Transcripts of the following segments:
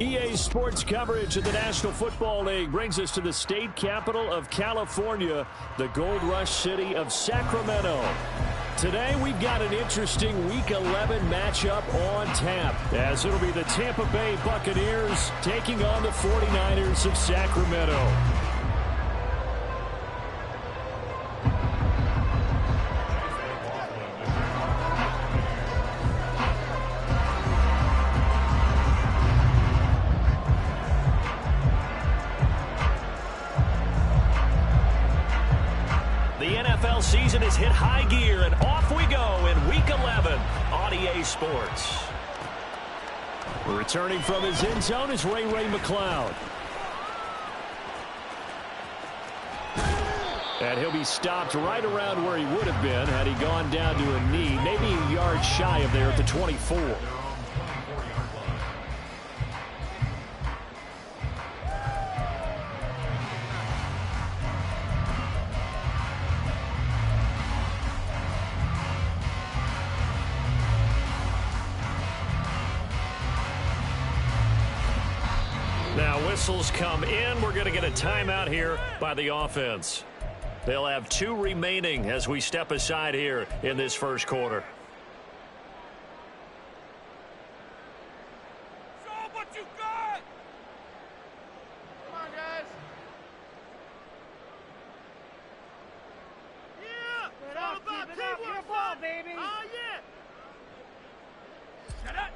EA Sports coverage of the National Football League brings us to the state capital of California, the Gold Rush city of Sacramento. Today we've got an interesting Week 11 matchup on tap, as it'll be the Tampa Bay Buccaneers taking on the 49ers of Sacramento. Season has hit high gear, and off we go in Week 11 on EA Sports. Returning from his end zone is Ray McCloud. And he'll be stopped right around where he would have been had he gone down to a knee, maybe a yard shy of there at the 24. Whistles come in. We're going to get a timeout here by the offense. They'll have 2 remaining as we step aside here in this first quarter. Show what you got! Come on, guys. Yeah! All about teamwork, ball, baby! Oh, yeah! Shut up!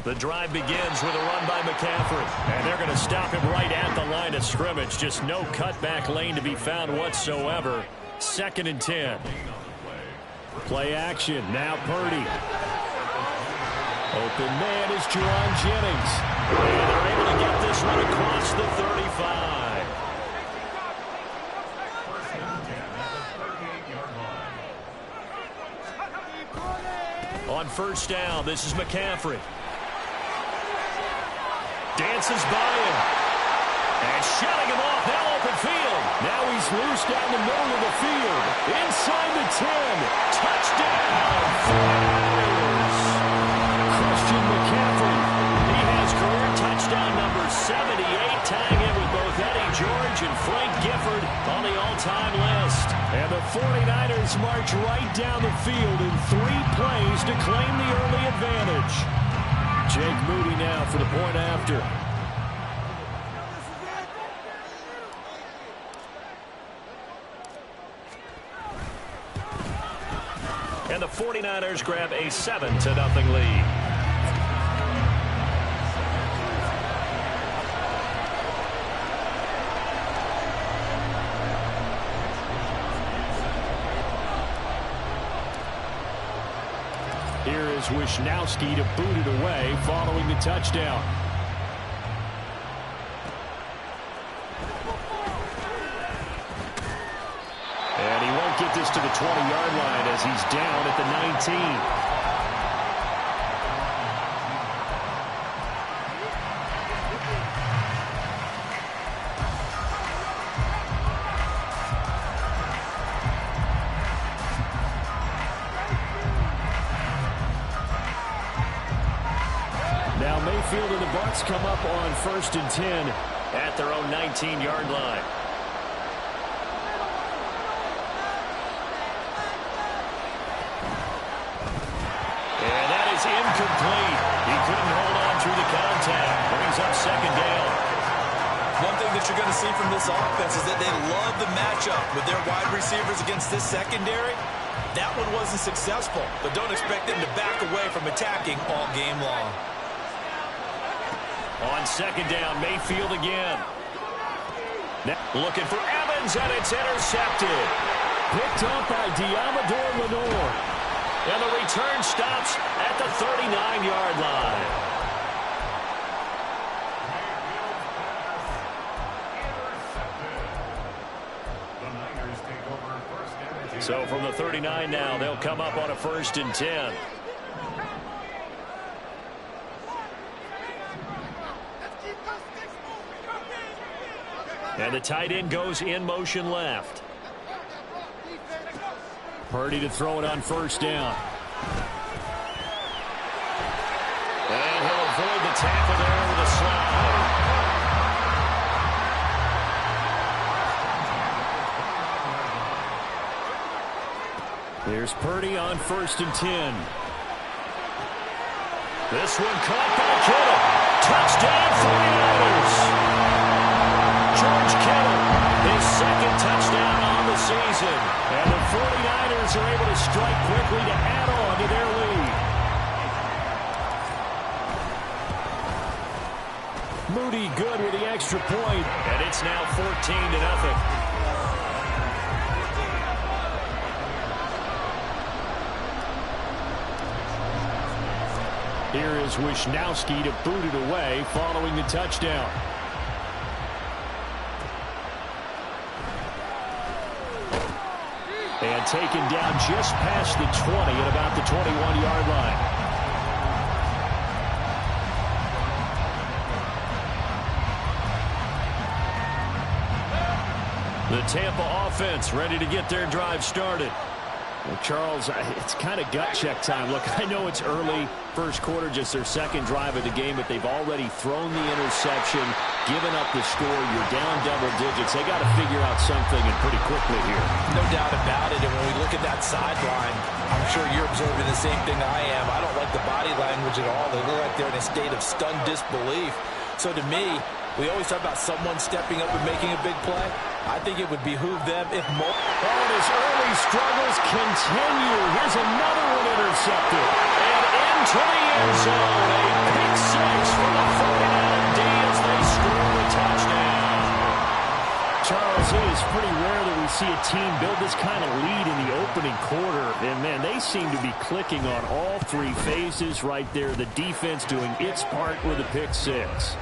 The drive begins with a run by McCaffrey, and they're going to stop him right at the line of scrimmage. Just no cutback lane to be found whatsoever. 2nd and 10. Play action. Now Purdy. Open man is Jerron Jennings. And they're able to get this one across the 35. On first down, this is McCaffrey. Dances by him. And shutting him off, now open field. Now he's loose down the middle of the field. Inside the 10. Touchdown, 49ers. Christian McCaffrey. He has career touchdown number 78, tying it with both Eddie George and Frank Gifford on the all-time list. And the 49ers march right down the field in 3 plays to claim the early advantage. Jake Moody now for the point after. And the 49ers grab a 7-0 lead. Here is Wisnowski to boot it away following the touchdown. And he won't get this to the 20-yard line as he's down at the 19. Mayfield and the Bucs come up on 1st and 10 at their own 19-yard line. And that is incomplete. He couldn't hold on through the contact. Brings up 2nd down. One thing that you're going to see from this offense is that they love the matchup with their wide receivers against this secondary. That one wasn't successful, but don't expect them to back away from attacking all game long. On 2nd down, Mayfield again. Now looking for Evans, and it's intercepted. Picked up by Diamador Lenore. And the return stops at the 39-yard line. So from the 39 now, they'll come up on a 1st and 10. And the tight end goes in motion left. Purdy to throw it on first down. And he'll avoid the tackle there with a slide. Here's Purdy on 1st and 10. This one caught by Kittle. Touchdown 49ers. George Kittle, his second touchdown on the season. And the 49ers are able to strike quickly to add on to their lead. Moody good with the extra point. And it's now 14-0. Here is Wisnowski to boot it away following the touchdown. And taken down just past the 20 at about the 21-yard line. The Tampa offense ready to get their drive started. Well, Charles, it's kind of gut check time. Look, I know it's early, first quarter, just their second drive of the game, but they've already thrown the interception, given up the score. You're down double digits. They got to figure out something, and pretty quickly here. No doubt about it. And when we look at that sideline, I'm sure you're observing the same thing I am. I don't like the body language at all. They look like they're in a state of stunned disbelief. So to me, we always talk about someone stepping up and making a big play. I think it would behoove them if more. And his early struggles continue. Here's another one intercepted. And into the end zone. A pick six for the 49 D as they score a touchdown. Charles, it is pretty rare that we see a team build this kind of lead in the opening quarter. And, man, they seem to be clicking on all three phases right there. The defense doing its part with a pick six.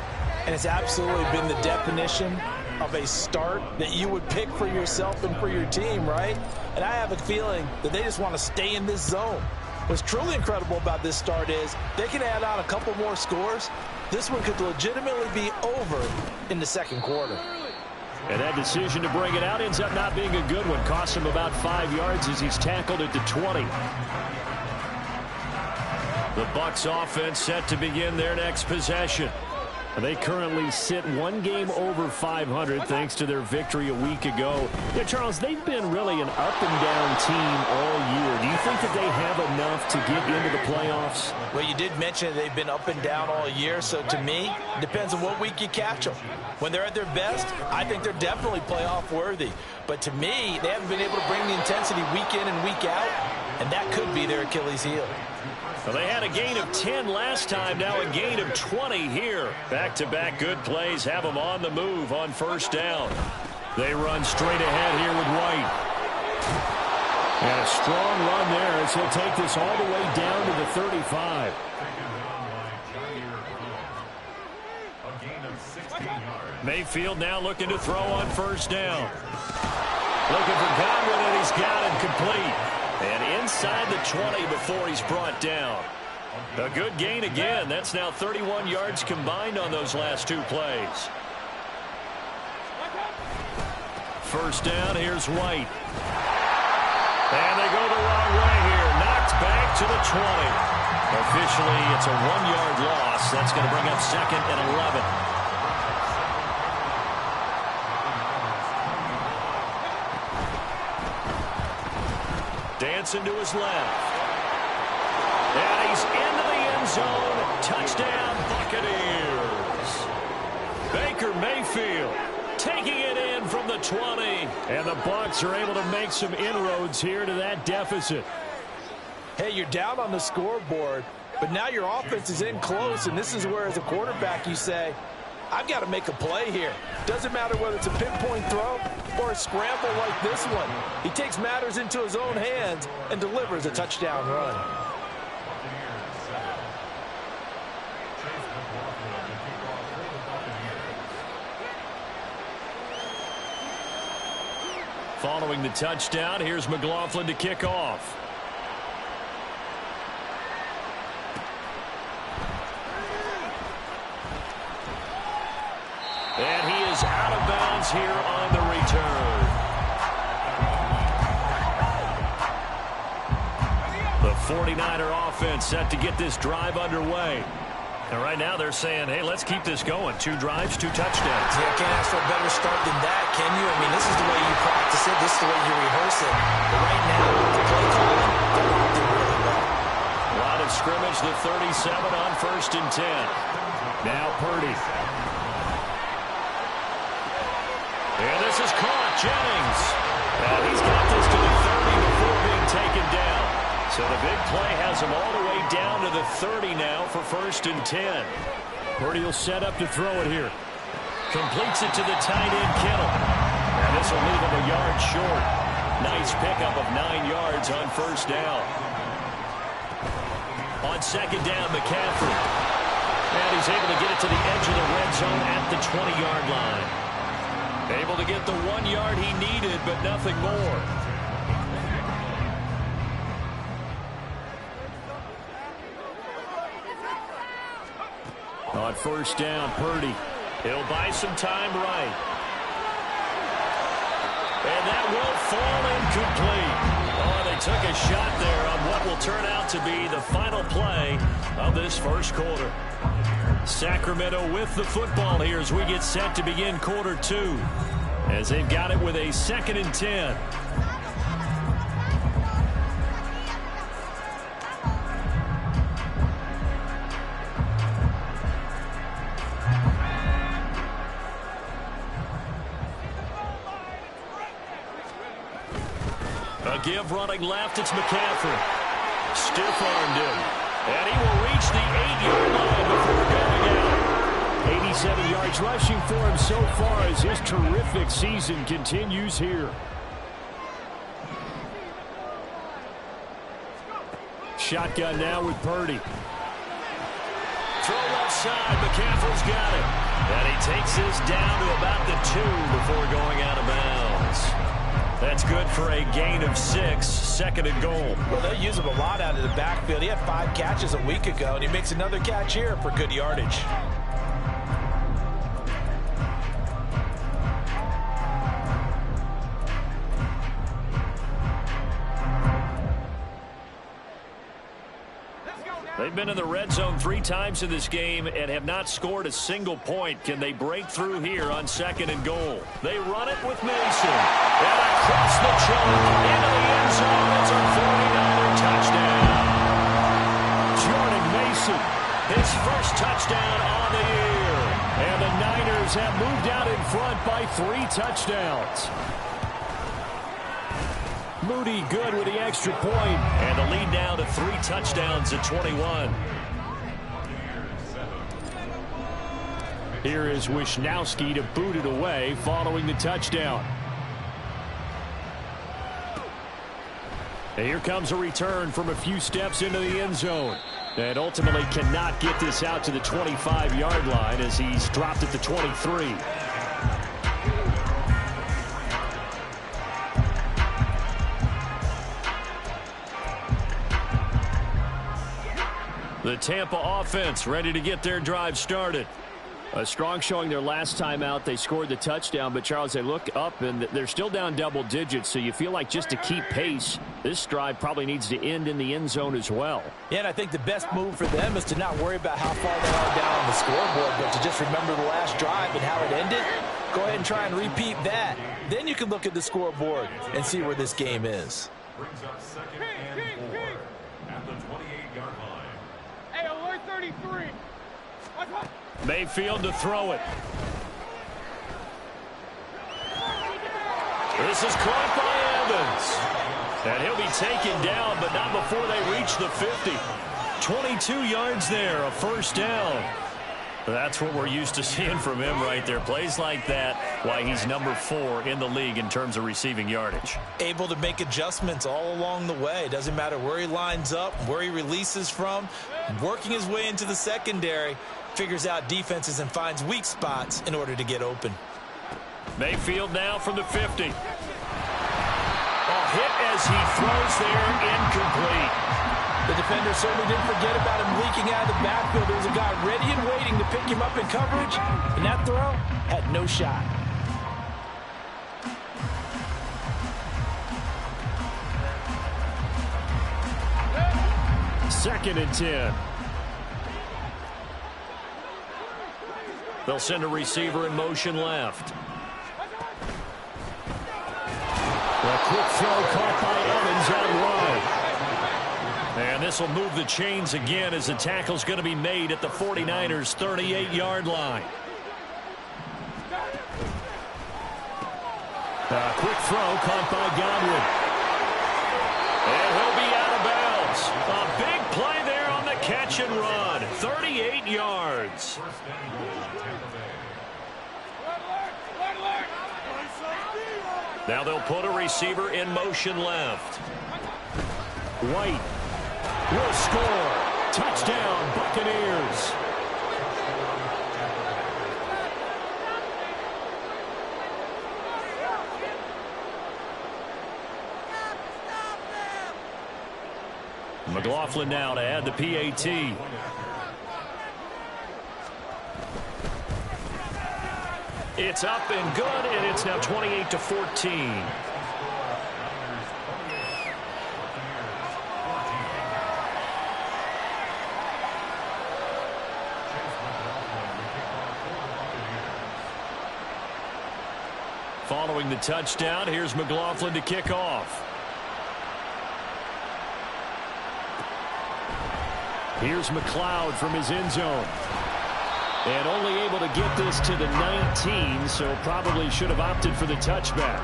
And it's absolutely been the definition of a start that you would pick for yourself and for your team, right? And I have a feeling that they just want to stay in this zone. What's truly incredible about this start is they can add on a couple more scores. This one could legitimately be over in the second quarter. And that decision to bring it out ends up not being a good one. Costs him about 5 yards as he's tackled at the 20. The Bucs offense set to begin their next possession. They currently sit one game over 500 thanks to their victory a week ago. Yeah, Charles, they've been really an up-and-down team all year. Do you think that they have enough to get into the playoffs? Well, you did mention they've been up and down all year, so to me, it depends on what week you catch them. When they're at their best, I think they're definitely playoff worthy. But to me, they haven't been able to bring the intensity week in and week out, and that could be their Achilles heel. Well, they had a gain of 10 last time, now a gain of 20 here. Back-to-back good plays have them on the move on first down. They run straight ahead here with White. And a strong run there as he'll take this all the way down to the 35. Mayfield now looking to throw on first down. Looking for Godwin, and he's got it complete. And inside the 20 before he's brought down. A good gain again. That's now 31 yards combined on those last two plays. First down, here's White. And they go the wrong way here. Knocked back to the 20. Officially, it's a 1-yard loss. That's going to bring up 2nd and 11. Dancing to his left. And he's into the end zone. Touchdown, Buccaneers. Baker Mayfield taking it in from the 20. And the Bucs are able to make some inroads here to that deficit. Hey, you're down on the scoreboard, but now your offense is in close, and this is where, as a quarterback, you say, I've got to make a play here. Doesn't matter whether it's a pinpoint throw or a scramble like this one. He takes matters into his own hands and delivers a touchdown run. Following the touchdown, here's McLaughlin to kick off. And he is out of bounds here on the return. 49er offense set to get this drive underway. And right now they're saying, hey, let's keep this going. 2 drives, 2 touchdowns. Yeah, can't ask for a better start than that, can you? I mean, this is the way you practice it. This is the way you rehearse it. But right now, the play calling, they're locked in really well. Line of scrimmage, the 37 on 1st and 10. Now Purdy. And this is caught. Jennings. And he's got this to the 30 before being taken down. So the big play has him all the way down to the 30 now for 1st and 10. Purdy will set up to throw it here. Completes it to the tight end, Kittle. And this will leave him a yard short. Nice pickup of 9 yards on 1st down. On 2nd down, McCaffrey. And he's able to get it to the edge of the red zone at the 20-yard line. Able to get the 1 yard he needed, but nothing more. On 1st down, Purdy. He'll buy some time right. And that will fall incomplete. Oh, they took a shot there on what will turn out to be the final play of this 1st quarter. Sacramento with the football here as we get set to begin quarter 2. As they've got it with a 2nd and 10. A give running left, it's McCaffrey. Stiff-armed him. And he will reach the 8-yard line before going out. 87 yards rushing for him so far as his terrific season continues here. Shotgun now with Purdy. Throw left side, McCaffrey's got it. And he takes this down to about the 2 before going out of bounds. That's good for a gain of 6, 2nd and goal. Well, they use him a lot out of the backfield. He had 5 catches a week ago, and he makes another catch here for good yardage. They've been in the red zone 3 times in this game and have not scored a single point. Can they break through here on 2nd and goal? They run it with Mason. And across the chalk into the end zone. It's a 49er touchdown. Jordan Mason, his first touchdown on the year. And the Niners have moved out in front by 3 touchdowns. Moody good with the extra point. And the lead now to 3 touchdowns at 21. Here is Wisnowski to boot it away following the touchdown. And here comes a return from a few steps into the end zone. And ultimately cannot get this out to the 25-yard line as he's dropped at the 23. The Tampa offense ready to get their drive started. A strong showing their last time out. They scored the touchdown, but Charles, they look up and they're still down double digits, so you feel like just to keep pace, this drive probably needs to end in the end zone as well. Yeah, and I think the best move for them is to not worry about how far they are down on the scoreboard, but to just remember the last drive and how it ended. Go ahead and try and repeat that. Then you can look at the scoreboard and see where this game is. Brings up 2nd and 4 at the 28-yard line. Hey, alert 33. Mayfield to throw it. This is caught by Evans. And he'll be taken down, but not before they reach the 50. 22 yards there, a 1st down. That's what we're used to seeing from him right there. Plays like that, why he's number 4 in the league in terms of receiving yardage. Able to make adjustments all along the way. Doesn't matter where he lines up, where he releases from. Working his way into the secondary, figures out defenses and finds weak spots in order to get open. Mayfield now from the 50. A hit as he throws there, incomplete. The defender certainly didn't forget about him leaking out of the backfield. There was a guy ready and waiting to pick him up in coverage, and that throw had no shot. 2nd and 10. They'll send a receiver in motion left. A quick throw caught by Evans out wide. And this will move the chains again as the tackle's going to be made at the 49ers' 38-yard line. A quick throw caught by Godwin. And he'll be out of bounds. A big play there on the catch and run. 38 yards. Now they'll put a receiver in motion left. White will score. Touchdown, Buccaneers. McLaughlin now to add the PAT. It's up and good, and it's now 28-14. Following the touchdown, here's McLaughlin to kick off. Here's McLeod from his end zone. And only able to get this to the 19, so probably should have opted for the touchback.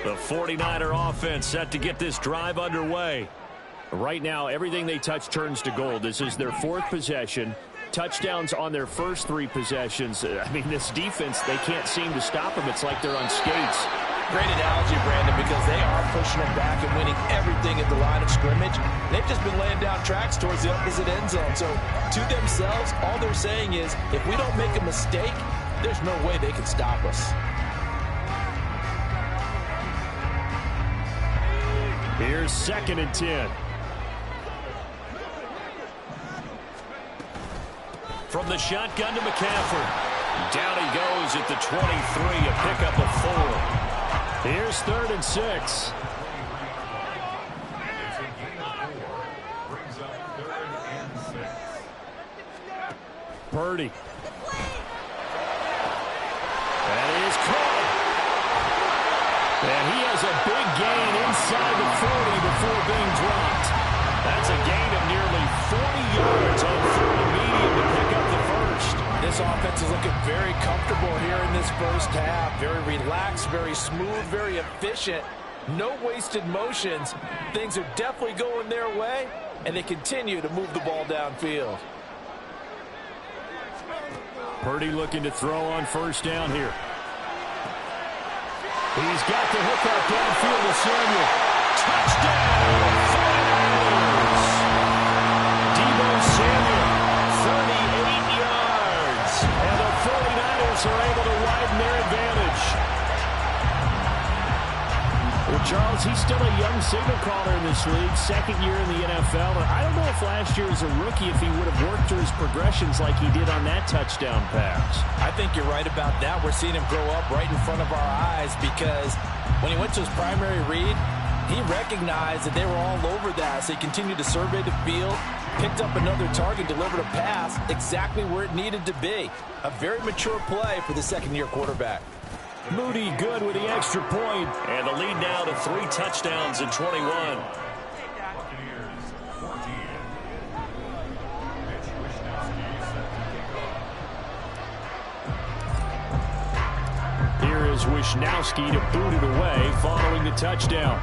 The 49er offense set to get this drive underway. Right now, everything they touch turns to gold. This is their 4th possession. Touchdowns on their first 3 possessions. I mean, this defense, they can't seem to stop them. It's like they're on skates. Great analogy, Brandon, because they are pushing them back and winning everything at the line of scrimmage. They've just been laying down tracks towards the opposite end zone. So to themselves, all they're saying is, if we don't make a mistake, there's no way they can stop us. Here's 2nd and 10. From the shotgun to McCaffrey. Down he goes at the 23, a pickup of 4. Here's 3rd and 6. Purdy. That is caught. And he has a big gain inside the 40 before being dropped. That's a gain of nearly 40 yards on 3rd and medium to pick up the first. This offense is looking very comfortable here in this first half. Very relaxed, very smooth, very efficient. No wasted motions. Things are definitely going their way, and they continue to move the ball downfield. Purdy looking to throw on first down here. He's got the hookup downfield to Samuel. Touchdown! 49ers! Deebo Samuel, 38 yards. And the 49ers are able to widen their advantage. Well, Charles, he's still a young signal caller in this league, 2nd year in the NFL. And I don't know if last year as a rookie, if he would have worked through his progressions like he did on that touchdown pass. I think you're right about that. We're seeing him grow up right in front of our eyes because when he went to his primary read, he recognized that they were all over that. So he continued to survey the field, picked up another target, delivered a pass exactly where it needed to be. A very mature play for the 2nd-year quarterback. Moody good with the extra point. And the lead now to 3 touchdowns in 21. Here is Wishnowsky to boot it away following the touchdown.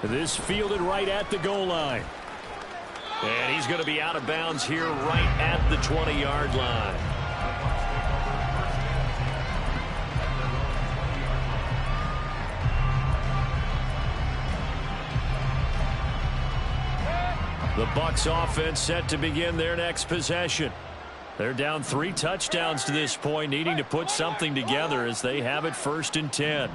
This fielded right at the goal line. And he's going to be out of bounds here right at the 20-yard line. The Bucs offense set to begin their next possession. They're down 3 touchdowns to this point, needing to put something together as they have it 1st and 10.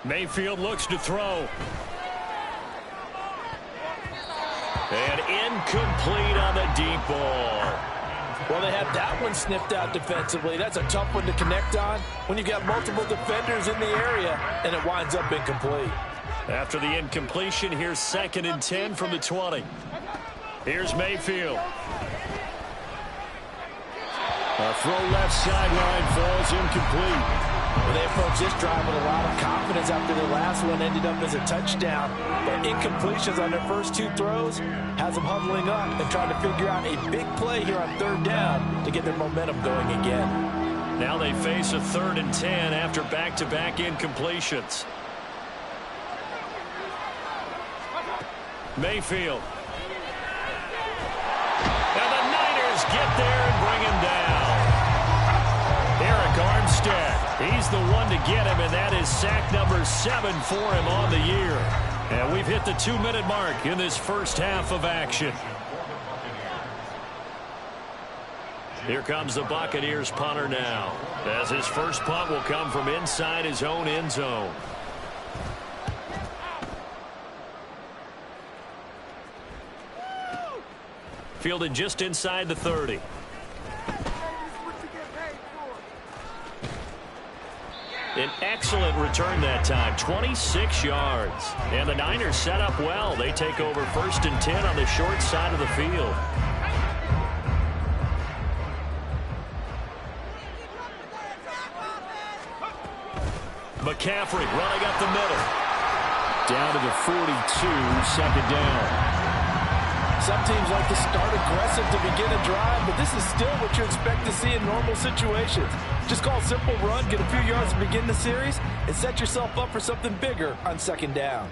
Mayfield looks to throw. And incomplete on the deep ball. Well, they have that one sniffed out defensively. That's a tough one to connect on when you got multiple defenders in the area, and it winds up incomplete. After the incompletion, here's 2nd and 10 from the 20. Here's Mayfield. A throw left sideline falls incomplete. Well, they approached this drive with a lot of confidence after their last one ended up as a touchdown. But incompletions on their first 2 throws has them huddling up and trying to figure out a big play here on 3rd down to get their momentum going again. Now they face a 3rd and 10 after back-to-back incompletions. Mayfield. And the Niners get there and bring him down. Eric Armstead, he's the one to get him, and that is sack number 7 for him on the year. And we've hit the 2-minute mark in this first half of action. Here comes the Buccaneers punter now, as his first punt will come from inside his own end zone. Fielded just inside the 30. An excellent return that time, 26 yards. And the Niners set up well. They take over 1st and 10 on the short side of the field. McCaffrey running up the middle. Down to the 42, 2nd down. Some teams like to start aggressive to begin a drive, but this is still what you expect to see in normal situations. Just call a simple run, get a few yards to begin the series, and set yourself up for something bigger on 2nd down.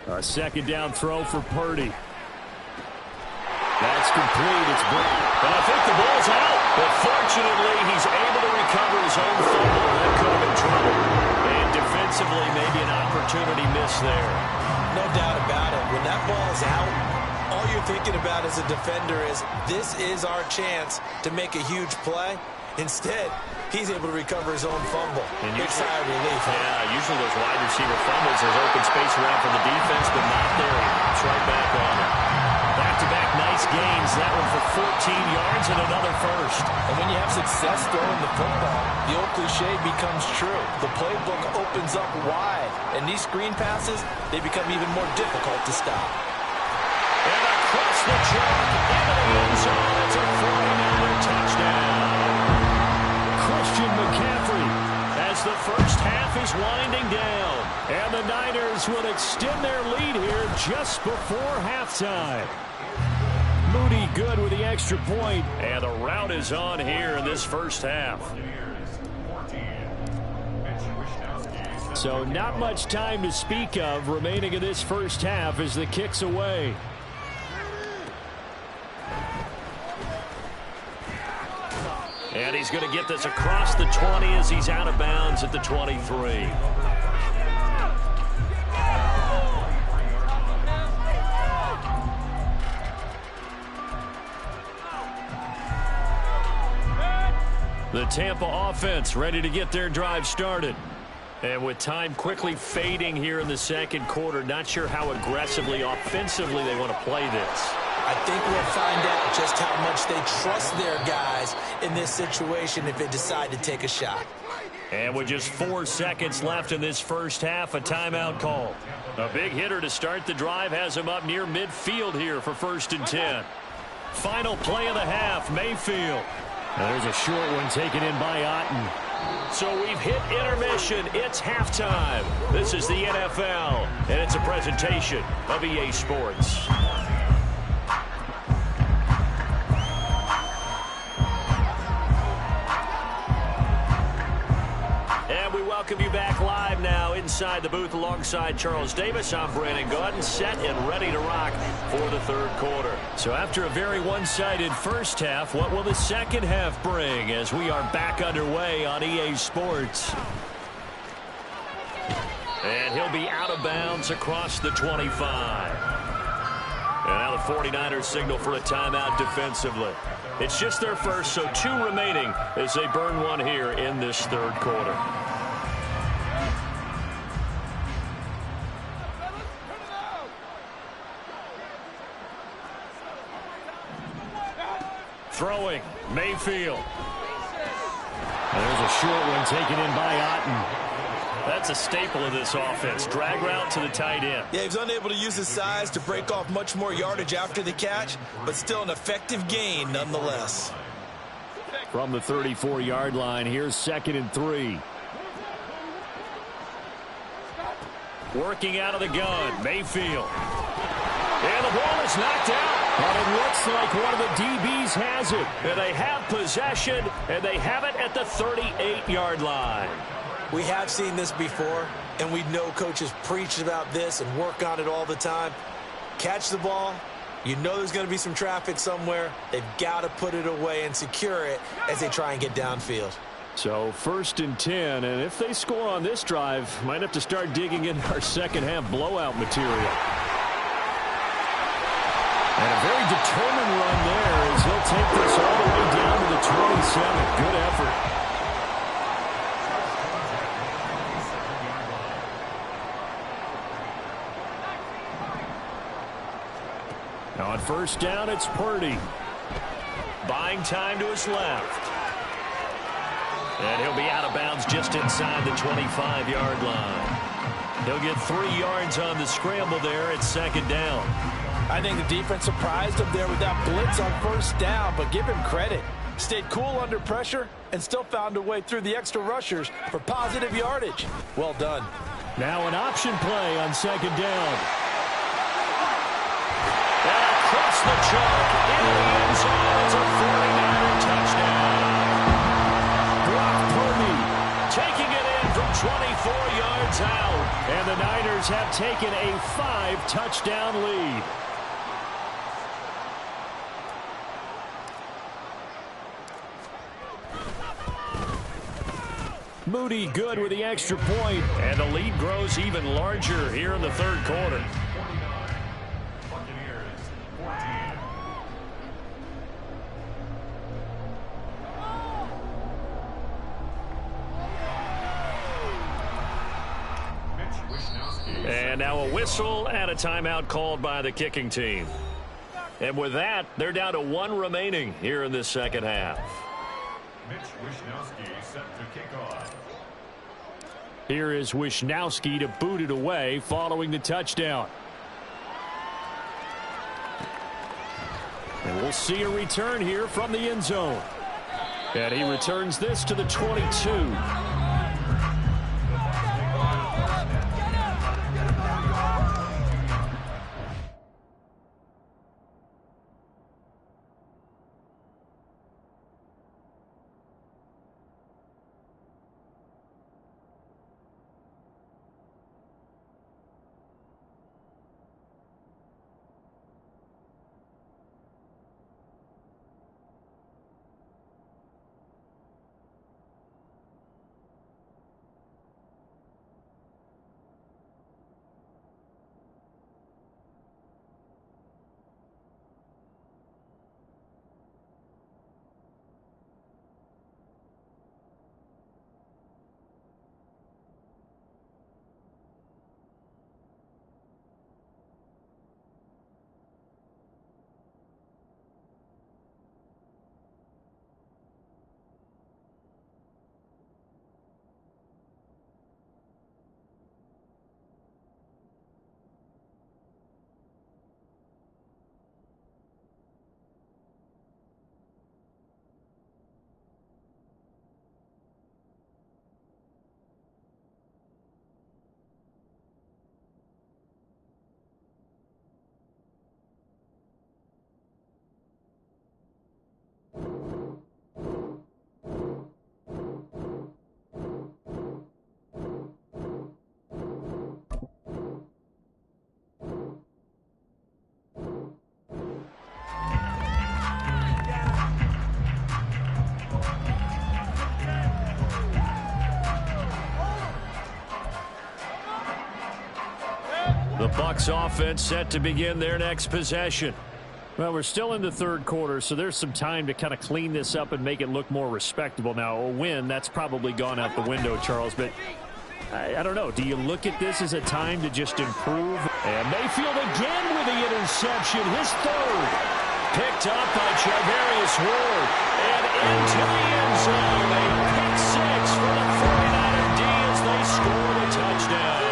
A 2nd down throw for Purdy. That's complete. It's Brown. And I think the ball's out. But fortunately, he's able to recover his own fumble. That could have been trouble. And defensively, maybe an opportunity miss there. No doubt about it. When that ball's out, all you're thinking about as a defender is, this is our chance to make a huge play. Instead, he's able to recover his own fumble. And big sigh of relief. Yeah, usually those wide receiver fumbles, there's open space around for the defense, but not there. It's right back on it. Back-to-back nice gains. That one for 14 yards and another first. And when you have success throwing the football, the old cliche becomes true. The playbook opens up wide. And these screen passes, they become even more difficult to stop. And across the track, into the end zone. It's a 49er touchdown. Christian McCaffrey as the first half is winding down. And the Niners will extend their lead here just before halftime. Moody good with the extra point, and the rout is on here in this first half. So not much time to speak of remaining in this first half as the kick's away. And he's going to get this across the 20 as he's out of bounds at the 23. The Tampa offense ready to get their drive started. And with time quickly fading here in the 2nd quarter, not sure how aggressively, offensively they want to play this. I think we'll find out just how much they trust their guys in this situation if they decide to take a shot. And with just 4 seconds left in this first half, a timeout call. A big hitter to start the drive has him up near midfield here for 1st and 10. Final play of the half, Mayfield. There's a short one taken in by Otten. So we've hit intermission. It's halftime. This is the NFL, and it's a presentation of EA Sports. And we welcome you back live now inside the booth alongside Charles Davis. I'm Brandon Gaudin, set and ready to rock for the 3rd quarter. So after a very one-sided first half, what will the 2nd half bring as we are back underway on EA Sports? And he'll be out of bounds across the 25. And now the 49ers signal for a timeout defensively. It's just their first, so 2 remaining as they burn one here in this third quarter. Throwing, Mayfield. There's a short one taken in by Otten. That's a staple of this offense. Drag route to the tight end. Yeah, he was unable to use his size to break off much more yardage after the catch, but still an effective gain nonetheless. From the 34-yard line, here's 2nd and 3. Working out of the gun, Mayfield. And the ball is knocked out. But it looks like one of the DBs has it. And they have possession, and they have it at the 38-yard line. We have seen this before, and we know coaches preach about this and work on it all the time. Catch the ball. You know there's going to be some traffic somewhere. They've got to put it away and secure it as they try and get downfield. So 1st and 10, and if they score on this drive, might have to start digging in our second-half blowout material. And a very determined run there as he'll take this all the way down to the 27. Good effort. Now on 1st down, it's Purdy. Buying time to his left. And he'll be out of bounds just inside the 25-yard line. He'll get 3 yards on the scramble there at 2nd down. I think the defense surprised him there with that blitz on 1st down, but give him credit. Stayed cool under pressure and still found a way through the extra rushers for positive yardage. Well done. Now an option play on 2nd down. And across the chalk into the end zone. It's a 49er touchdown. Brock Purdy taking it in from 24 yards out. And the Niners have taken a 5-touchdown lead. Moody good with the extra point, and the lead grows even larger here in the 3rd quarter. And now a whistle and a timeout called by the kicking team. And with that, they're down to 1 remaining here in this second half. Mitch Wishnowsky set to kick off. Here is Wishnowsky to boot it away following the touchdown. And we'll see a return here from the end zone. And he returns this to the 22. The Bucs offense set to begin their next possession. Well, we're still in the third quarter, so there's some time to kind of clean this up and make it look more respectable. Now, a win, that's probably gone out the window, Charles, but I don't know. Do you look at this as a time to just improve? And Mayfield again with the interception, his third. Picked up by Charvarius Ward. And into the end zone. A pick six for the 49er D as they score the touchdown.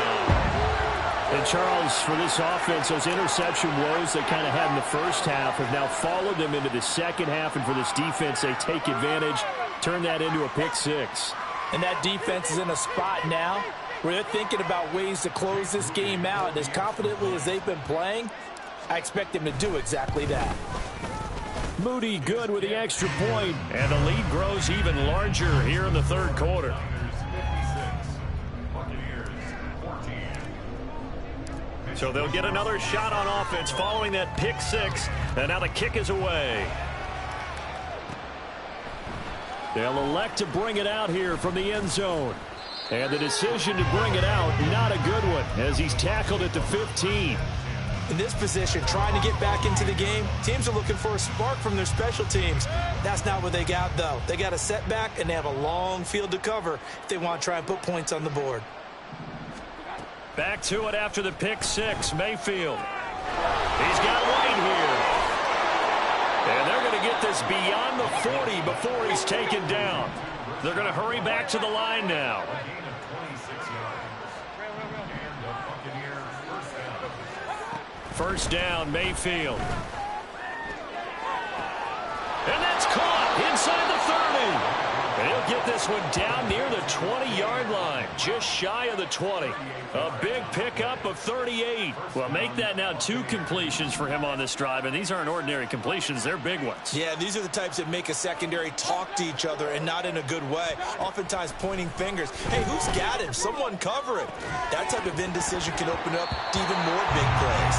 And Charles, for this offense, those interception woes they kind of had in the first half have now followed them into the second half. And for this defense, they take advantage, turn that into a pick six. And that defense is in a spot now where they're thinking about ways to close this game out. And as confidently as they've been playing, I expect them to do exactly that. Moody good with the extra point. And the lead grows even larger here in the third quarter. So they'll get another shot on offense following that pick six. And now the kick is away. They'll elect to bring it out here from the end zone. And the decision to bring it out, not a good one, as he's tackled at the 15. In this position, trying to get back into the game, teams are looking for a spark from their special teams. That's not what they got, though. They got a setback, and they have a long field to cover if they want to try and put points on the board. Back to it after the pick six, Mayfield. He's got White here. And they're going to get this beyond the 40 before he's taken down. They're going to hurry back to the line now. First down, Mayfield. And that's caught inside the 30. And he'll get this one down near the 20-yard line, just shy of the 20. A big pickup of 38. Well, make that now 2 completions for him on this drive, and these aren't ordinary completions. They're big ones. Yeah, these are the types that make a secondary talk to each other and not in a good way, oftentimes pointing fingers. Hey, who's got him? Someone cover him. That type of indecision can open up to even more big plays.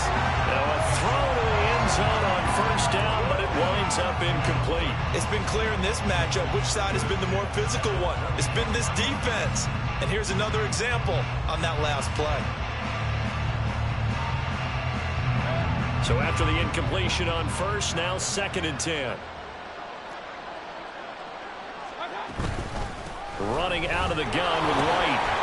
Now a throw to the end zone on first down, but it winds up incomplete. It's been clear in this matchup which side has been the more physical one. It's been this defense. And here's another example on that last play. So after the incompletion on first, now 2nd and 10. Running out of the gun with White.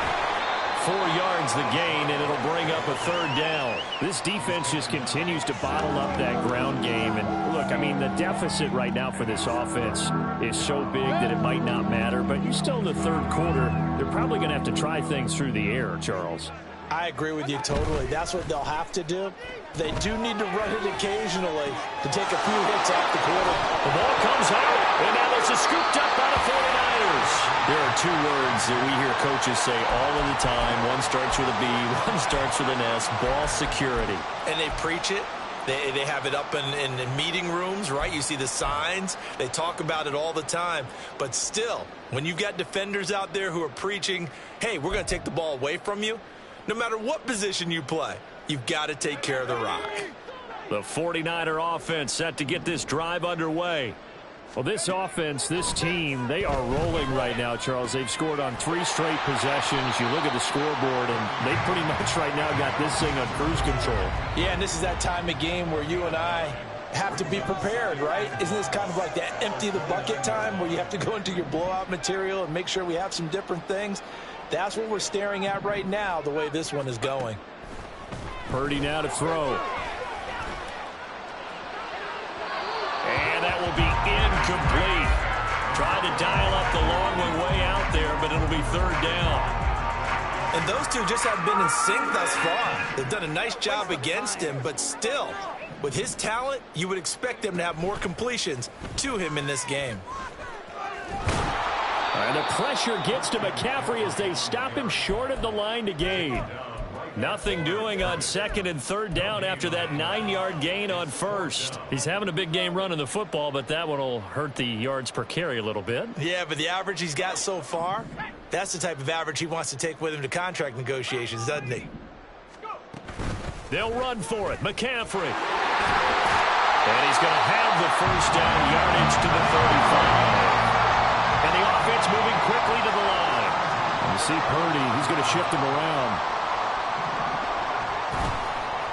4 yards the gain, and it'll bring up a 3rd down. This defense just continues to bottle up that ground game. And look, I mean, the deficit right now for this offense is so big that it might not matter. But you're still in the 3rd quarter. They're probably going to have to try things through the air, Charles. I agree with you totally. That's what they'll have to do. They do need to run it occasionally to take a few hits off the quarter. The ball comes out, and now it's scooped up by the 49ers. There are 2 words that we hear coaches say all of the time. One starts with a B, one starts with an S, ball security. And they preach it. They have it up in meeting rooms, right? You see the signs. They talk about it all the time. But still, when you've got defenders out there who are preaching, hey, we're going to take the ball away from you, no matter what position you play, you've got to take care of the rock. The 49er offense set to get this drive underway. Well, this offense, this team, they are rolling right now, Charles. They've scored on 3 straight possessions. You look at the scoreboard, and they pretty much right now got this thing on cruise control. Yeah, and this is that time of game where you and I have to be prepared, right? Isn't this kind of like that empty the bucket time where you have to go into your blowout material and make sure we have some different things? That's what we're staring at right now, the way this one is going. Purdy now to throw. And that will be incomplete. Tried to dial up the long one way out there, but it'll be 3rd down. And those two just haven't been in sync thus far. They've done a nice job against him, but still, with his talent, you would expect them to have more completions to him in this game. And the pressure gets to McCaffrey as they stop him short of the line to gain. Nothing doing on 2nd and 3rd down after that 9-yard gain on first. He's having a big game running the football, but that one will hurt the yards per carry a little bit. Yeah, but the average he's got so far, that's the type of average he wants to take with him to contract negotiations, doesn't he? They'll run for it. McCaffrey. And he's going to have the first down yardage to the 35. And the offense moving quickly to the line. You see Purdy, he's going to shift him around.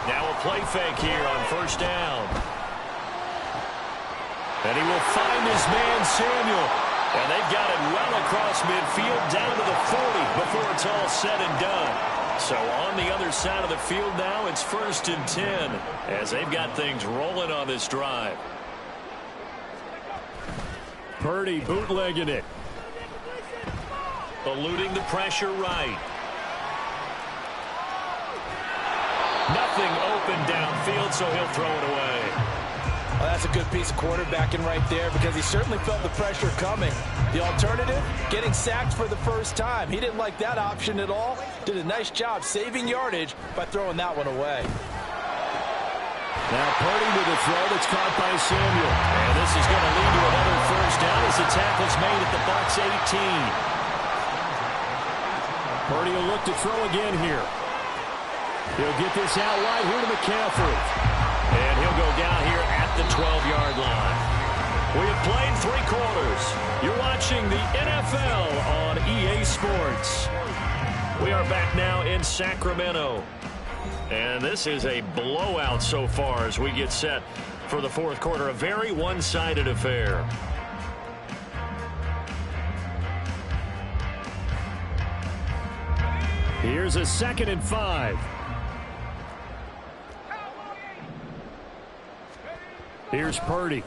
Now a play fake here on first down. And he will find his man, Samuel. And they've got it well across midfield down to the 40 before it's all said and done. So on the other side of the field now, it's 1st and 10 as they've got things rolling on this drive. Purdy bootlegging it. Eluding the pressure right. Nothing open downfield, so he'll throw it away. Well, that's a good piece of quarterbacking right there because he certainly felt the pressure coming. The alternative, getting sacked for the first time. He didn't like that option at all. Did a nice job saving yardage by throwing that one away. Now Purdy with a throw that's caught by Samuel. And this is going to lead to another first down as the tackle's made at the Bucs 18. Purdy will look to throw again here. He'll get this out wide here to McCaffrey. And he'll go down here at the 12-yard line. We have played 3 quarters. You're watching the NFL on EA Sports. We are back now in Sacramento. And this is a blowout so far as we get set for the 4th quarter. A very one-sided affair. Here's a 2nd and 5. Here's Purdy.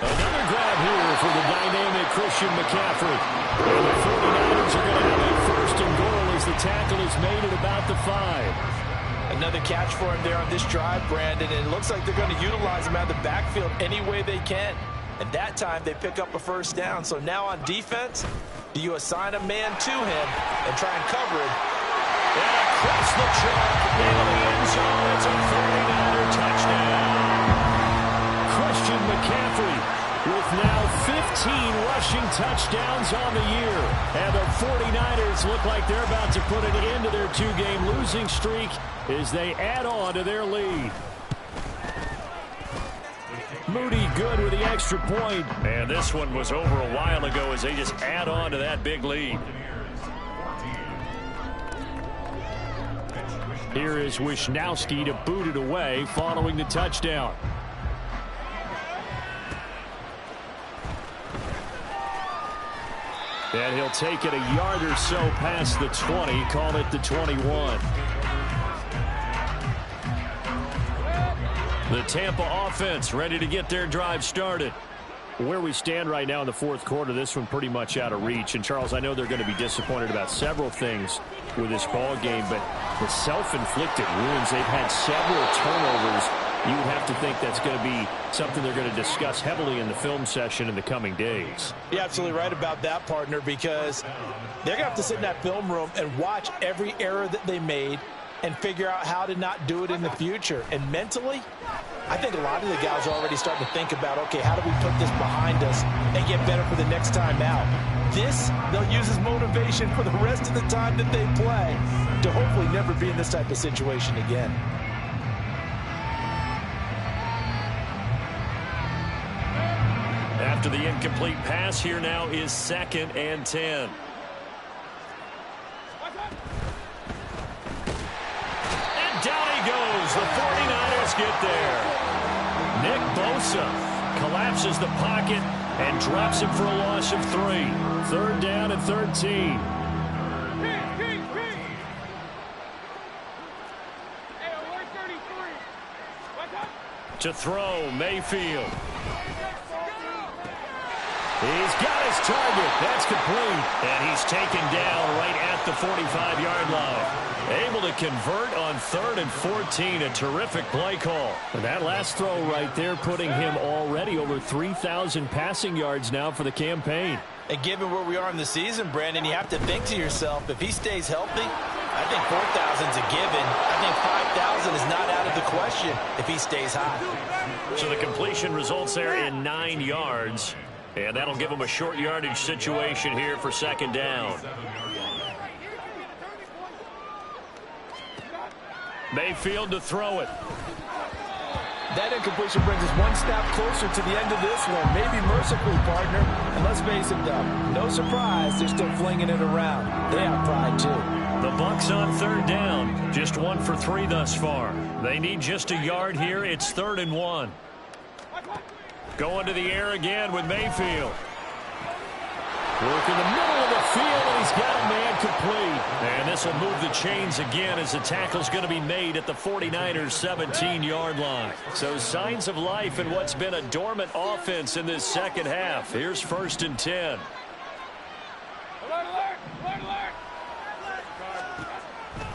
Another grab here for the dynamic Christian McCaffrey. And the 49ers are going to have a 1st and goal as the tackle is made at about the 5. Another catch for him there on this drive, Brandon, and it looks like they're going to utilize him out of the backfield any way they can. And that time they pick up a 1st down. So now on defense, do you assign a man to him and try and cover him? And across the chalk into the end zone, it's a 49er touchdown. Christian McCaffrey with now 15 rushing touchdowns on the year. And the 49ers look like they're about to put an end to their 2-game losing streak as they add on to their lead. Moody good with the extra point. And this one was over a while ago as they just add on to that big lead. Here is Wisnowski to boot it away following the touchdown. And he'll take it a yard or so past the 20, call it the 21. The Tampa offense ready to get their drive started. Where we stand right now in the 4th quarter, this one pretty much out of reach. And, Charles, I know they're going to be disappointed about several things with this ball game, but the self-inflicted wounds, they've had several turnovers. You would have to think that's going to be something they're going to discuss heavily in the film session in the coming days. You're absolutely right about that, partner, because they're going to have to sit in that film room and watch every error that they made and figure out how to not do it in the future. And mentally, I think a lot of the guys are already starting to think about, okay, how do we put this behind us and get better for the next time out? This, they'll use as motivation for the rest of the time that they play to hopefully never be in this type of situation again. After the incomplete pass, here now is 2nd and 10. And down he goes. The 49ers get there. Nick Bosa collapses the pocket and drops him for a loss of 3. 3rd down and 13. To throw, Mayfield. He's got his target. That's complete. And he's taken down right at the 45-yard line. Able to convert on 3rd and 14. A terrific play call. And that last throw right there putting him already over 3,000 passing yards now for the campaign. And given where we are in the season, Brandon, you have to think to yourself, if he stays healthy, I think 4,000's a given. I think 5,000 is not out of the question if he stays high. So the completion results there in 9 yards. And that'll give him a short yardage situation here for 2nd down. Mayfield to throw it. That incompletion brings us one step closer to the end of this one. Maybe mercifully, partner. And let's face it, though, no surprise, they're still flinging it around. They have pride, too. The Bucs on 3rd down. Just 1 for 3 thus far. They need just a yard here. It's 3rd and 1. Going to the air again with Mayfield. Work in the middle of the field, and he's got a man complete. And this will move the chains again as the tackle's going to be made at the 49ers' 17-yard line. So signs of life in what's been a dormant offense in this second half. Here's 1st and 10.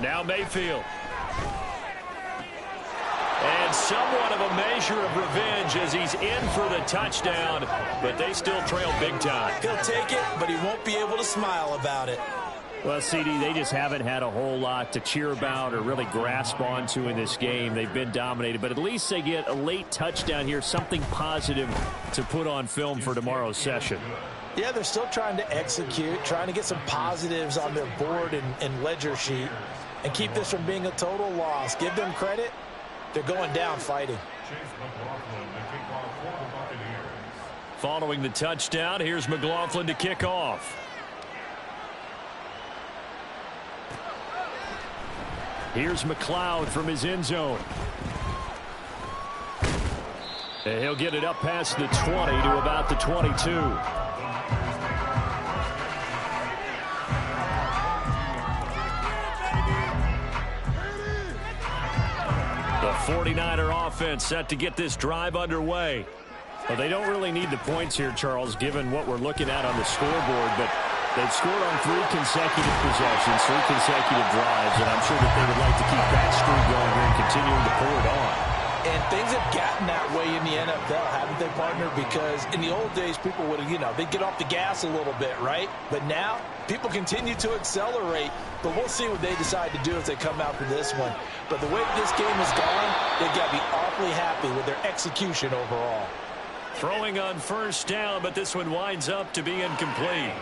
Now Mayfield. And somewhat of a measure of revenge as he's in for the touchdown, but they still trail big time. He'll take it, but he won't be able to smile about it. Well, CD, they just haven't had a whole lot to cheer about or really grasp onto in this game. They've been dominated, but at least they get a late touchdown here, something positive to put on film for tomorrow's session. Yeah, they're still trying to execute, trying to get some positives on their board and ledger sheet and keep this from being a total loss. Give them credit. They're going down fighting. Following the touchdown, here's McLaughlin to kick off. Here's McLeod from his end zone. And he'll get it up past the 20 to about the 22. The 49er offense set to get this drive underway. Well, they don't really need the points here, Charles, given what we're looking at on the scoreboard, but they've scored on 3 consecutive possessions, 3 consecutive drives, and I'm sure that they would like to keep that streak going here and continuing to pour it on. And things have gotten that way in the NFL, haven't they, partner? Because in the old days, people would have, they'd get off the gas a little bit, right? But now, people continue to accelerate, but we'll see what they decide to do as they come out for this one. But the way this game has gone, they've got to be awfully happy with their execution overall. Throwing on 1st down, but this one winds up to be incomplete.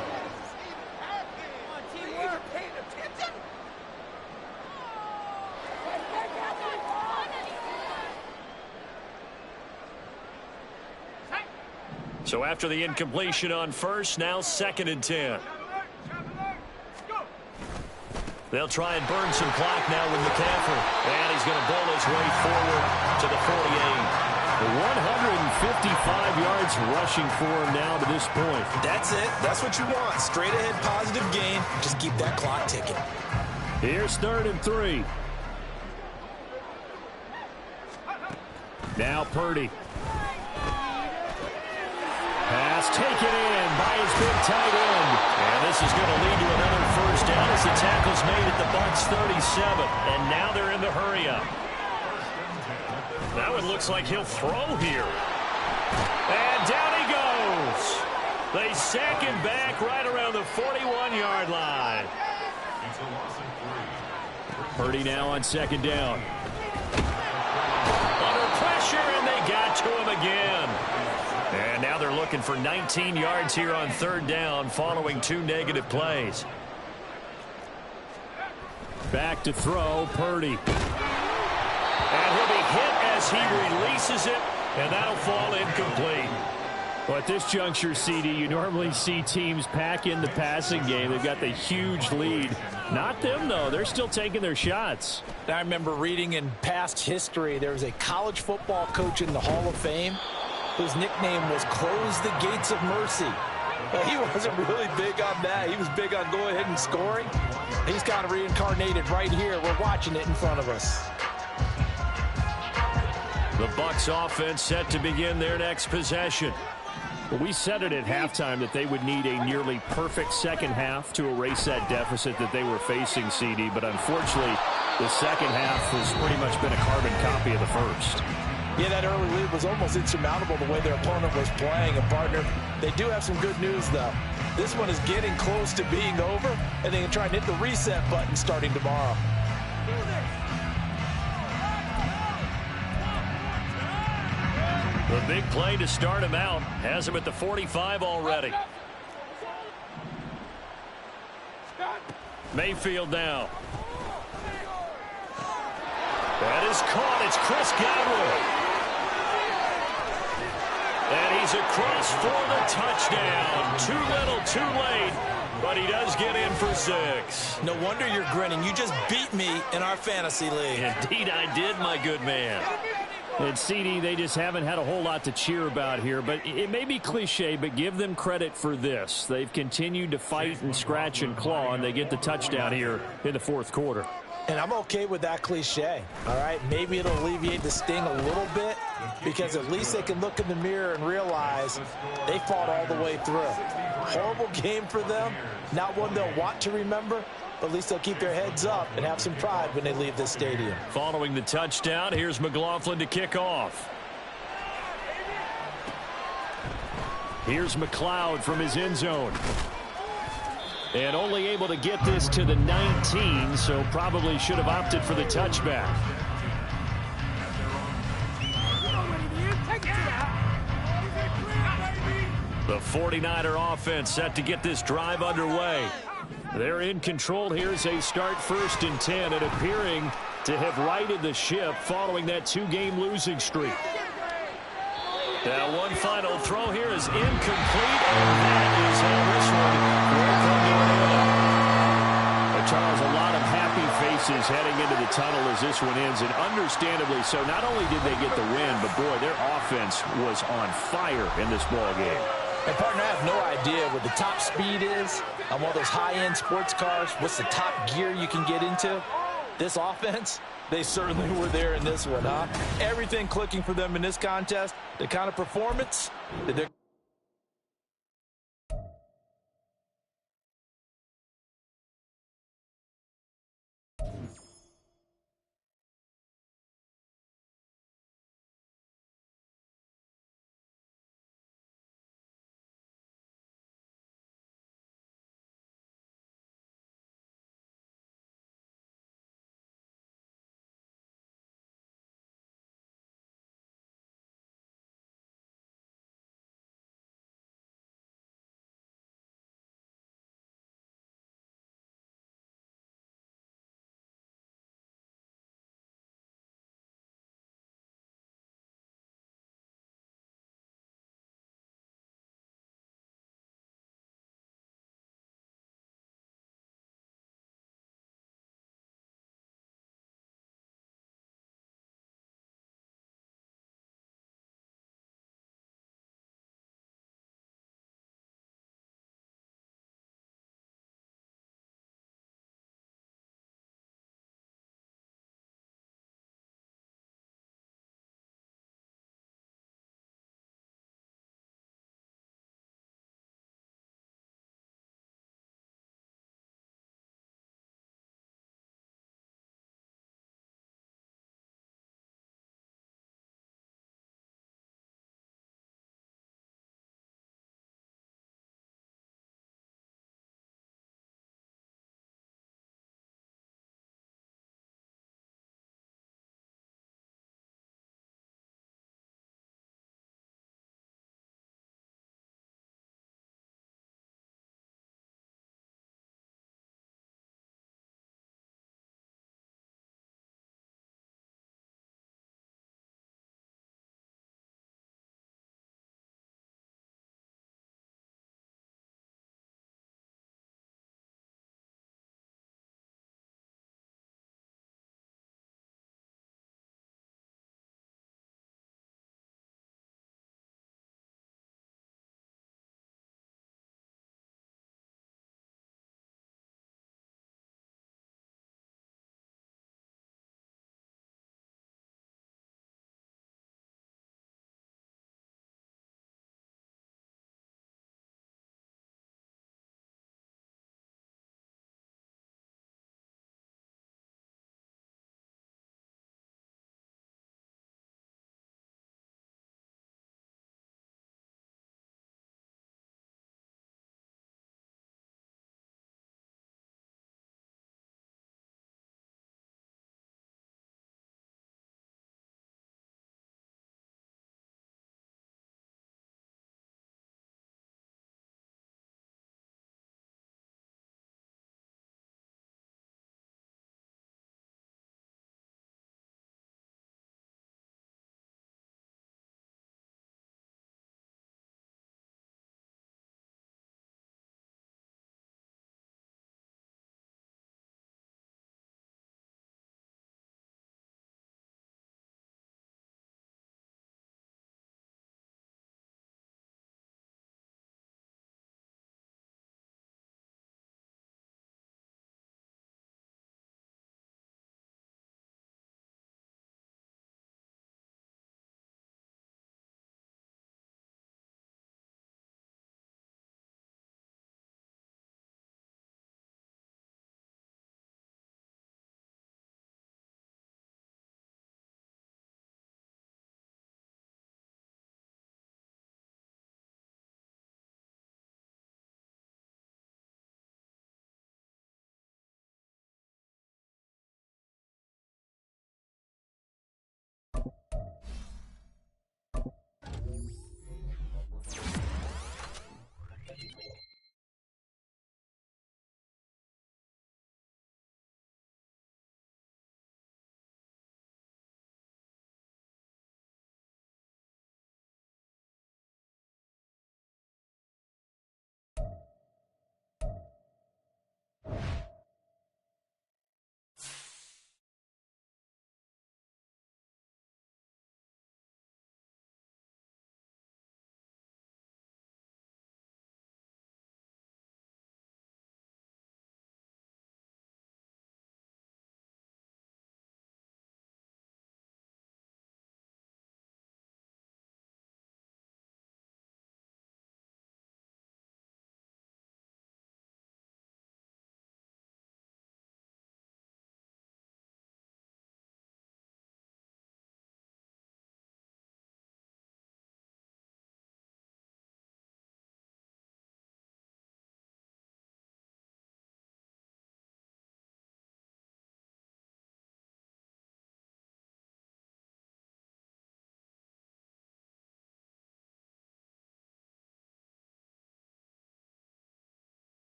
So after the incompletion on 1st, now 2nd and 10. They'll try and burn some clock now with McCaffrey. And he's going to bowl his way forward to the 48. 155 yards rushing for him now to this point. That's it. That's what you want. Straight ahead positive gain. Just keep that clock ticking. Here's 3rd and 3. Now Purdy. Pass taken in by his big tight end. And this is going to lead to another 1st down as the tackle's made at the Bucs 37. And now they're in the hurry-up. That one looks like he'll throw here. And down he goes. They sack him back right around the 41-yard line. Purdy now on 2nd down. Under pressure, and they got to him again. And now they're looking for 19 yards here on 3rd down following 2 negative plays. Back to throw, Purdy. And he'll be hit as he releases it, and that'll fall incomplete. Well, at this juncture, CD, you normally see teams pack in the passing game. They've got the huge lead. Not them, though. They're still taking their shots. I remember reading in past history, there was a college football coach in the Hall of Fame whose nickname was Close the Gates of Mercy. Well, he wasn't really big on that. He was big on go ahead and scoring. He's kind of reincarnated right here. We're watching it in front of us. The Bucs offense set to begin their next possession. Well, we said it at halftime that they would need a nearly perfect second half to erase that deficit that they were facing, CD. But unfortunately, the second half has pretty much been a carbon copy of the first. Yeah, that early lead was almost insurmountable the way their opponent was playing. And, partner, they do have some good news, though. This one is getting close to being over, and they can try and hit the reset button starting tomorrow. The big play to start him out has him at the 45 already. Mayfield now. That is caught. It's Chris Godwin. And he's across for the touchdown. Too little, too late. But he does get in for 6. No wonder you're grinning. You just beat me in our fantasy league. Indeed I did, my good man. And CD, they just haven't had a whole lot to cheer about here. But it may be cliche, but give them credit for this. They've continued to fight and scratch and claw, and they get the touchdown here in the fourth quarter. And I'm okay with that cliche, all right? Maybe it'll alleviate the sting a little bit because at least they can look in the mirror and realize they fought all the way through. Horrible game for them, not one they'll want to remember, but at least they'll keep their heads up and have some pride when they leave this stadium. Following the touchdown, here's McLaughlin to kick off. Here's McLeod from his end zone. And only able to get this to the 19, so probably should have opted for the touchback. The 49er offense set to get this drive underway. They're in control here as they start 1st and 10 and appearing to have righted the ship following that 2-game losing streak. Now one final throw here is incomplete, and that is how this one will come to an end. Charles, a lot of happy faces heading into the tunnel as this one ends, and understandably so. Not only did they get the win, but boy, their offense was on fire in this ball game. And partner, I have no idea what the top speed is on one of those high-end sports cars. What's the top gear you can get into? This offense, they certainly were there in this one, huh? Everything clicking for them in this contest, the kind of performance that they're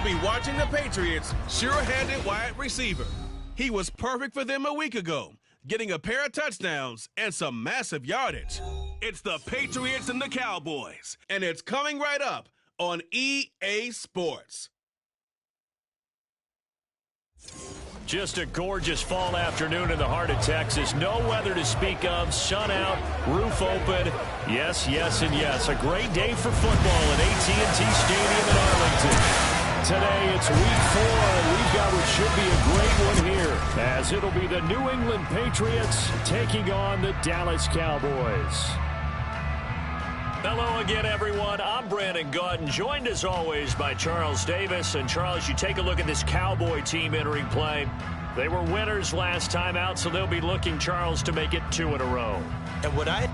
You'll be watching the Patriots' sure-handed wide receiver. He was perfect for them a week ago, getting a pair of touchdowns and some massive yardage. It's the Patriots and the Cowboys, and it's coming right up on EA Sports. Just a gorgeous fall afternoon in the heart of Texas. No weather to speak of. Sun out, roof open. Yes, yes, and yes. A great day for football at AT&T Stadium in Arlington. Today, it's week 4, and we've got what should be a great one here, as it'll be the New England Patriots taking on the Dallas Cowboys. Hello again, everyone. I'm Brandon Gaudin, joined as always by Charles Davis. And Charles, you take a look at this Cowboy team entering play. They were winners last time out, so they'll be looking, Charles, to make it 2 in a row. And what I...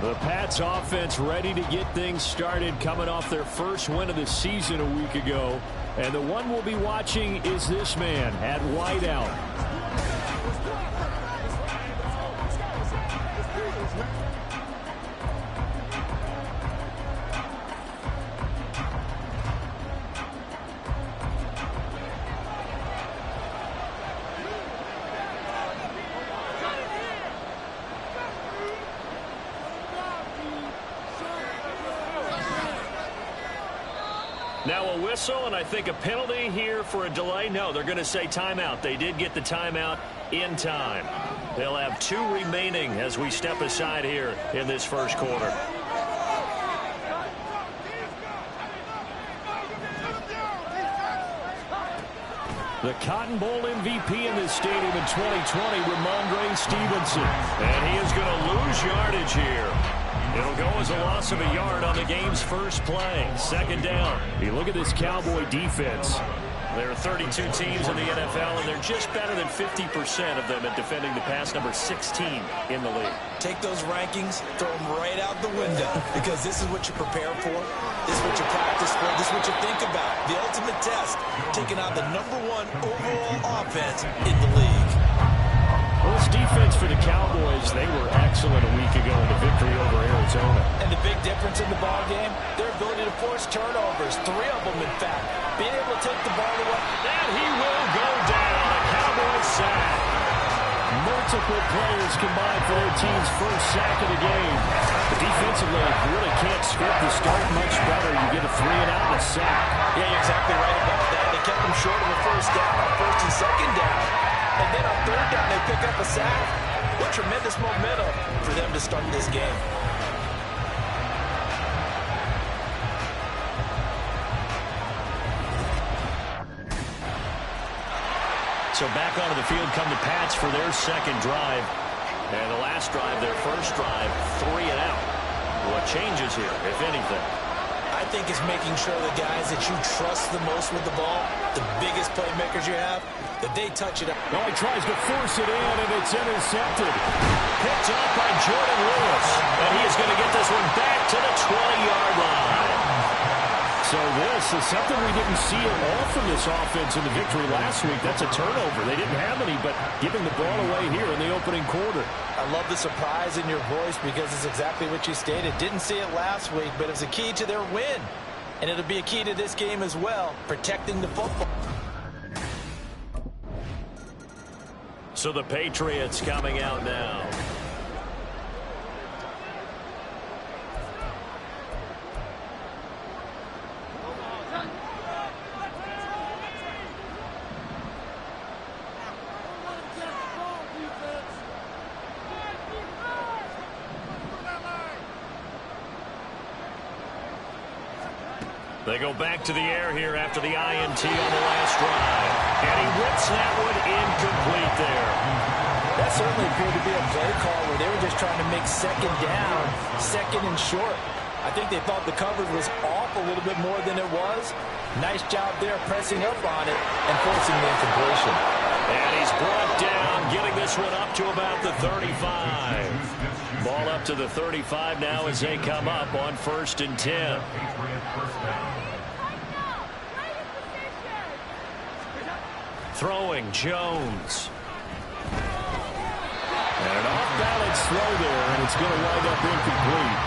The Pats offense ready to get things started, coming off their first win of the season a week ago. And the one we'll be watching is this man at wideout. Now a whistle, and I think a penalty here for a delay. No, they're going to say timeout. They did get the timeout in time. They'll have 2 remaining as we step aside here in this first quarter. The Cotton Bowl MVP in this stadium in 2020, Ramondre Stevenson. And he is going to lose yardage here. It'll go as a loss of a yard on the game's first play. Second down. You look at this Cowboy defense. There are 32 teams in the NFL, and they're just better than 50% of them at defending the pass, number 16 in the league. Take those rankings, throw them right out the window, because this is what you prepare for. This is what you practice for. This is what you think about. The ultimate test, taking out the number 1 overall offense in the league. Well, this defense for the Cowboys, they were excellent a week ago in the victory over Arizona. And the big difference in the ball game, their ability to force turnovers, 3 of them, in fact. Being able to take the ball away. And he will go down. A Cowboys sack. Multiple players combined for their team's first sack of the game. The defensively really can't script the start much better. You get a 3 and out and a sack. Yeah, you're exactly right about that. They kept them short of a first down on first and second down. And then on third down, they pick up a sack. What tremendous momentum for them to start this game. So back onto the field come the Pats for their second drive. And the last drive, their first drive, 3 and out. What changes here, if anything? I think it's making sure the guys that you trust the most with the ball, the biggest playmakers you have, that they touch it up. Oh, he tries to force it in, and it's intercepted. Picked up by Jordan Lewis. And he is going to get this one back to the 20-yard line. So this is something we didn't see at all from this offense in the victory last week. That's a turnover. They didn't have any, but giving the ball away here in the opening quarter. I love the surprise in your voice because it's exactly what you stated. Didn't see it last week, but it was a key to their win. And it'll be a key to this game as well, protecting the football. So the Patriots coming out now. They go back to the air here after the INT on the last drive. And he rips that one incomplete there. That certainly appeared to be a play call where they were just trying to make second down, second and short. I think they thought the coverage was off a little bit more than it was. Nice job there pressing up on it and forcing the incompletion. And he's brought down, getting this one up to about the 35. Ball up to the 35 now as they come up on 1st and 10. Throwing Jones. And an off-balance throw there, and it's going to wind up incomplete.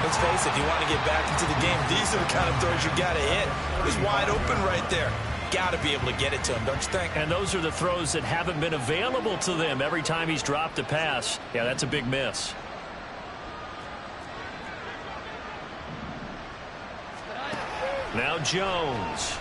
Let's face it, if you want to get back into the game, these are the kind of throws you got to hit. He's wide open right there. Got to be able to get it to him, don't you think? And those are the throws that haven't been available to them every time he's dropped a pass. Yeah, that's a big miss. Now Jones.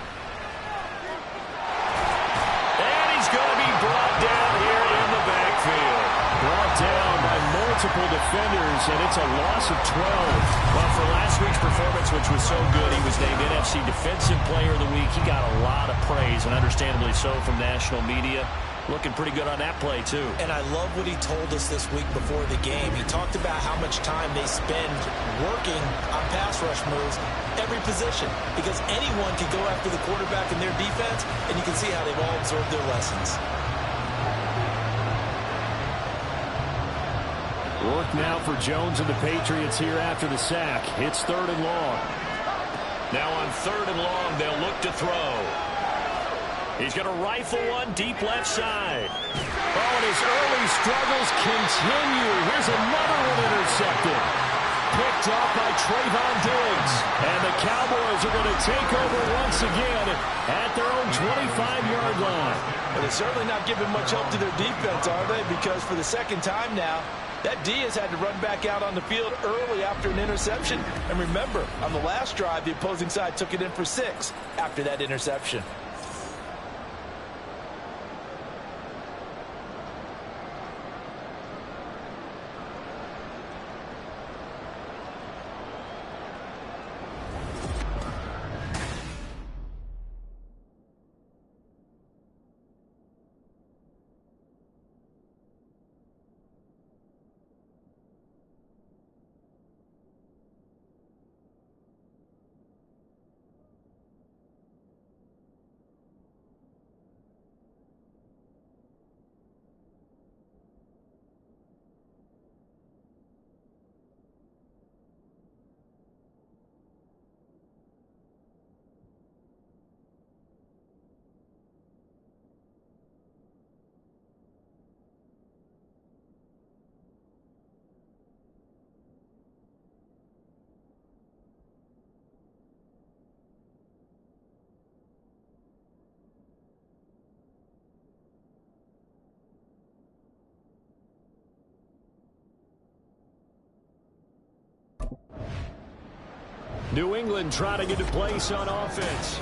And he's going to be brought down here in the backfield. Brought down by multiple defenders, and it's a loss of 12. Well, for last week's performance, which was so good, he was named NFC Defensive Player of the Week. He got a lot of praise, and understandably so, from national media. Looking pretty good on that play, too. And I love what he told us this week before the game. He talked about how much time they spend working on pass rush moves, every position, because anyone can go after the quarterback in their defense, and you can see how they've all absorbed their lessons. Work now for Jones and the Patriots here after the sack. It's 3rd and long. Now on 3rd and long, they'll look to throw. He's going to rifle one deep left side. Oh, and his early struggles continue. Here's another one intercepted. Picked off by Trayvon Diggs. And the Cowboys are going to take over once again at their own 25-yard line. But they're certainly not giving much help to their defense, are they? Because for the second time now, that D has had to run back out on the field early after an interception. And remember, on the last drive, the opposing side took it in for 6 after that interception. New England trying to get a place on offense.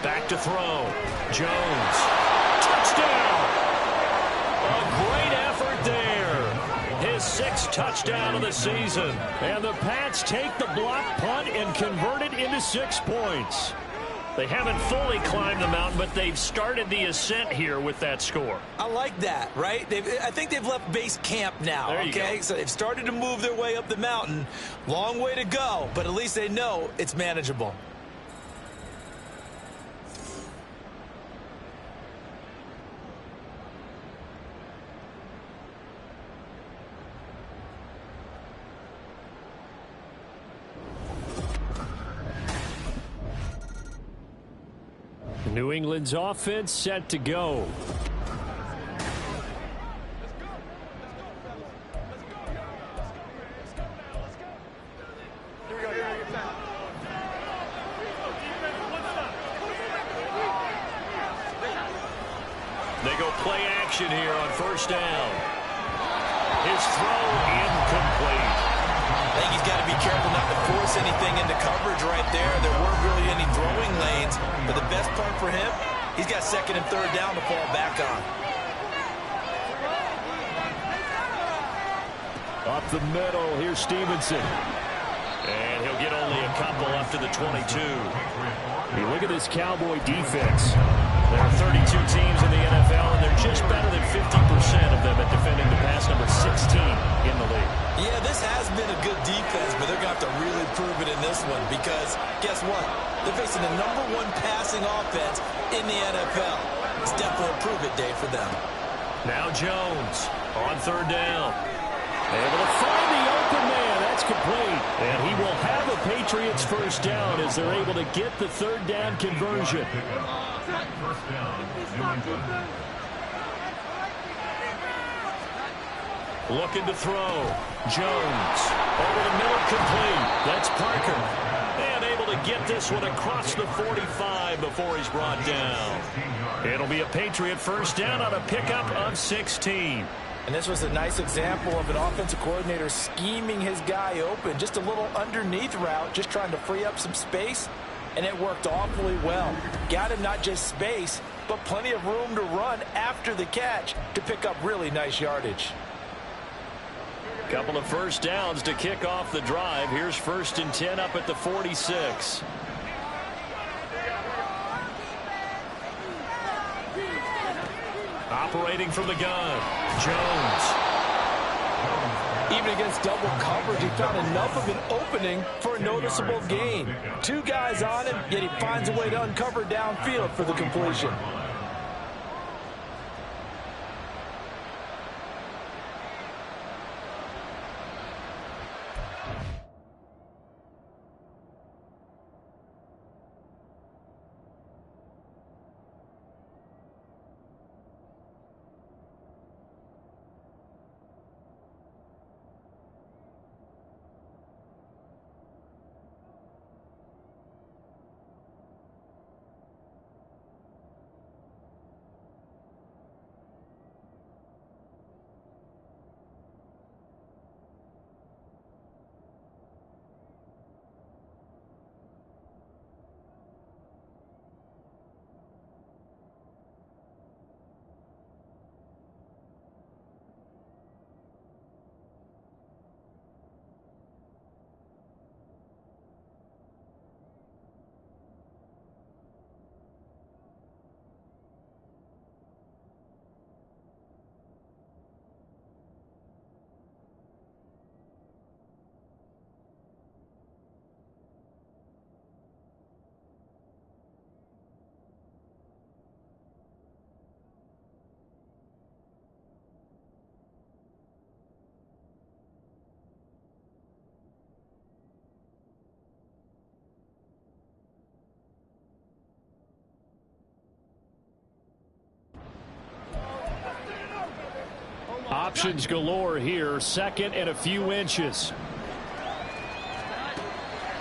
Back to throw. Jones. Touchdown! A great effort there. His 6th touchdown of the season. And the Pats take the block punt and convert it into 6 points. They haven't fully climbed the mountain, but they've started the ascent here with that score. I like that, right? I think they've left base camp now, there you okay? go. So they've started to move their way up the mountain. Long way to go, but at least they know it's manageable. New England's offense set to go. They go play action here on 1st down. His throw incomplete. I think he's got to be careful not to force anything into coverage right there. There weren't really any throwing lanes, but the best part for him, he's got second and third down to fall back on. Up the middle, here's Stevenson. And he'll get only a couple up to the 22. You look at this Cowboy defense. There are 32 teams in the NFL, and they're just better than 50% of them at defending the pass, number 16 in the league. Yeah, this has been a good defense, but they're going to have to really prove it in this one because, guess what? They're facing the #1 passing offense in the NFL. It's definitely a prove-it day for them. Now Jones on third down. Able to find the open man. That's complete. And he will have a Patriots first down as they're able to get the third down conversion. First down, New England. Looking to throw. Jones. Over the middle, complete. That's Parker. And able to get this one across the 45 before he's brought down. It'll be a Patriot first down on a pickup of 16. And this was a nice example of an offensive coordinator scheming his guy open. Just a little underneath route, just trying to free up some space. And it worked awfully well. Got him not just space, but plenty of room to run after the catch to pick up really nice yardage. Couple of first downs to kick off the drive. Here's 1st and 10 up at the 46. Operating from the gun, Jones. Even against double coverage, he found enough of an opening for a noticeable gain. 2 guys on him, yet he finds a way to uncover downfield for the completion. Options galore here. 2nd and a few inches.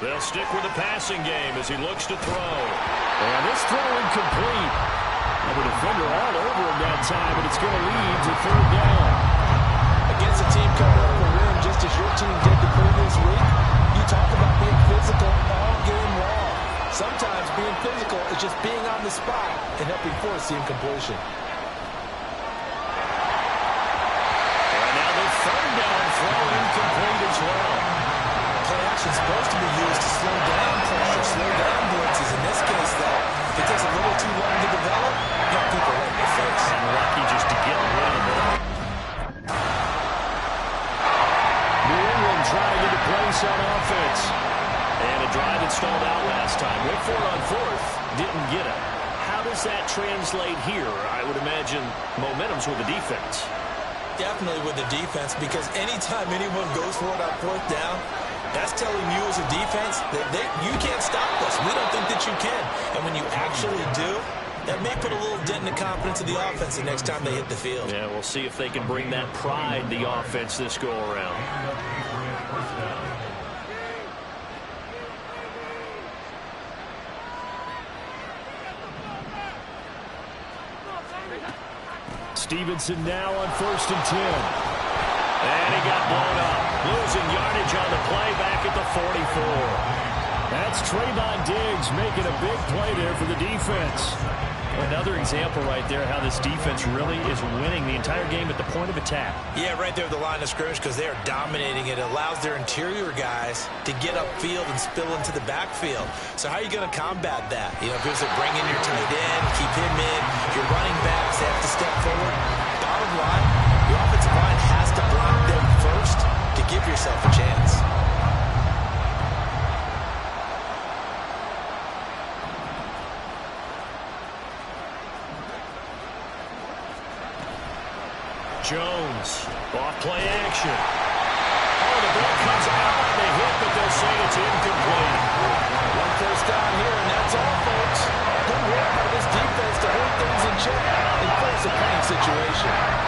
They'll stick with the passing game as he looks to throw. And this throw incomplete. And the defender all over him that time, and it's going to lead to 3rd down. Against a team coming off a win, just as your team did the previous week, you talk about being physical all game long. Sometimes being physical is just being on the spot and helping force the incompletion. Incomplete as well. Play action is supposed to be used to slow down pressure, slow down blitzes. In this case, though, if it takes a little too long to develop, you have people right in your face. And lucky just to get rid of it. New England trying to get a place on offense. And a drive that stalled out last time. Went for it on 4th, didn't get it. How does that translate here? I would imagine momentum's with the defense. Definitely with the defense, because anytime anyone goes for it on 4th down, that's telling you as a defense that you can't stop us. We don't think that you can. And when you actually do, that may put a little dent in the confidence of the offense the next time they hit the field. Yeah, we'll see if they can bring that pride, the offense, this go around. Stevenson now on 1st and 10. And he got blown up. Losing yardage on the play back at the 44. That's Trayvon Diggs making a big play there for the defense. Another example right there how this defense really is winning the entire game at the point of attack. Yeah, right there at the line of scrimmage because they are dominating. It allows their interior guys to get upfield and spill into the backfield. So how are you going to combat that? You know, if you're bring in your tight end, keep him in, your running backs have to step forward. Bottom line, your offensive line has to block them first to give yourself a chance. Jones, off play action. Oh, the ball comes out on the hit, but they'll say it's incomplete. One first down here, and that's all, folks. Good work by this defense to hold things in check and force a punting situation.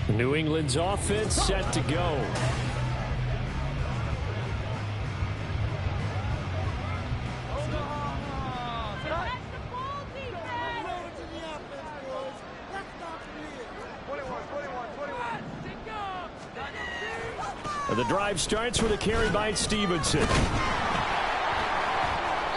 New England's offense set to go. The drive starts with a carry by Stevenson.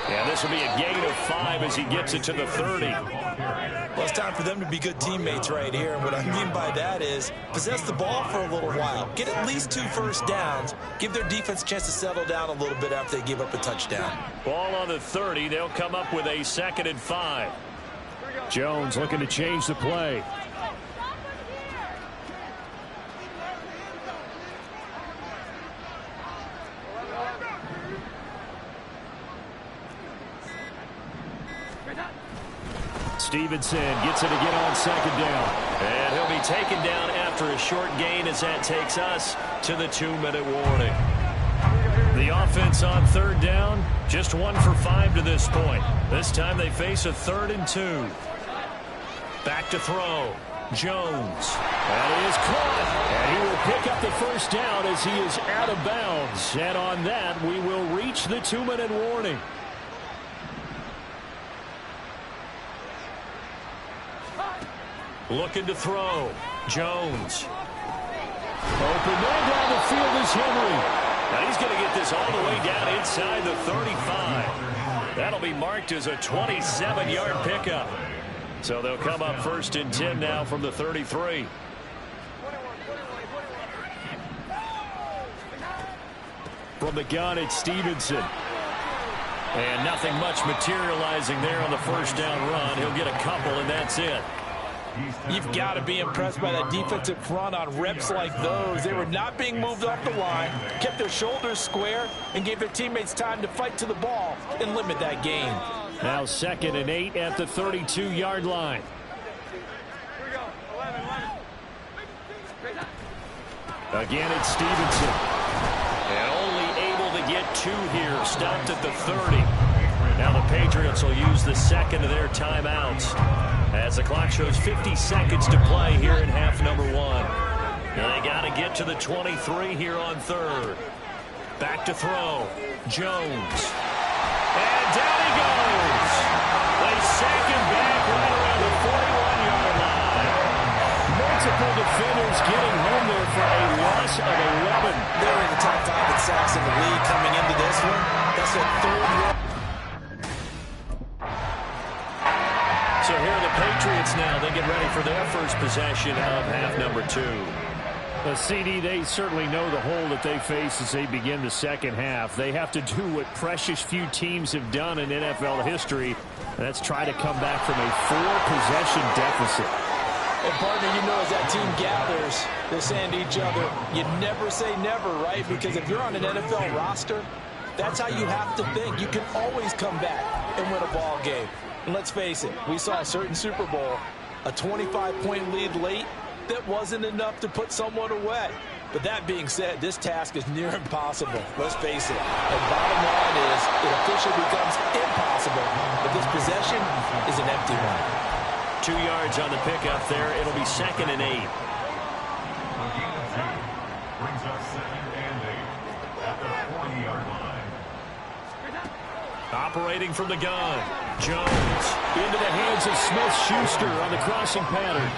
And this will be a gain of 5 as he gets it to the 30. Well, it's time for them to be good teammates right here. And what I mean by that is possess the ball for a little while. Get at least 2 first downs. Give their defense a chance to settle down a little bit after they give up a touchdown. Ball on the 30. They'll come up with a 2nd and 5. Jones looking to change the play. Stevenson gets it again on 2nd down. And he'll be taken down after a short gain as that takes us to the 2-minute warning. The offense on 3rd down, just 1 for 5 to this point. This time they face a 3rd and 2. Back to throw. Jones. That is caught. And he will pick up the first down as he is out of bounds. And on that, we will reach the 2-minute warning. Looking to throw. Jones. Open man down the field is Henry. Now he's going to get this all the way down inside the 35. That'll be marked as a 27-yard pickup. So they'll come up 1st and 10 now from the 33. From the gun, it's Stevenson. And nothing much materializing there on the first down run. He'll get a couple, and that's it. You've got to be impressed by that defensive front on reps like those. They were not being moved off the line, kept their shoulders square, and gave their teammates time to fight to the ball and limit that gain. Now 2nd and 8 at the 32-yard line. Again, it's Stevenson. And only able to get 2 here. Stopped at the 30. Now the Patriots will use the 2nd of their timeouts as the clock shows 50 seconds to play here in half number 1. Now they got to get to the 23 here on 3rd. Back to throw. Jones. And down he goes. They sack him back right around the 41-yard line. Multiple defenders getting home there for a loss of 11. They're in the top 5 in sacks in the league coming into this one. That's their 3rd one. So here are the Patriots now. They get ready for their first possession of half number 2. The CD, they certainly know the hole that they face as they begin the second half. They have to do what precious few teams have done in NFL history, and that's try to come back from a 4-possession deficit. And partner, you know, as that team gathers, they're saying to each other, you never say never, right? Because if you're on an NFL roster, that's how you have to think. You can always come back and win a ball game. And let's face it, we saw a certain Super Bowl, a 25-point lead late, that wasn't enough to put someone away. But that being said, this task is near impossible. Let's face it. And bottom line is, it officially becomes impossible. But this possession is an empty one. 2 yards on the pickup there. It'll be 2nd and 8. Brings us 2nd and 8 at the 40-yard line. Operating from the gun. Jones into the hands of Smith-Schuster on the crossing pattern.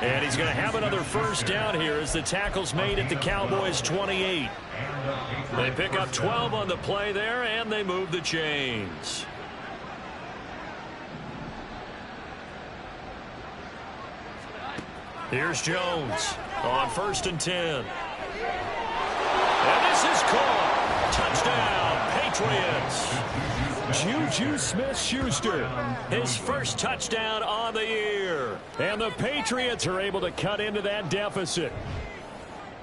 And he's going to have another first down here as the tackle's made at the Cowboys' 28. They pick up 12 on the play there, and they move the chains. Here's Jones on 1st and 10. And this is caught. Touchdown, Patriots. Juju Smith-Schuster, his first touchdown on the year. And the Patriots are able to cut into that deficit.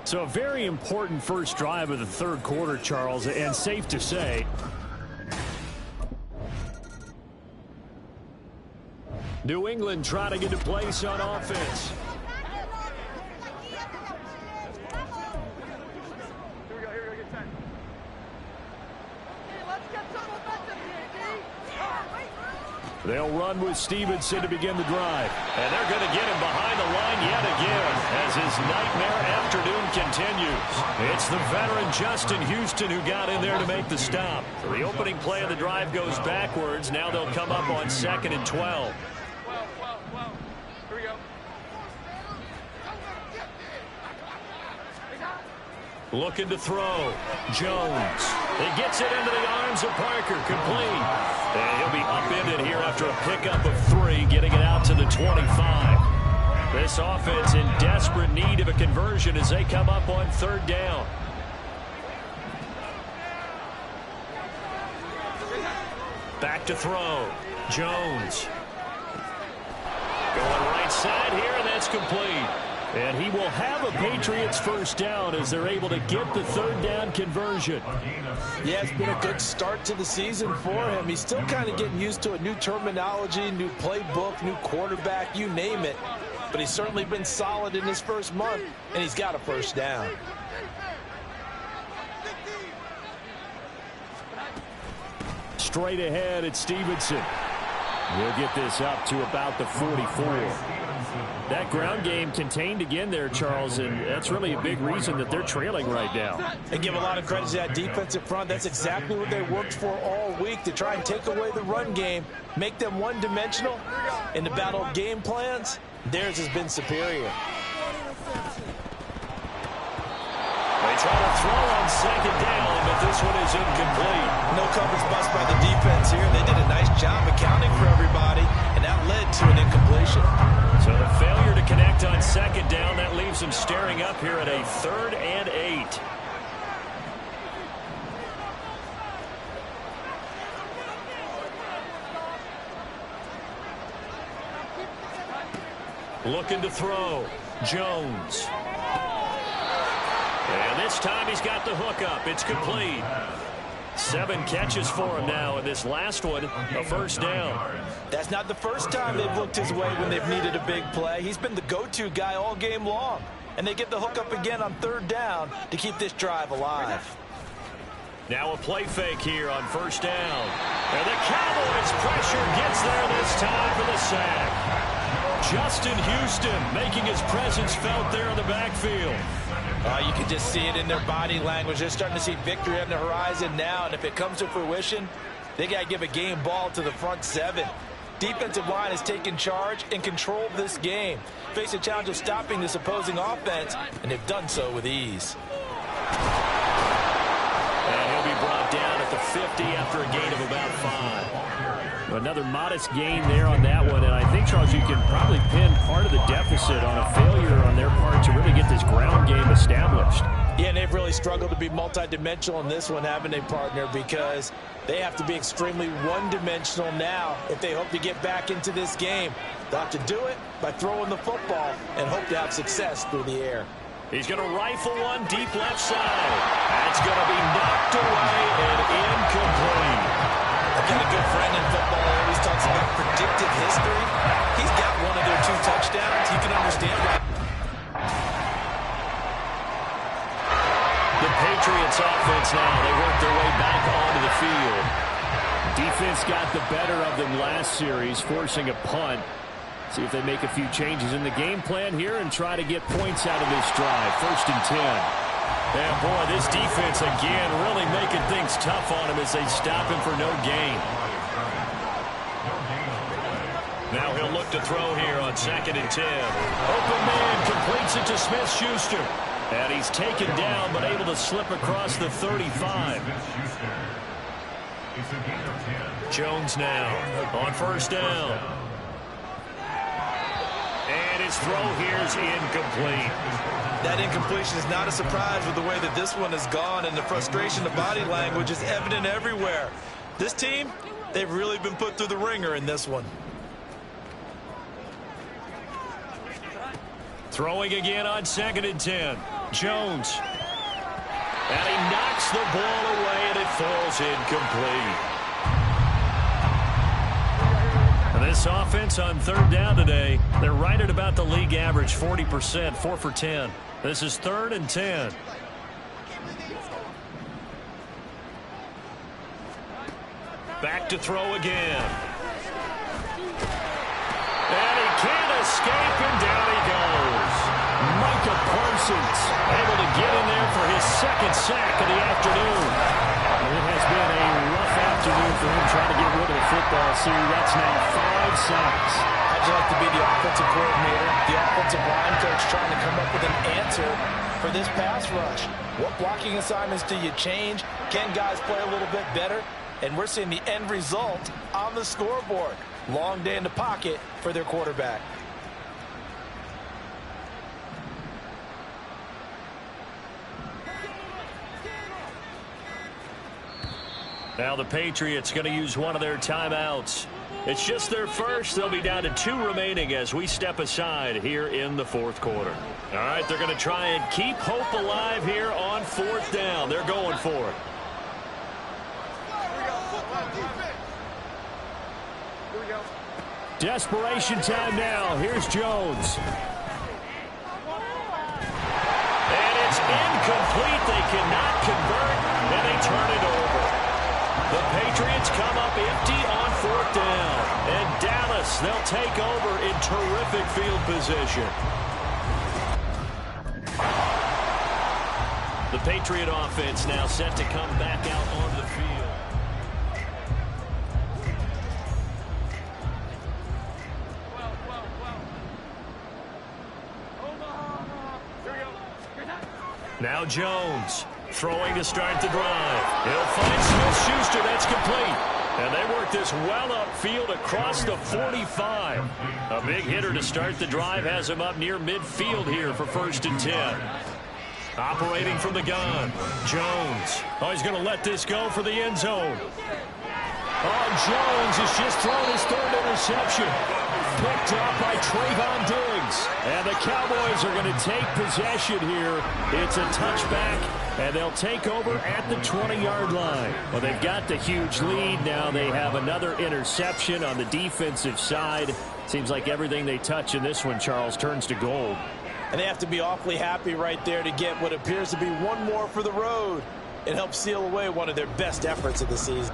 So a very important first drive of the 3rd quarter, Charles, and safe to say, New England trying to get a place on offense. They'll run with Stevenson to begin the drive. And they're going to get him behind the line yet again as his nightmare afternoon continues. It's the veteran Justin Houston who got in there to make the stop. So the opening play of the drive goes backwards. Now they'll come up on 2nd and 12. Here we go. Looking to throw. Jones. He gets it into the arms of Parker. Complete. And he'll be upended here after a pickup of 3, getting it out to the 25. This offense in desperate need of a conversion as they come up on 3rd down. Back to throw. Jones. Going right side here, and that's complete. And he will have a Patriots first down as they're able to get the 3rd down conversion. Yeah, it's been a good start to the season for him. He's still kind of getting used to a new terminology, new playbook, new quarterback, you name it. But he's certainly been solid in his first month, and he's got a first down. Straight ahead, it's Stevenson. We'll get this up to about the 44. That ground game contained again there, Charles, and that's really a big reason that they're trailing right now. And give a lot of credit to that defensive front. That's exactly what they worked for all week, to try and take away the run game, make them one-dimensional. In the battle of game plans, theirs has been superior. They try to throw on 2nd down, but this one is incomplete. No coverage bust by the defense here. They did a nice job accounting for everybody, and that led to an incompletion. So the failure to connect on 2nd down, that leaves them staring up here at a 3rd and 8. Looking to throw. Jones. And this time he's got the hookup. It's complete. 7 catches for him now, and this last one, a first down. That's not the first time they've looked his way when they've needed a big play. He's been the go-to guy all game long. And they get the hookup again on 3rd down to keep this drive alive. Now a play fake here on 1st down. And the Cowboys pressure gets there this time for the sack. Justin Houston making his presence felt there in the backfield. You can just see it in their body language. They're starting to see victory on the horizon now, and if it comes to fruition, they got to give a game ball to the front 7. Defensive line has taken charge and controlled this game. Face a challenge of stopping this opposing offense, and they've done so with ease. And he'll be brought down at the 50 after a gain of about 5. Another modest gain there on that one, and I think, Charles, you can probably pin part of the deficit on a failure on their part to really get this ground game established. Yeah, and they've really struggled to be multidimensional in this one, haven't they, partner, because they have to be extremely one-dimensional now if they hope to get back into this game. They'll have to do it by throwing the football and hope to have success through the air. He's going to rifle one deep left side. That's going to be knocked away and incomplete. I've got a good friend in football who always talks about predictive history. He's got one of their 2 touchdowns. You can understand why. The Patriots offense now, they work their way back onto the field. Defense got the better of them last series, forcing a punt. See if they make a few changes in the game plan here and try to get points out of this drive. 1st and 10. And boy, this defense again really making things tough on him as they stop him for no gain. Now he'll look to throw here on 2nd and 10. Open man completes it to Smith-Schuster. And he's taken down but able to slip across the 35. Jones now on 1st down. And his throw here is incomplete. That incompletion is not a surprise with the way that this one has gone, and the frustration of body language is evident everywhere. This team, they've really been put through the ringer in this one. Throwing again on 2nd and 10. Jones. And he knocks the ball away, and it falls incomplete. And this offense on 3rd down today, they're right at about the league average, 40%, 4 for 10. This is 3rd and 10. Back to throw again. escape, and down he goes. Micah Parsons able to get in there for his second sack of the afternoon. It has been a rough afternoon for him trying to get rid of the football, Sue. That's now 5 sacks. How'd you like to be the offensive coordinator, the offensive line coach trying to come up with an answer for this pass rush? What blocking assignments do you change? Can guys play a little bit better? And we're seeing the end result on the scoreboard. Long day in the pocket for their quarterback. Now the Patriots going to use one of their timeouts. It's just their first. They'll be down to 2 remaining as we step aside here in the fourth quarter. All right, they're going to try and keep hope alive here on 4th down. They're going for it. Desperation time now. Here's Jones. And it's incomplete. They cannot convert, and they turn it over. The Patriots come up empty on 4th down. And Dallas, they'll take over in terrific field position. The Patriot offense now set to come back out on the field. Now Jones throwing to start the drive. He'll find Smith-Schuster. That's complete. And they work this well upfield across the 45. A big hitter to start the drive has him up near midfield here for 1st and 10. Operating from the gun. Jones. Oh, he's going to let this go for the end zone. Oh, Jones has just thrown his 3rd interception. Picked up by Trayvon Diggs. And the Cowboys are going to take possession here. It's a touchback, and they'll take over at the 20-yard line. Well, they've got the huge lead. Now they have another interception on the defensive side. Seems like everything they touch in this one, Charles, turns to gold. And they have to be awfully happy right there to get what appears to be one more for the road. It helps seal away one of their best efforts of the season.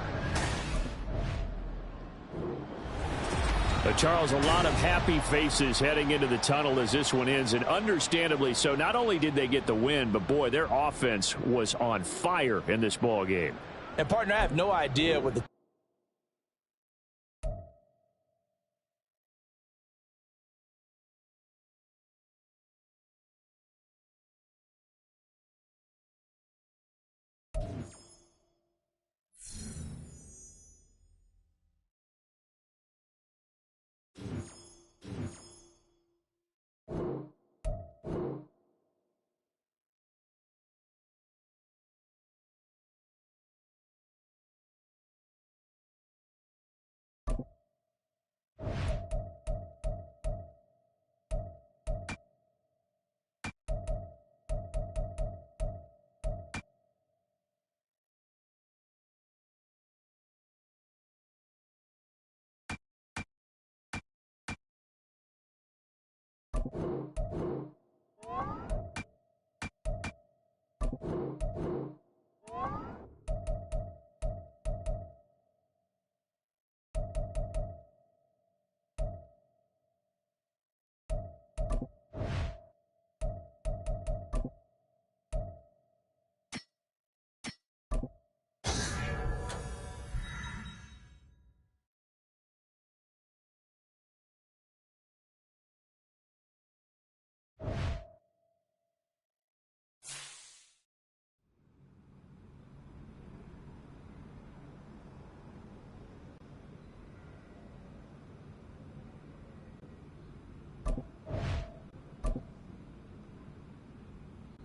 Charles, a lot of happy faces heading into the tunnel as this one ends, and understandably so. Not only did they get the win, but boy, their offense was on fire in this ball game. And partner, I have no idea what the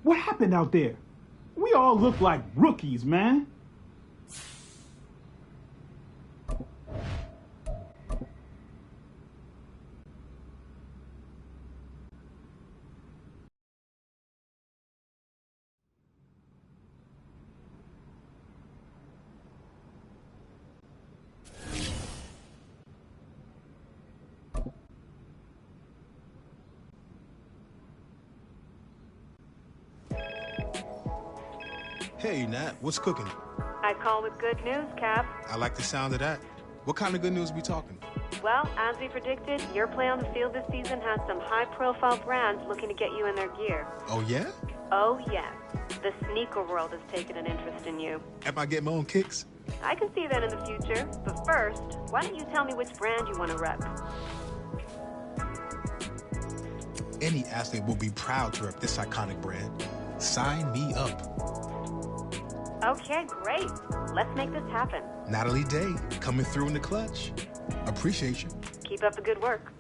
What happened out there? We all look like rookies, man. Hey, Nat, what's cooking? I call with good news, Cap. I like the sound of that. What kind of good news we talking? Well, as we predicted, your play on the field this season has some high-profile brands looking to get you in their gear. Oh, yeah? Oh, yes. The sneaker world has taken an interest in you. Am I getting my own kicks? I can see that in the future. But first, why don't you tell me which brand you want to rep? Any athlete will be proud to rep this iconic brand. Sign me up. Okay, great. Let's make this happen. Natalie Day, coming through in the clutch. Appreciate you. Keep up the good work.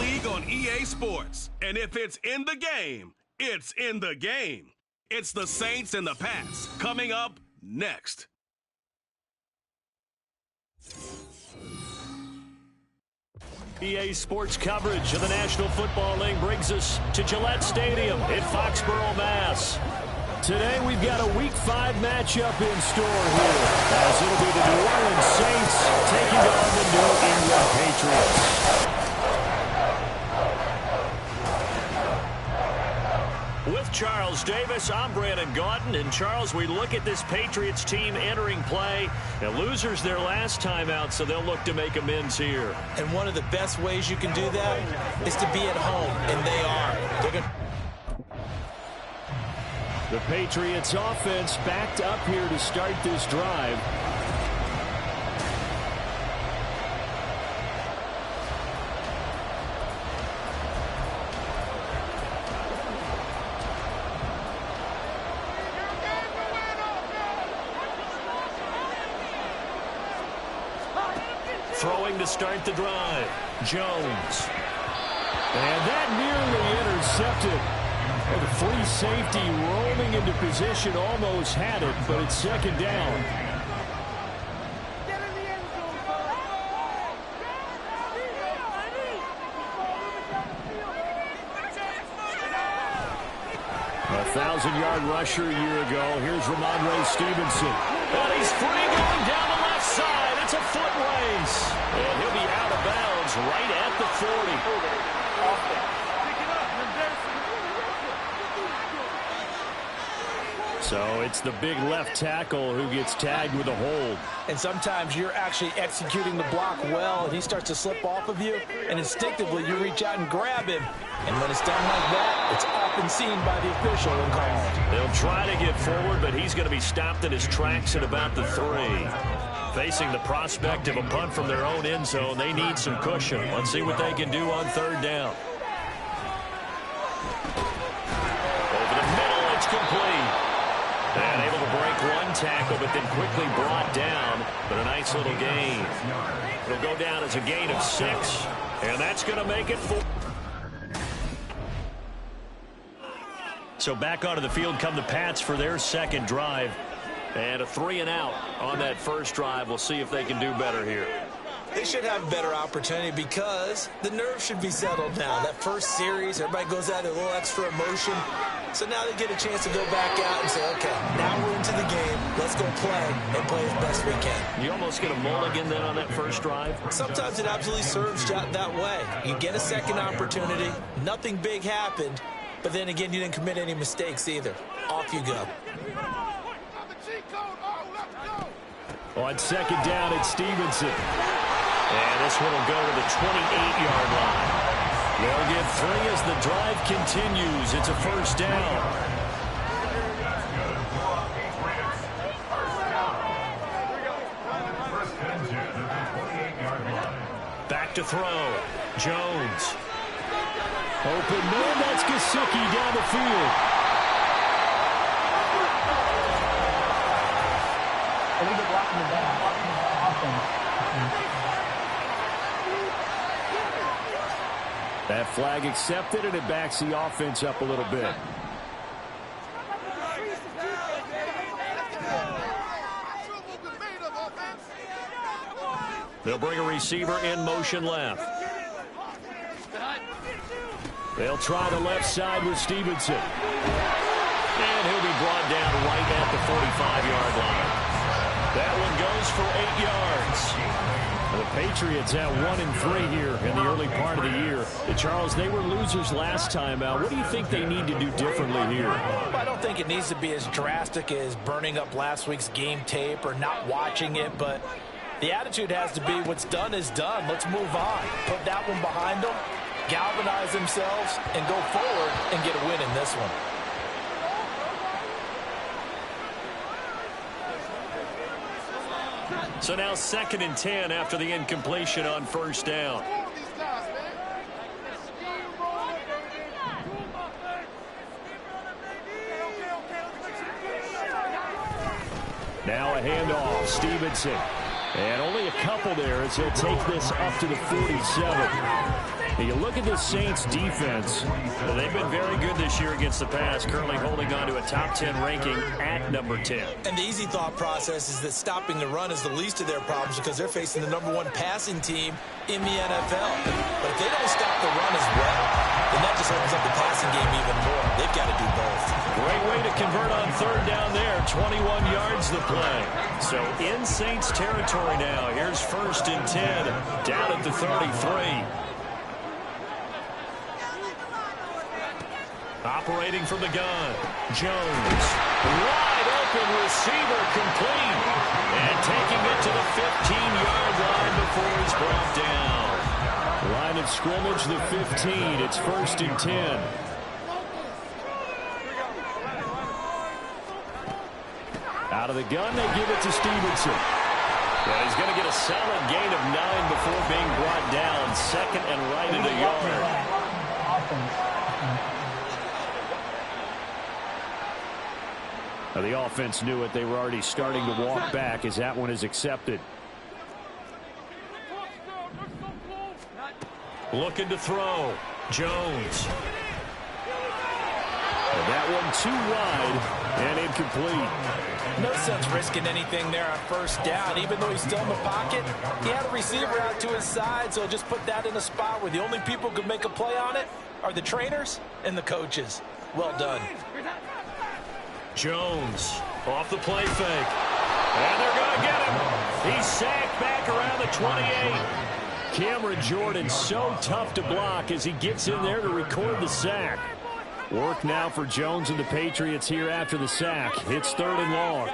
league on EA Sports. And if it's in the game, it's in the game. It's the Saints and the Pats coming up next. EA Sports coverage of the National Football League brings us to Gillette Stadium in Foxborough, Mass. Today we've got a Week 5 matchup in store here, as it'll be the New Orleans Saints taking on the New England Patriots. With Charles Davis, I'm Brandon Gaudin. And Charles, we look at this Patriots team entering play. Now, losers their last time out, so they'll look to make amends here. And one of the best ways you can do that is to be at home, and they are. They're gonna... The Patriots offense backed up here to start this drive. Throwing to start the drive. Jones. And that nearly intercepted. Well, the free safety roaming into position almost had it, but it's second down. A 1,000-yard rusher a year ago. Here's Ramondre Stevenson. And he's free going down the left side. It's a foot race. And he'll be out of bounds right at the 40. So it's the big left tackle who gets tagged with a hold. And sometimes you're actually executing the block well, and he starts to slip off of you, and instinctively you reach out and grab him. And when it's done like that, it's up and seen by the official and called. They'll try to get forward, but he's going to be stopped in his tracks at about the 3. Facing the prospect of a punt from their own end zone, they need some cushion. Let's see what they can do on third down. Over the middle, it's complete. And able to break one tackle, but then quickly brought down. But a nice little gain. It'll go down as a gain of 6. And that's going to make it 4. So back onto the field come the Pats for their second drive. And a 3-and-out on that first drive. We'll see if they can do better here. They should have a better opportunity because the nerves should be settled now. That first series, everybody goes out a little extra emotion. So now they get a chance to go back out and say, okay, now we're into the game. Let's go play and play as best we can. You almost get a mulligan then on that first drive? Sometimes it absolutely serves that way. You get a second opportunity. Nothing big happened. But then again, you didn't commit any mistakes either. Off you go. On second down, it's Stevenson. And this one will go to the 28-yard line. They'll get 3 as the drive continues. It's a first down. Back to throw. Jones. Open man, that's Gesicki down the field. That flag accepted, and it backs the offense up a little bit. They'll bring a receiver in motion left. They'll try the left side with Stevenson. And he'll be brought down right at the 45-yard line. That one goes for 8 yards. The Patriots at 1-3 here in the early part of the year. Charles, they were losers last time out. What do you think they need to do differently here? Well, I don't think it needs to be as drastic as burning up last week's game tape or not watching it, but the attitude has to be what's done is done. Let's move on. Put that one behind them, galvanize themselves, and go forward and get a win in this one. So now 2nd and 10 after the incompletion on first down. Now a handoff, Stevenson. And only a couple there as he'll take this up to the 47. You look at the Saints defense. They've been very good this year against the pass, currently holding on to a top 10 ranking at number 10. And the easy thought process is that stopping the run is the least of their problems because they're facing the number 1 passing team in the NFL. But if they don't stop the run as well, then that just opens up the passing game even more. They've got to do both. Great way to convert on third down there. 21 yards the play. So in Saints territory now. Here's 1st and 10 down at the 33. Operating from the gun, Jones. Wide open receiver complete. And taking it to the 15-yard line before he's brought down. Line of scrimmage, the 15. It's 1st and 10. Out of the gun, they give it to Stevenson. And he's going to get a solid gain of 9 before being brought down. 2nd and right at a yard. Now the offense knew it. They were already starting to walk back as that one is accepted. Looking to throw. Jones. And that one too wide and incomplete. No sense risking anything there on 1st down. Even though he's still in the pocket, he had a receiver out to his side, so just put that in a spot where the only people who could make a play on it are the trainers and the coaches. Well done. Jones off the play fake. And they're going to get him. He's sacked back around the 28. Cameron Jordan so tough to block as he gets in there to record the sack. Work now for Jones and the Patriots here after the sack. It's 3rd and long.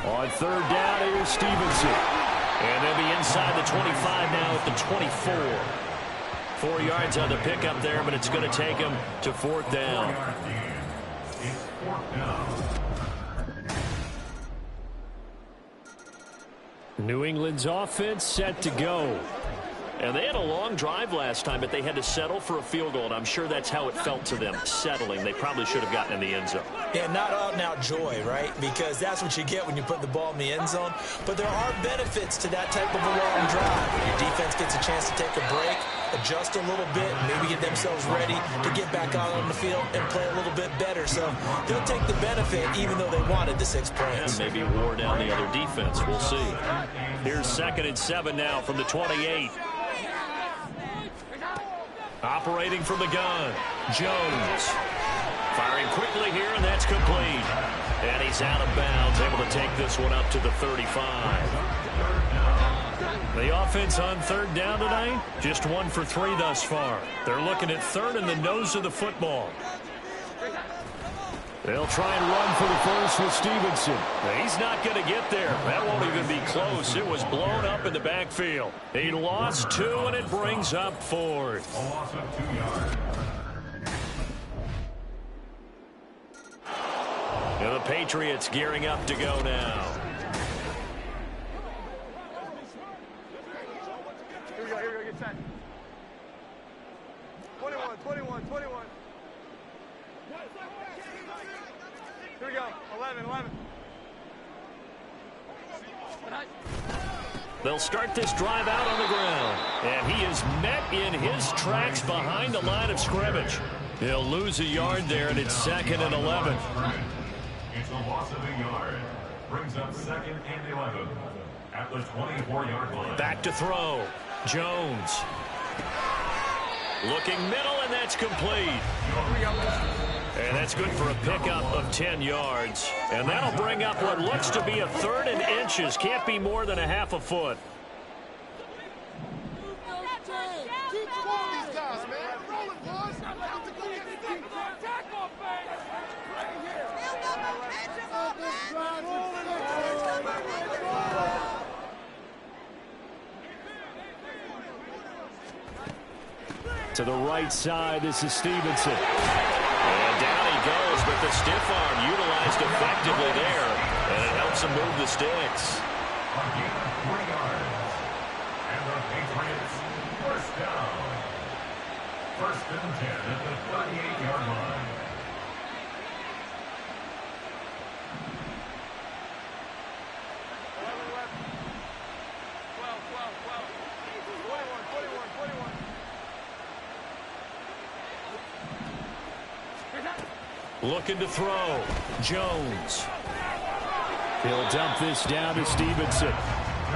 On 3rd down, here's Stevenson. And they'll be inside the 25 now at the 24. 4 yards on the pickup there, but it's going to take him to 4th down. New England's offense set to go. And they had a long drive last time, but they had to settle for a field goal, and I'm sure that's how it felt to them, settling. They probably should have gotten in the end zone. Yeah, not out-and-out joy, right? Because that's what you get when you put the ball in the end zone. But there are benefits to that type of a long drive. Your defense gets a chance to take a break, adjust a little bit, maybe get themselves ready to get back out on the field and play a little bit better. So they'll take the benefit even though they wanted the 6 points. And maybe wore down the other defense. We'll see. Here's 2nd and 7 now from the 28. Operating from the gun, Jones. Firing quickly here, and that's complete. And he's out of bounds, able to take this one up to the 35. The offense on 3rd down tonight, just 1 for 3 thus far. They're looking at 3rd and the nose of the football. They'll try and run for the first with Stevenson. He's not going to get there. That won't even be close. It was blown up in the backfield. He lost 2, and it brings up 4th. A loss of 2 yards. And the Patriots gearing up to go now. Here we go, get set. 21. Here we go, 11. They'll start this drive out on the ground. And he is met in his tracks behind the line of scrimmage. He'll lose a yard there, and it's 2nd and 11. It's a loss of a yard. Brings up 2nd and 11 at the 24-yard line. Back to throw. Jones. Looking middle, and that's complete. And that's good for a pickup of 10 yards. And that'll bring up what looks to be a 3rd and inches. Can't be more than a half a foot. To the right side, this is Stevenson. And down he goes, but the stiff arm utilized effectively there. And it helps him move the sticks. Again, 3 yards. And the Patriots first down. First and 10 at the 38-yard line. Looking to throw. Jones. He'll dump this down to Stevenson.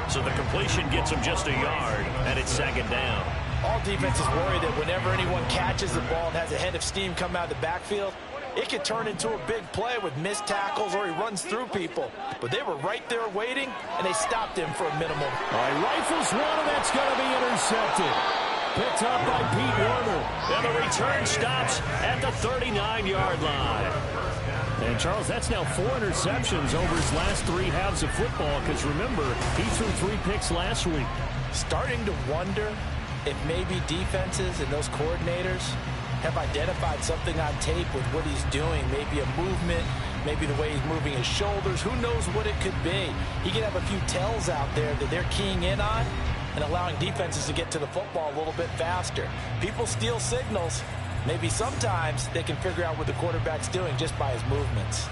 So the completion gets him just a yard, and it's second down. All defenses worry that whenever anyone catches the ball and has a head of steam come out of the backfield, it could turn into a big play with missed tackles or he runs through people. But they were right there waiting, and they stopped him for a minimum. All right, rifles one, and that's going to be intercepted. Picked up by Pete Werner. And the return stops at the 39-yard line. And, Charles, that's now 4 interceptions over his last 3 halves of football because, remember, he threw 3 picks last week. Starting to wonder if maybe defenses and those coordinators have identified something on tape with what he's doing. Maybe a movement, maybe the way he's moving his shoulders. Who knows what it could be? He could have a few tells out there that they're keying in on and allowing defenses to get to the football a little bit faster. People steal signals. Maybe sometimes they can figure out what the quarterback's doing just by his movements.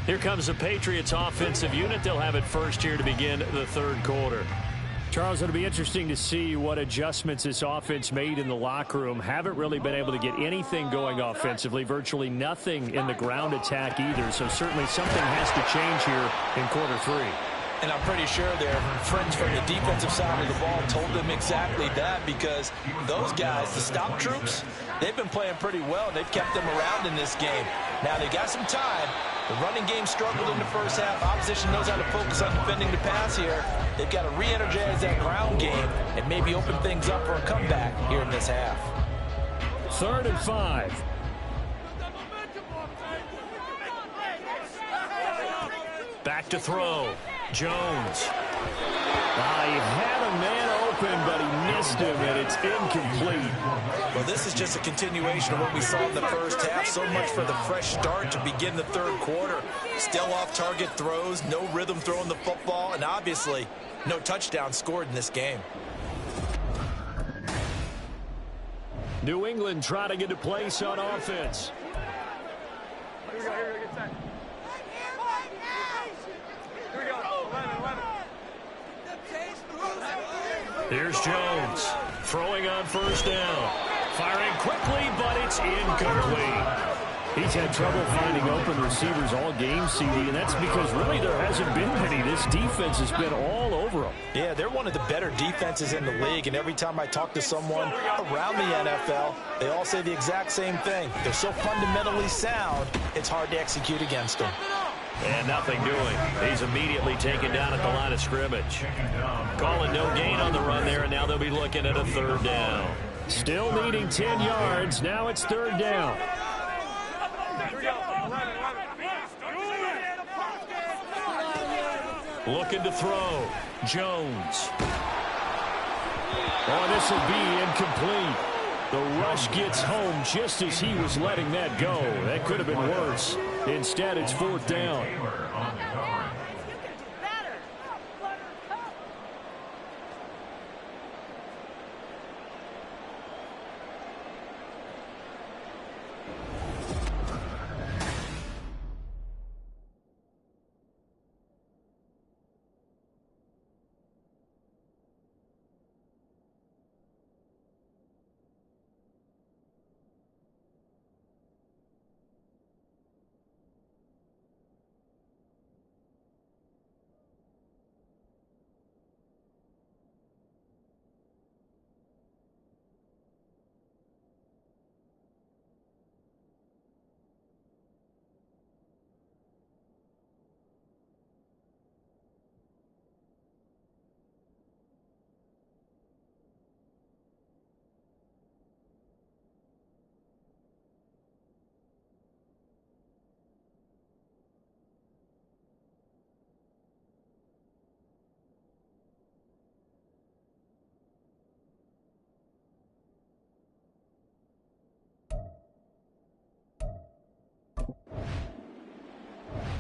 Here comes the Patriots offensive unit. They'll have it first here to begin the third quarter. Charles, it'll be interesting to see what adjustments this offense made in the locker room. Haven't really been able to get anything going offensively, virtually nothing in the ground attack either. So certainly something has to change here in quarter three. And I'm pretty sure their friends from the defensive side of the ball told them exactly that, because those guys, the stop troops, they've been playing pretty well. They've kept them around in this game. Now they got some time. The running game struggled in the first half. Opposition knows how to focus on defending the pass here. They've got to re-energize that ground game and maybe open things up for a comeback here in this half. 3rd and 5. Back to throw. Jones. He had a man open, but he missed him, and it's incomplete. Well, this is just a continuation of what we saw in the first half. So much for the fresh start to begin the third quarter. Still off-target throws, no rhythm throwing the football, and obviously no touchdown scored in this game. New England trying to get a place on offense. Here we go, get set. Here we go, 11. Here's Jones, throwing on first down. Firing quickly, but it's incomplete. He's had trouble finding open receivers all game, CD, and that's because really there hasn't been any. This defense has been all over them. Yeah, they're one of the better defenses in the league, and every time I talk to someone around the NFL, they all say the exact same thing. They're so fundamentally sound, it's hard to execute against them. And nothing doing. He's immediately taken down at the line of scrimmage. Calling no gain on the run there, and now they'll be looking at a 3rd down. Still needing 10 yards. Now it's 3rd down. Looking to throw. Jones. Oh, this will be incomplete. The rush gets home just as he was letting that go. That could have been worse. Instead, it's 4th down.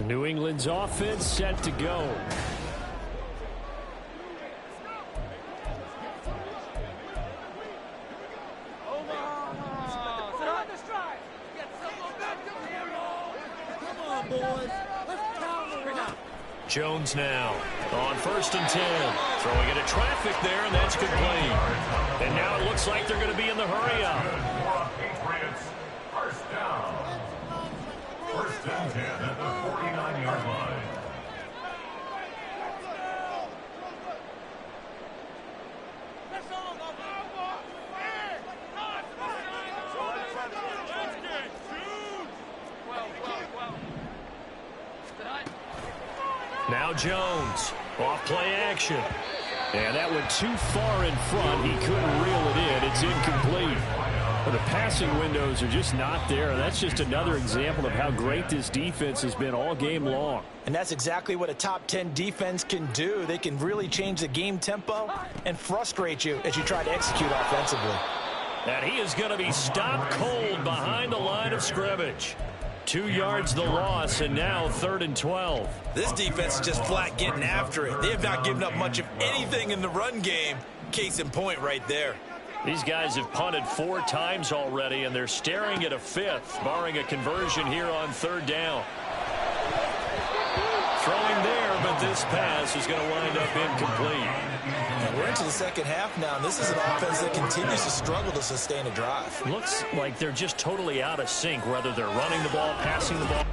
New England's offense set to go. Jones now on 1st and 10. Throwing into traffic there, and that's complete. And now it looks like they're going to be in the hurry-up. Patriots, 1st down. 1st and 10 at the 49-yard line. Now Jones, off play action. And that went too far in front. He couldn't reel it in. It's incomplete. Well, the passing windows are just not there. And that's just another example of how great this defense has been all game long. And that's exactly what a top 10 defense can do. They can really change the game tempo and frustrate you as you try to execute offensively. And he is going to be stopped cold behind the line of scrimmage. 2 yards the loss, and now 3rd and 12. This defense is just flat getting after it. They have not given up much of anything in the run game. Case in point right there. These guys have punted 4 times already, and they're staring at a 5th, barring a conversion here on 3rd down. this pass is going to wind up incomplete. And we're into the second half now, and this is an offense that continues to struggle to sustain a drive. Looks like they're just totally out of sync, whether they're running the ball, passing the ball.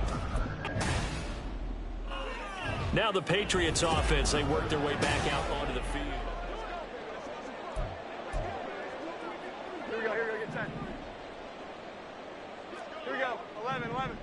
Now the Patriots offense, they work their way back out onto the field. Here we go, get set. Here we go, 11.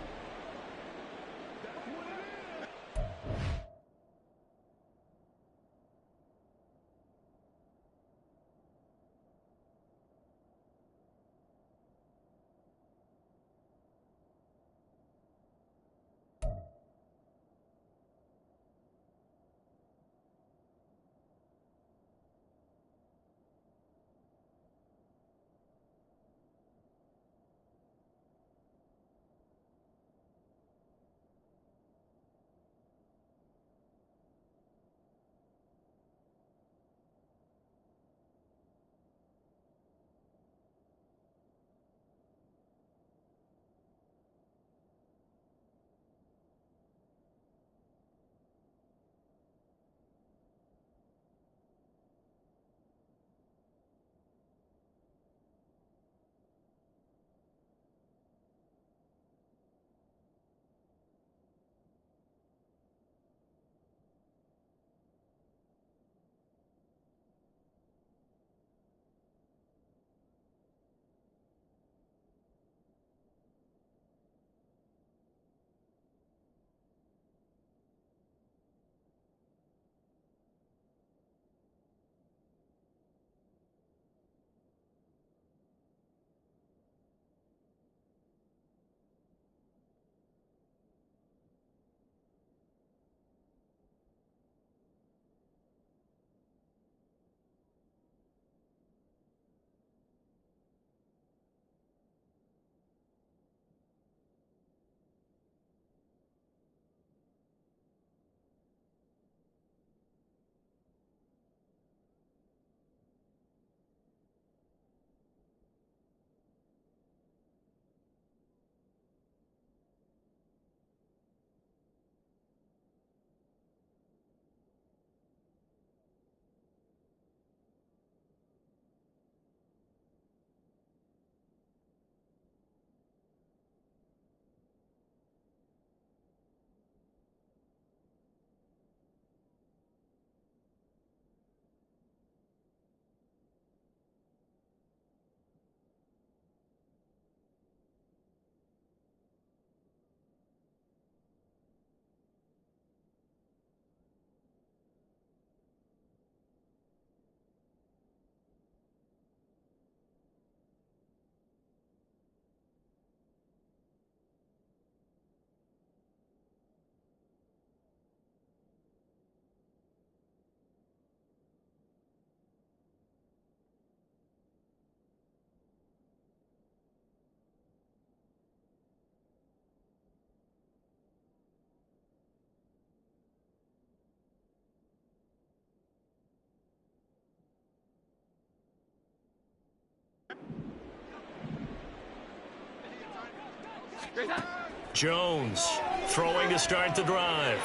Jones throwing to start the drive.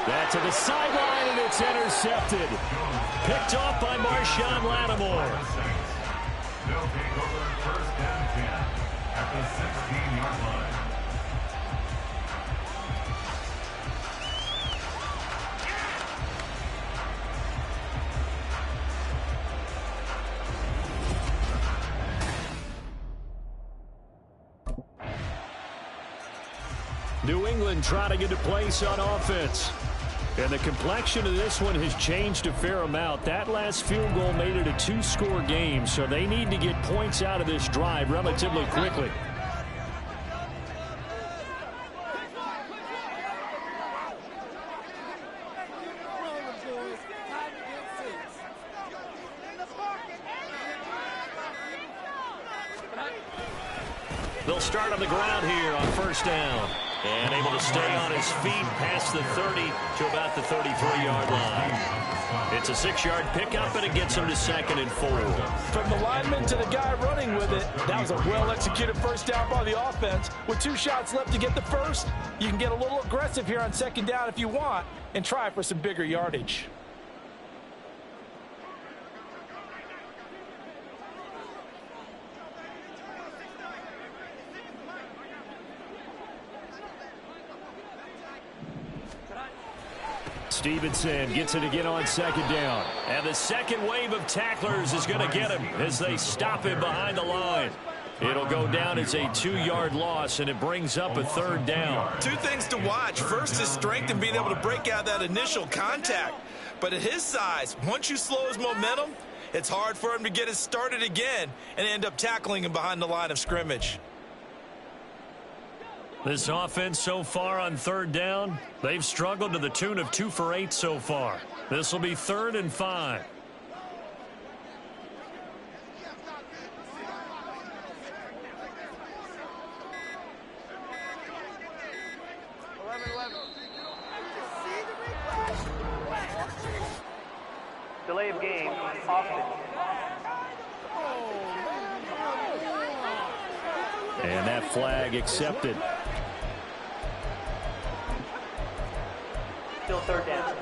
That to the sideline, and it's intercepted. Picked off by Marshawn Lattimore. They'll take over first down 10 at the 16-yard line. New England trying to get a place on offense. And the complexion of this one has changed a fair amount. That last field goal made it a two-score game, so they need to get points out of this drive relatively quickly. They'll start on the ground here on first down. And able to stay on his feet past the 30 to about the 33-yard line. It's a 6-yard pickup, and it gets him to 2nd and 4. From the lineman to the guy running with it, that was a well-executed first down by the offense. With 2 shots left to get the first, you can get a little aggressive here on 2nd down if you want and try for some bigger yardage. Stevenson gets it again on 2nd down. And the second wave of tacklers is going to get him as they stop him behind the line. It'll go down as a 2-yard loss, and it brings up a 3rd down. 2 things to watch. First, his strength and being able to break out that initial contact. But at his size, once you slow his momentum, it's hard for him to get it started again and end up tackling him behind the line of scrimmage. This offense so far on 3rd down, they've struggled to the tune of 2 for 8 so far. This will be 3rd and 5. Delay of game, Austin. And that flag accepted. Still 3rd down.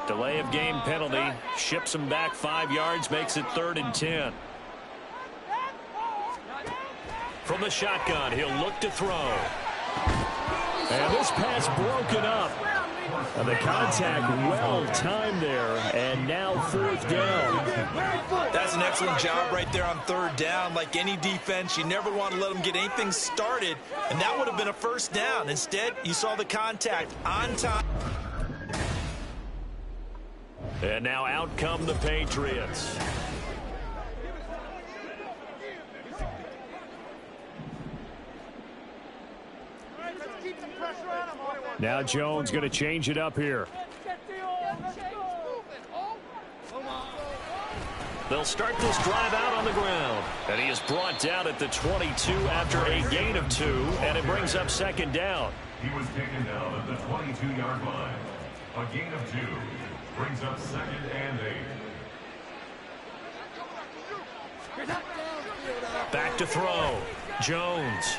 Delay of game penalty. Ships him back 5 yards, makes it 3rd and 10. From the shotgun, he'll look to throw. And this pass broken up. And the contact well-timed there, and now 4th down. That's an excellent job right there on 3rd down. Like any defense, you never want to let them get anything started, and that would have been a 1st down. Instead, you saw the contact on time. And now out come the Patriots. Now Jones going to change it up here. They'll start this drive out on the ground. And he is brought down at the 22 after a gain of 2, and it brings up 2nd down. He was taken down at the 22-yard line. A gain of 2 brings up 2nd and 8. Back to throw. Jones.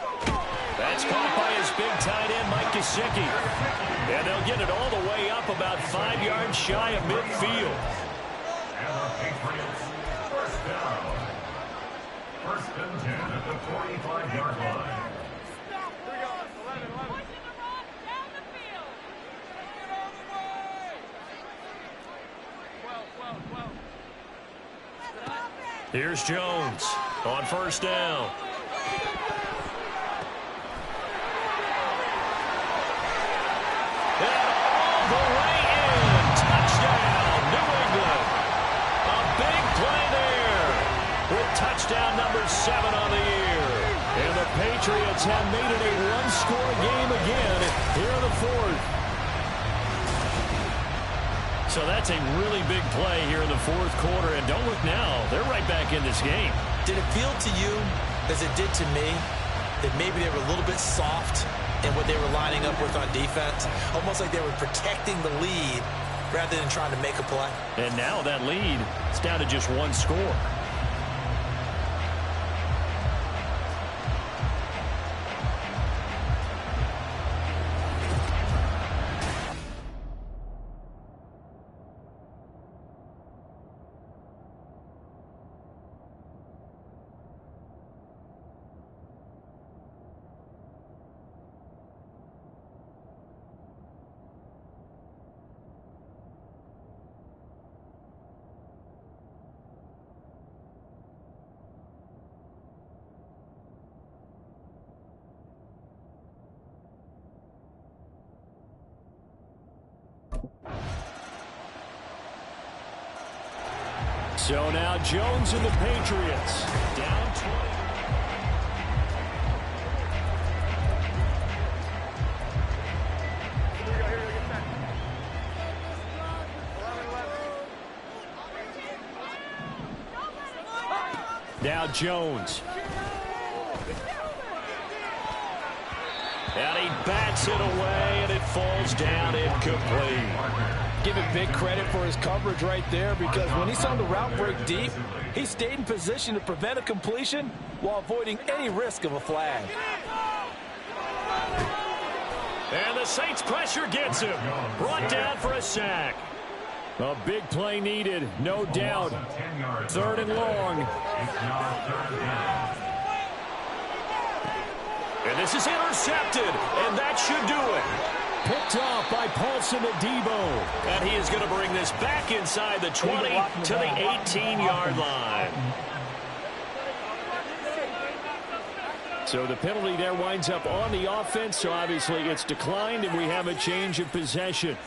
That's caught by his big tight end, Mike Gesicki. And they'll get it all the way up about 5 yards shy of midfield. And the Patriots, 1st down. 1st and 10 at the 45-yard line. Here's Jones on 1st down. And all the way in. Touchdown, New England. A big play there with touchdown number 7 on the year. And the Patriots have made it a one-score game again here in the 4th. So that's a really big play here in the 4th quarter. And don't look now. They're right back in this game. Did it feel to you, as it did to me, that maybe they were a little bit soft in what they were lining up with on defense? Almost like they were protecting the lead rather than trying to make a play. And now that lead is down to just 1 score. So now Jones and the Patriots down 20. Now Jones. And he bats it away, and it falls down incomplete. Give him big credit for his coverage right there, because when he saw the route break deep, he stayed in position to prevent a completion while avoiding any risk of a flag. And the Saints pressure gets him. Brought down for a sack. A big play needed, no doubt. 3rd and long. And this is intercepted, and that should do it. Picked off by Paulson Adebo. And he is going to bring this back inside the 20 to the 18-yard line. So the penalty there winds up on the offense, so obviously it's declined, and we have a change of possession.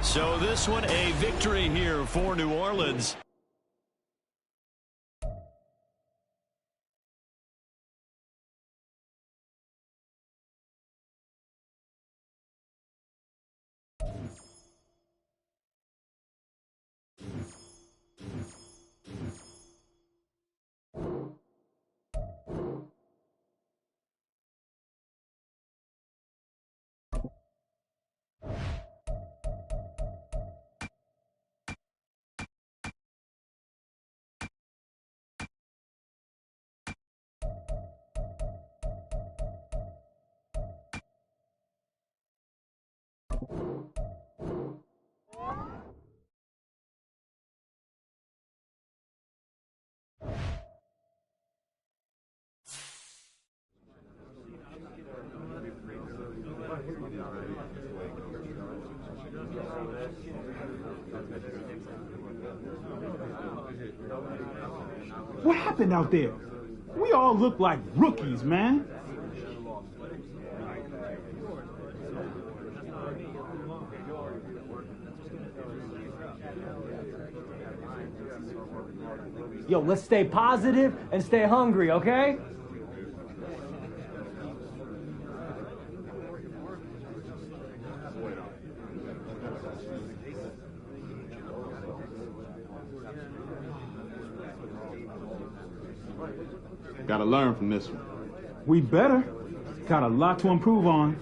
So this one a victory here for New Orleans. What happened out there? We all look like rookies, man. Yo, let's stay positive and stay hungry, okay? Gotta learn from this one. We better. Got a lot to improve on.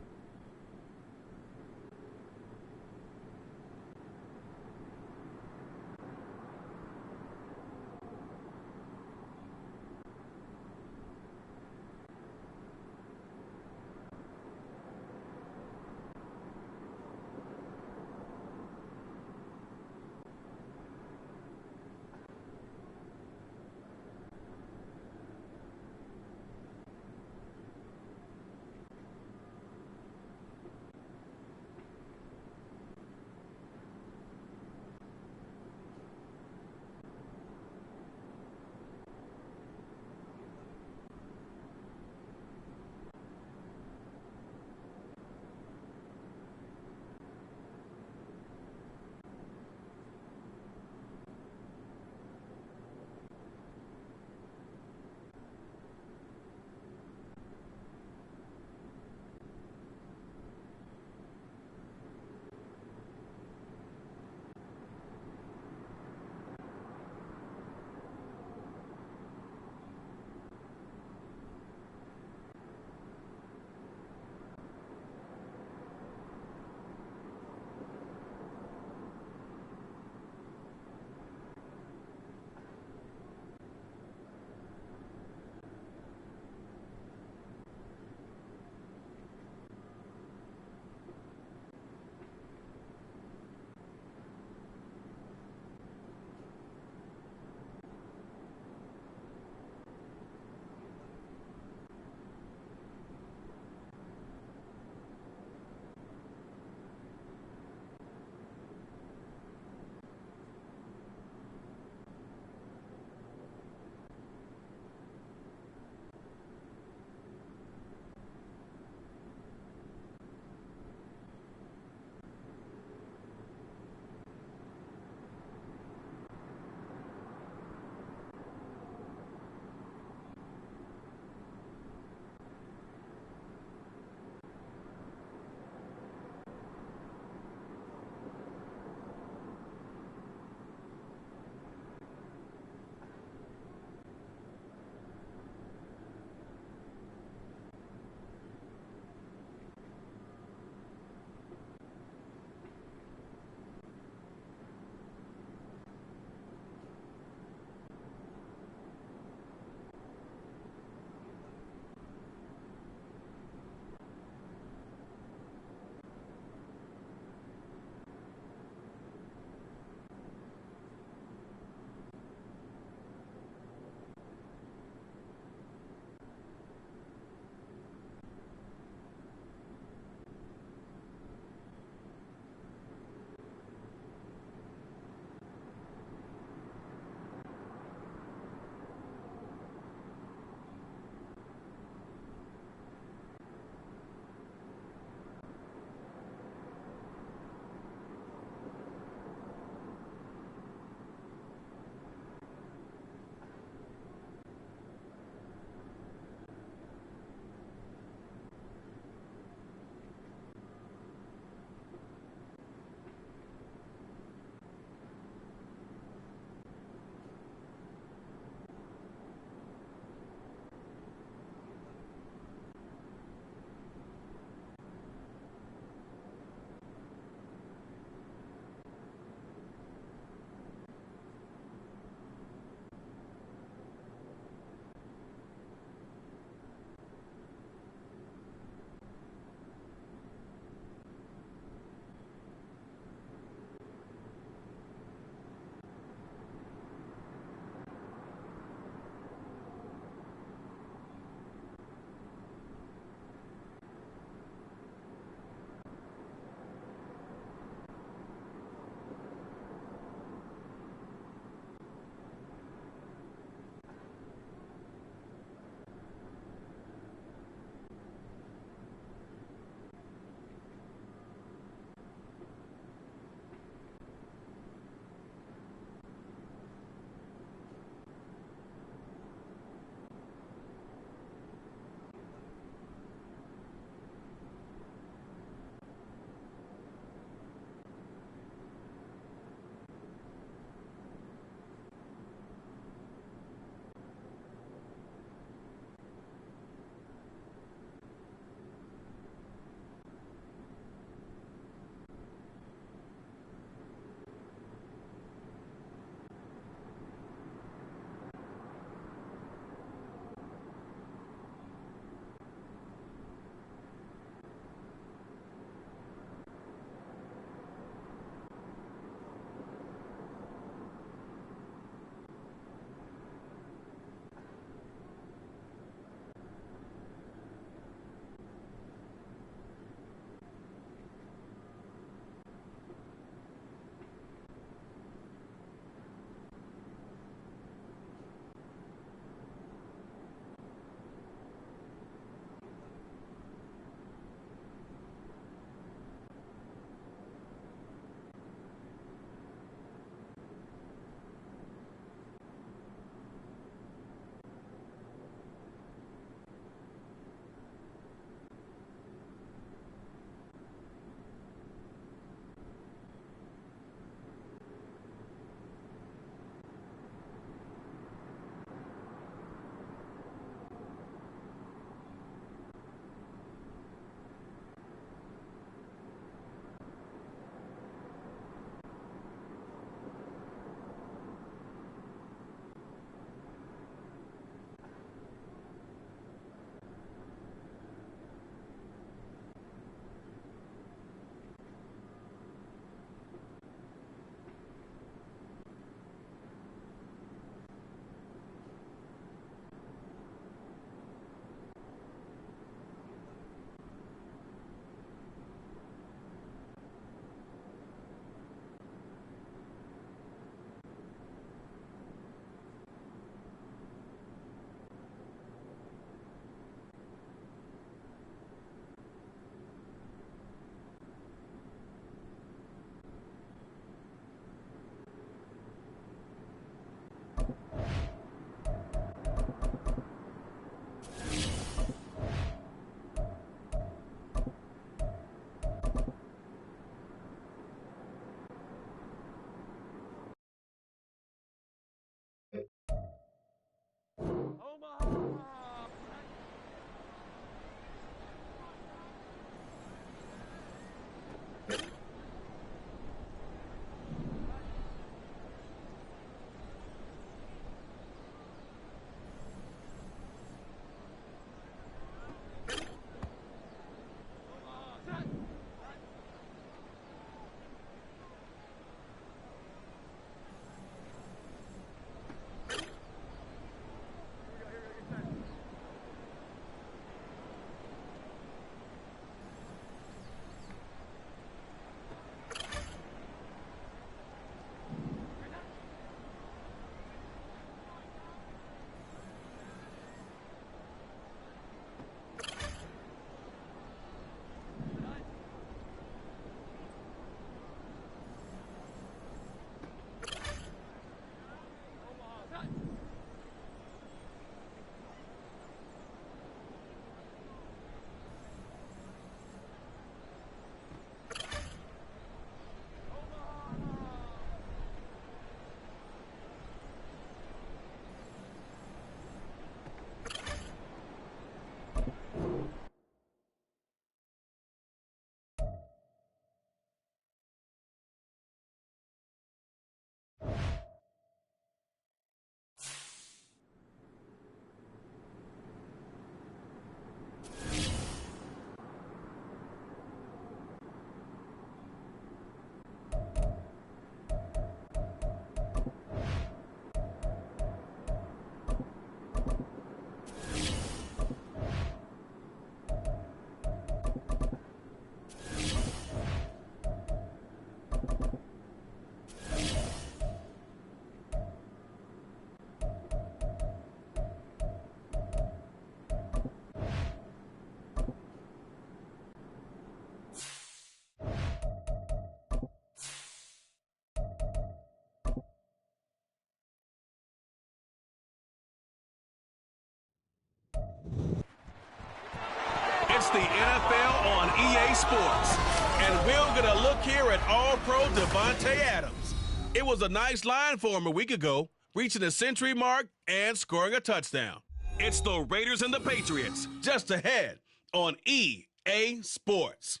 It's the NFL on EA Sports. And we'll get a look here at All-Pro Devontae Adams. It was a nice line for him a week ago, reaching the century mark and scoring a touchdown. It's the Raiders and the Patriots, just ahead on EA Sports.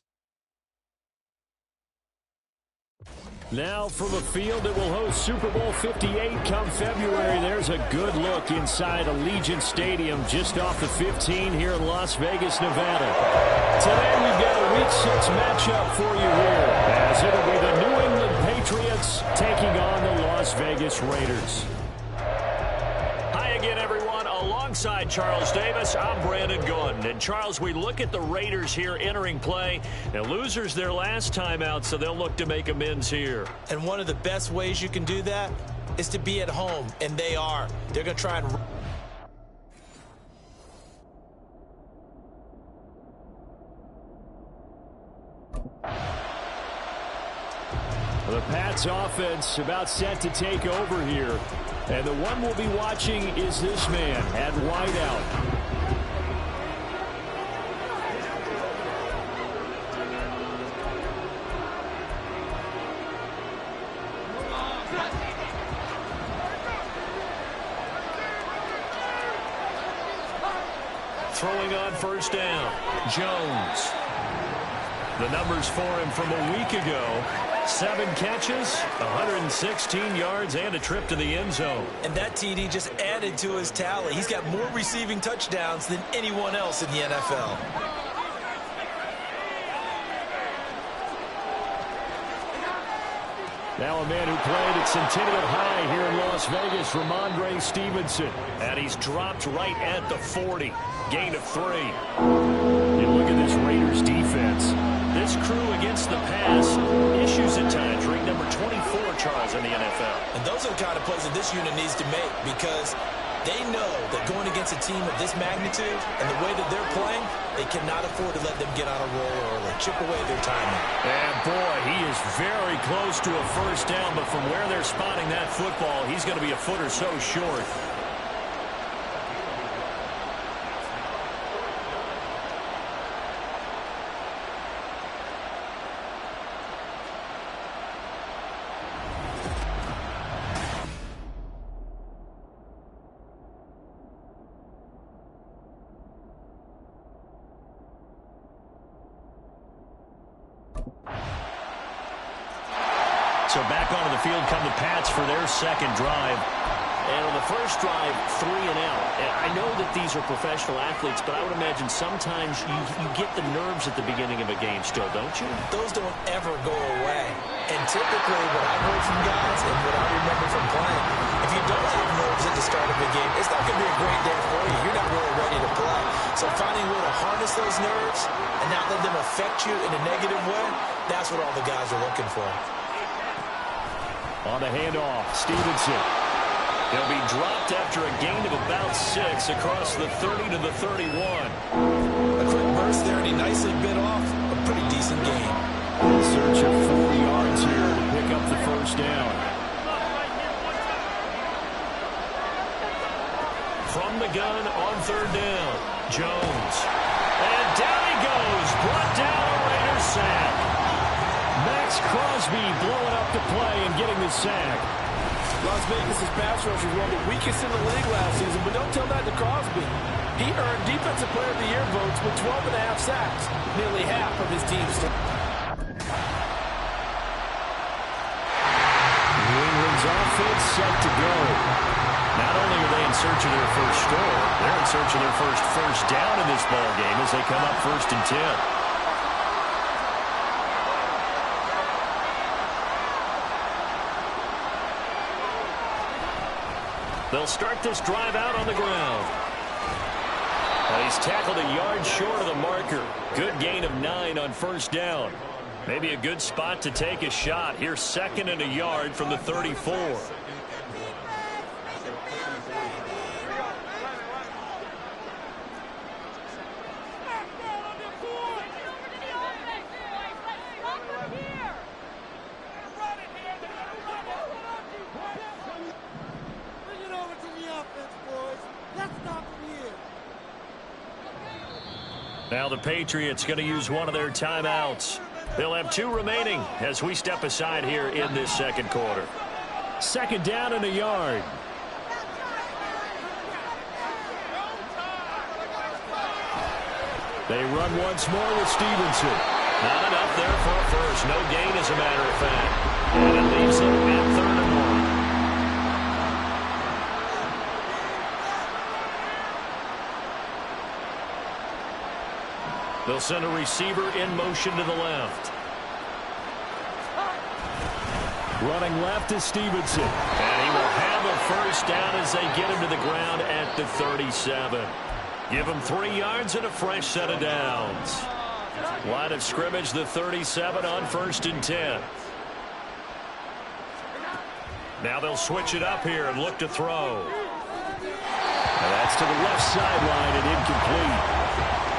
Now from a field that will host Super Bowl 58 come February, there's a good look inside Allegiant Stadium just off the 15 here in Las Vegas, Nevada. Today we've got a Week 6 matchup for you here, as it'll be the New England Patriots taking on the Las Vegas Raiders. Hi again, everyone. Alongside Charles Davis, I'm Brandon Gaudin. And Charles, we look at the Raiders here entering play. Now, losers their last time out, so they'll look to make amends here. And one of the best ways you can do that is to be at home, and they are. They're going to try and... The Pats offense about set to take over here. And the one we'll be watching is this man at wideout. Throwing on first down, Jones. The numbers for him from a week ago. 7 catches, 116 yards, and a trip to the end zone. And that TD just added to his tally. He's got more receiving touchdowns than anyone else in the NFL. Now a man who played at Centennial High here in Las Vegas, Ramondre Stevenson. And he's dropped right at the 40. Gain of 3. You look at this Raiders defense. This crew against the pass, issues at times, ranked number 24, Charles, in the NFL. And those are the kind of plays that this unit needs to make, because they know that going against a team of this magnitude and the way that they're playing, they cannot afford to let them get on a roll early, chip away their timing. And boy, he is very close to a first down, but from where they're spotting that football, he's going to be a foot or so short. So back onto the field come the Pats for their second drive. And on the first drive, 3 and out. And I know that these are professional athletes, but I would imagine sometimes you get the nerves at the beginning of a game still, don't you? Those don't ever go away. And typically what I've heard from guys and what I remember from playing, if you don't have nerves at the start of a game, it's not going to be a great day for you. You're not really ready to play. So finding a way to harness those nerves and not let them affect you in a negative way, that's what all the guys are looking for. On the handoff, Stevenson. He'll be dropped after a gain of about 6 across the 30 to the 31. A quick burst there, and he nicely bit off a pretty decent gain. Search of 40 yards here to pick up the first down. From the gun on third down, Jones. And down he goes, brought down a Raiders sack. Maxx Crosby blowing up the play and getting the sack. Las Vegas' pass rush was one of the weakest in the league last season, but don't tell that to Crosby. He earned Defensive Player of the Year votes with 12.5 sacks, nearly half of his team's team. New England's offense set to go. Not only are they in search of their first score, they're in search of their first down in this ball game as they come up 1st and 10. They'll start this drive out on the ground. He's tackled a yard short of the marker. Good gain of 9 on first down. Maybe a good spot to take a shot. Here's 2nd and a yard from the 34. Now the Patriots going to use one of their timeouts. They'll have 2 remaining as we step aside here in this second quarter. Second down and a yard. They run once more with Stevenson. Not enough there for a first. No gain, as a matter of fact. And it leaves them at 3rd and 1. They'll send a receiver in motion to the left. Running left is Stevenson. And he will have a first down as they get him to the ground at the 37. Give him 3 yards and a fresh set of downs. Line of scrimmage, the 37 on 1st and 10. Now they'll switch it up here and look to throw. And that's to the left sideline and incomplete.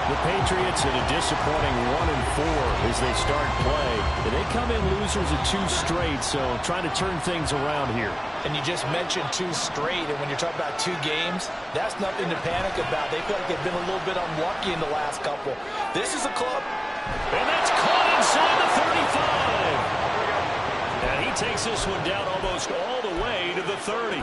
The Patriots in a disappointing 1-4 as they start play. They come in losers of 2 straight, so trying to turn things around here. And you just mentioned 2 straight, and when you're talking about 2 games, that's nothing to panic about. They feel like they've been a little bit unlucky in the last couple. This is a club. And that's caught inside the 35. And he takes this one down almost all the way to the 30.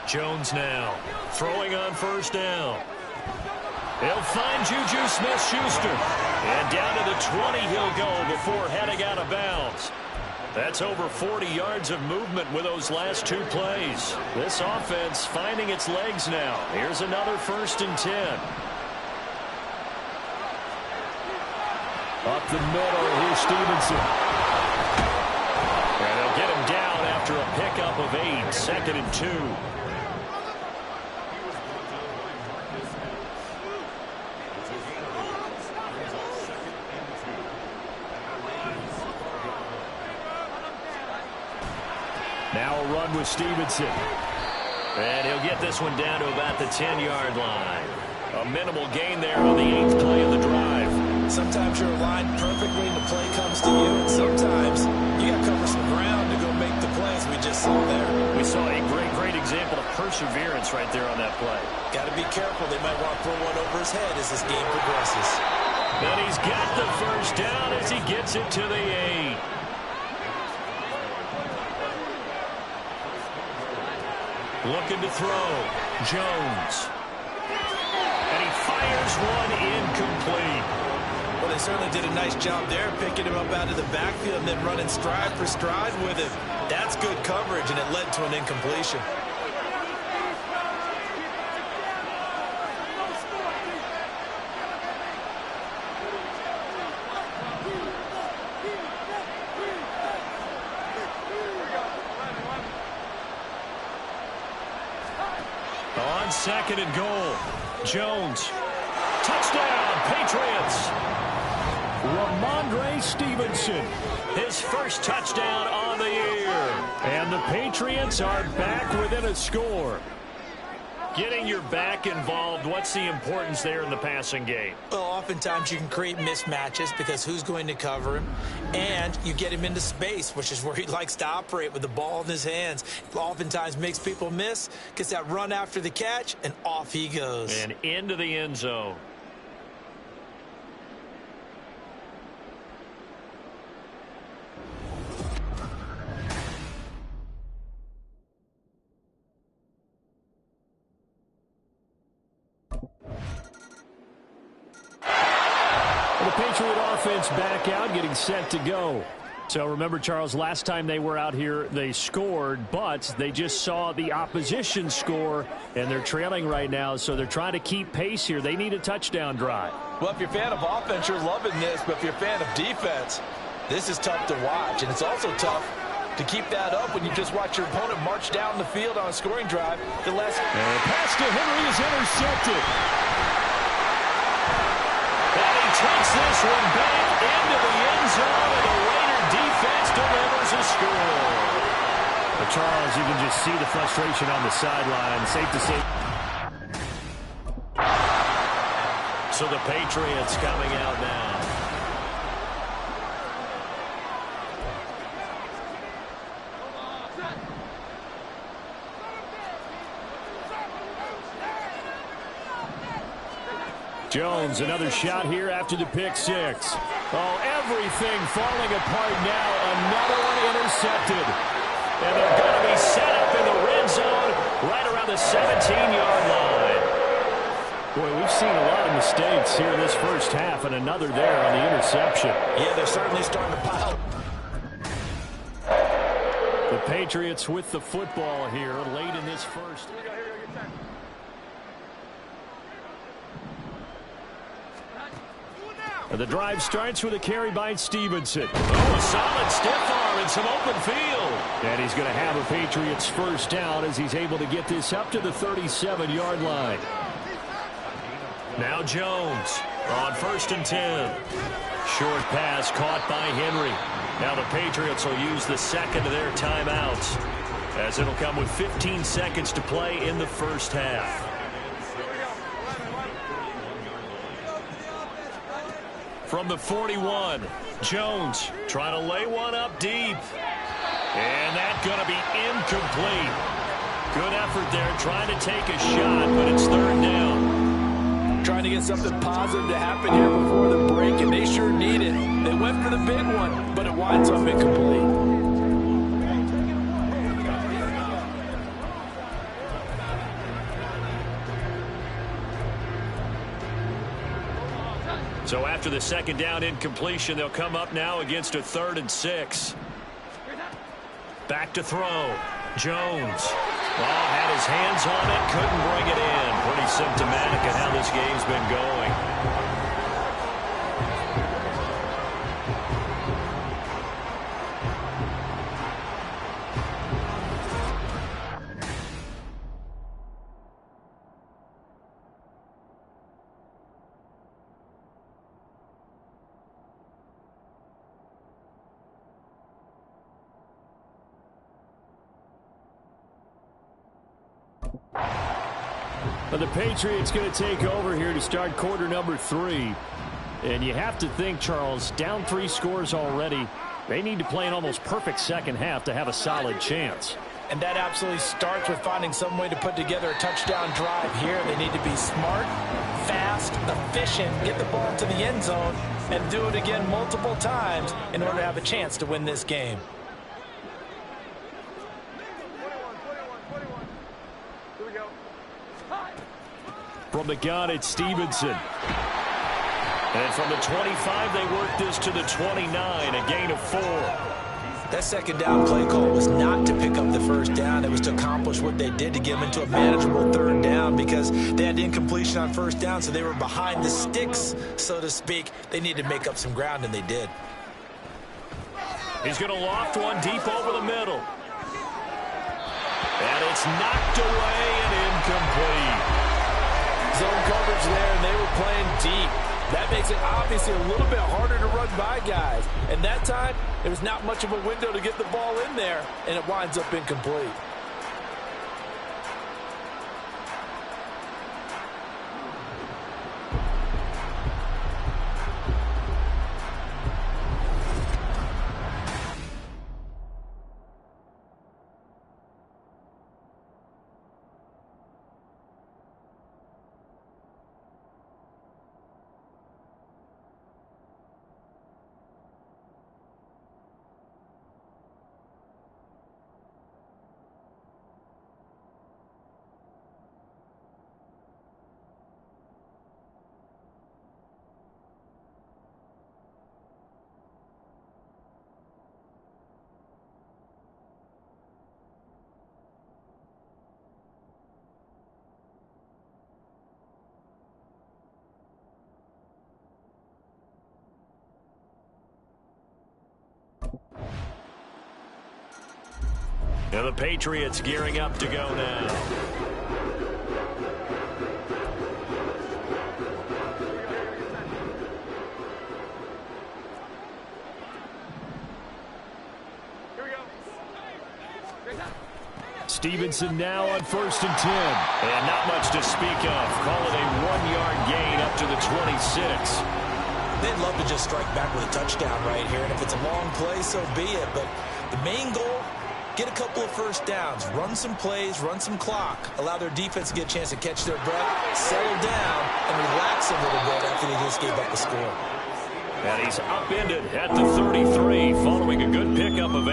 Jones now throwing on 1st down. He'll find Juju Smith-Schuster. And down to the 20 he'll go before heading out of bounds. That's over 40 yards of movement with those last 2 plays. This offense finding its legs now. Here's another 1st and 10. Up the middle, here's Stevenson. And they'll get him down after a pickup of 8. 2nd and 2. Now a run with Stevenson. And he'll get this one down to about the 10-yard line. A minimal gain there on the 8th play of the drive. Sometimes you're aligned perfectly and the play comes to you, and sometimes you got to cover some ground to go make the plays we just saw there. We saw a great example of perseverance right there on that play. Got to be careful. They might want to throw one over his head as this game progresses. And he's got the first down as he gets it to the 8. Looking to throw. Jones. And he fires one incomplete. Well, they certainly did a nice job there, picking him up out of the backfield and then running stride for stride with him. That's good coverage, and it led to an incompletion. On 2nd and goal, Jones. Touchdown, Patriots. Ramondre Stevenson, his first touchdown on the year. And the Patriots are back within a score. Getting your back involved, what's the importance there in the passing game? Well, oftentimes you can create mismatches because who's going to cover him, and you get him into space, which is where he likes to operate with the ball in his hands. Oftentimes makes people miss, gets that run after the catch, and off he goes. And into the end zone. The Patriot offense back out, getting set to go. So remember, Charles, last time they were out here, they scored, but they just saw the opposition score, and they're trailing right now, so they're trying to keep pace here. They need a touchdown drive. Well, if you're a fan of offense, you're loving this, but if you're a fan of defense, this is tough to watch, and it's also tough to keep that up when you just watch your opponent march down the field on a scoring drive. The last pass to Henry is intercepted. And he takes this one back into the end zone, and the Raider defense delivers a score. But Charles, you can just see the frustration on the sideline. Safe to say. So the Patriots coming out now. Jones, another shot here after the pick six. Oh, everything falling apart now. Another one intercepted. And they're going to be set up in the red zone right around the 17-yard line. Boy, we've seen a lot of mistakes here in this first half, and another there on the interception. Yeah, they're certainly starting to pile. The Patriots with the football here late in this first. The drive starts with a carry by Stevenson. Oh, a solid stiff arm and some open field. And he's going to have a Patriots first down as he's able to get this up to the 37-yard line. Now Jones on 1st and 10. Short pass caught by Henry. Now the Patriots will use the second of their timeouts, as it'll come with 15 seconds to play in the first half. From the 41, Jones trying to lay one up deep. And that's going to be incomplete. Good effort there trying to take a shot, but it's 3rd down. Trying to get something positive to happen here before the break, and they sure need it. They went for the big one, but it winds up incomplete. So after the second down incompletion, they'll come up now against a 3rd and 6. Back to throw. Jones. Oh, had his hands on it, couldn't bring it in. Pretty symptomatic of how this game's been going. The Patriots going to take over here to start quarter number 3. And you have to think, Charles, down 3 scores already. They need to play an almost perfect second half to have a solid chance. And that absolutely starts with finding some way to put together a touchdown drive here. They need to be smart, fast, efficient, get the ball to the end zone, and do it again multiple times in order to have a chance to win this game. From the gun, it's Stevenson. And from the 25, they work this to the 29, a gain of 4. That second down play call was not to pick up the first down. It was to accomplish what they did to get them into a manageable 3rd down, because they had incompletion on 1st down, so they were behind the sticks, so to speak. They needed to make up some ground, and they did. He's going to loft one deep over the middle. And it's knocked away and incomplete. Zone coverage there, and they were playing deep. That makes it obviously a little bit harder to run by guys. And that time, there was not much of a window to get the ball in there, and it winds up incomplete. Now the Patriots gearing up to go now. Stevenson now on 1st and 10. And not much to speak of. Call it a 1-yard gain up to the 26. They'd love to just strike back with a touchdown right here, and if it's a long play, so be it. But the main goal, get a couple of first downs, run some plays, run some clock, allow their defense to get a chance to catch their breath, settle down, and relax a little bit after they just gave up the score. And he's upended at the 33 following a good pickup of 8.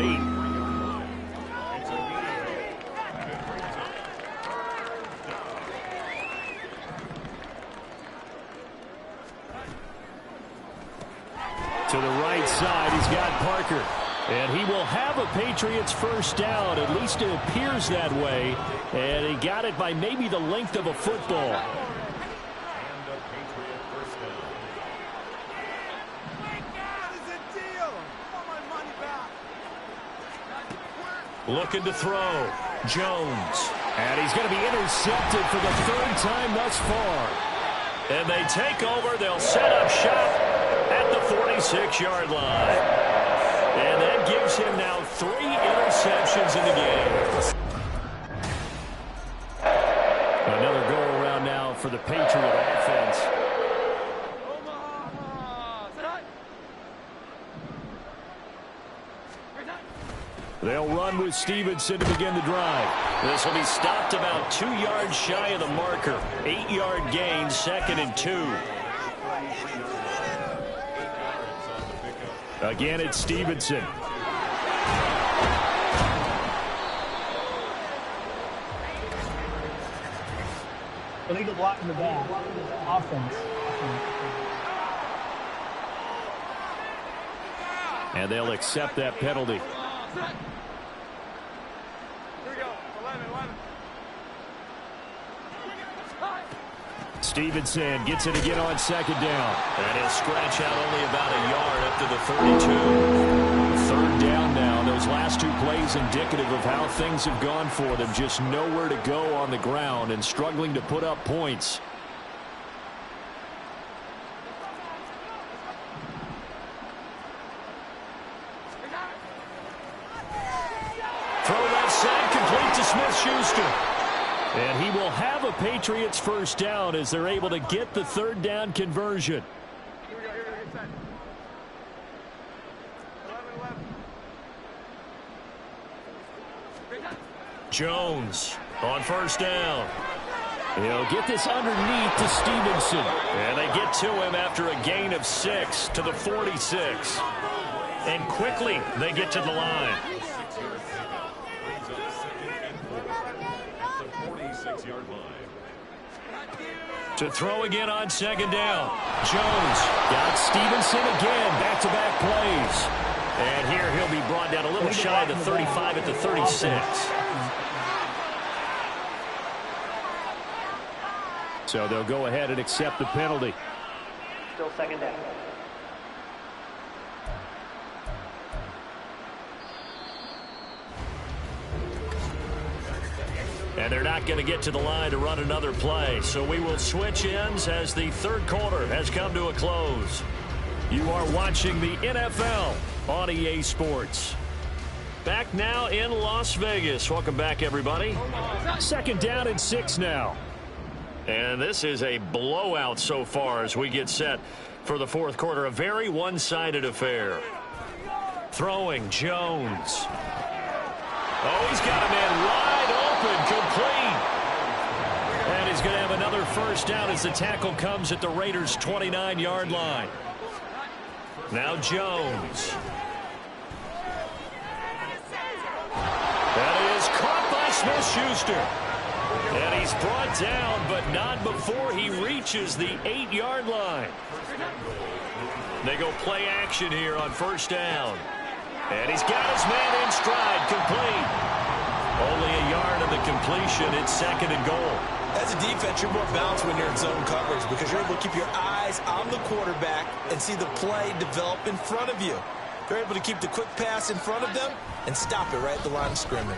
To the right side, he's got Parker. And he will have a Patriots first down. At least it appears that way. And he got it by maybe the length of a football. Looking to throw. Jones. And he's going to be intercepted for the 3rd time thus far. And they take over. They'll set up shop at the 46-yard line. And that gives him now 3 interceptions in the game. Another go-around now for the Patriot offense. They'll run with Stevenson to begin the drive. This will be stopped about 2 yards shy of the marker. 8-yard gain, 2nd and 2. Again, it's Stevenson. Illegal block in the back. Offense. And they'll accept that penalty. Stevenson gets it again on 2nd down. And he'll scratch out only about a yard up to the 32. 3rd down now. Those last 2 plays indicative of how things have gone for them. Just nowhere to go on the ground and struggling to put up points. Throw left side, complete to Smith-Schuster. And he will have a Patriots first down as they're able to get the 3rd down conversion. Jones on first down. He'll get this underneath to Stevenson. And they get to him after a gain of 6 to the 46. And quickly they get to the line. To throw again on 2nd down. Jones got Stevenson again. Back-to-back plays. And here he'll be brought down a little shy of the 35 at the 36. So they'll go ahead and accept the penalty. Still 2nd down. And they're not going to get to the line to run another play. So we will switch ends as the 3rd quarter has come to a close. You are watching the NFL on EA Sports. Back now in Las Vegas. Welcome back, everybody. 2nd down and 6 now. And this is a blowout so far as we get set for the 4th quarter. A very one-sided affair. Throwing, Jones. Oh, he's got a man wide open, complete. And he's going to have another first down as the tackle comes at the Raiders' 29-yard line. Now Jones. That is caught by Smith-Schuster. And he's brought down, but not before he reaches the 8-yard line. They go play action here on first down. And he's got his man in stride, complete. Only a yard of the completion. It's 2nd and goal. As a defense, you're more balanced when you're in zone coverage because you're able to keep your eyes on the quarterback and see the play develop in front of you. They're able to keep the quick pass in front of them and stop it right at the line of scrimmage.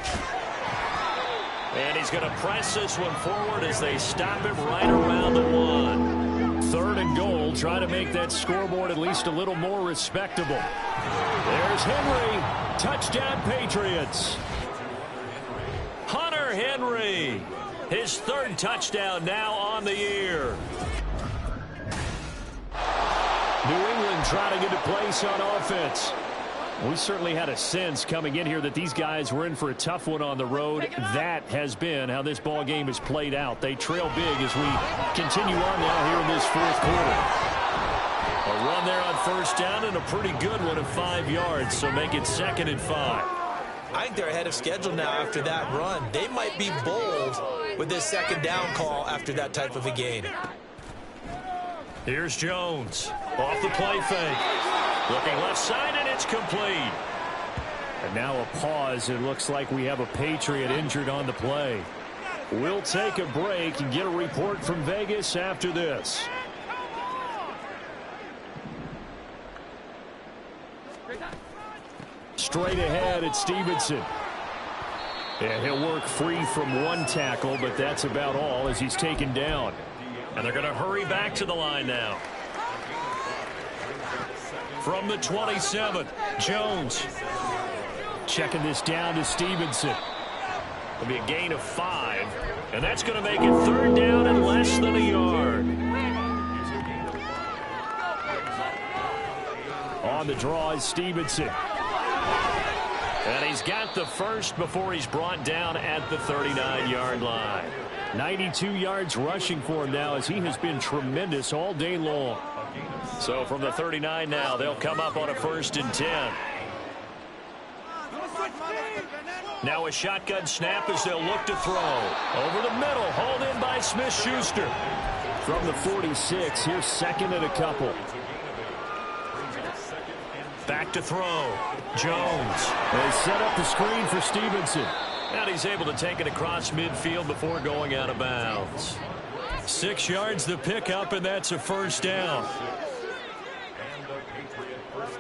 And he's going to press this one forward as they stop it right around the 1. 3rd and goal. Try to make that scoreboard at least a little more respectable. There's Henry. Touchdown, Patriots. Hunter Henry. His 3rd touchdown now on the year. New England trying to get a place on offense. We certainly had a sense coming in here that these guys were in for a tough one on the road. That has been how this ball game has played out. They trail big as we continue on now here in this fourth quarter. A run there on first down and a pretty good one of 5 yards, so make it 2nd and 5. I think they're ahead of schedule now after that run. They might be bold with this 2nd down call after that type of a gain. Here's Jones off the play fake. Looking left side, and it's complete. And now a pause. It looks like we have a Patriot injured on the play. We'll take a break and get a report from Vegas after this. Straight ahead, it's Stevenson. And he'll work free from one tackle, but that's about all as he's taken down. And they're going to hurry back to the line now. From the 27, Jones. Checking this down to Stevenson. It'll be a gain of 5. And that's going to make it 3rd down and less than a yard. On the draw is Stevenson. And he's got the first before he's brought down at the 39-yard line. 92 yards rushing for him now as he has been tremendous all day long. So from the 39 now, they'll come up on a 1st and 10. Now a shotgun snap as they'll look to throw. Over the middle, hauled in by Smith-Schuster. From the 46, here's 2nd and a couple. Back to throw. Jones. They set up the screen for Stevenson. And he's able to take it across midfield before going out of bounds. 6 yards the pickup, and that's a 1st down.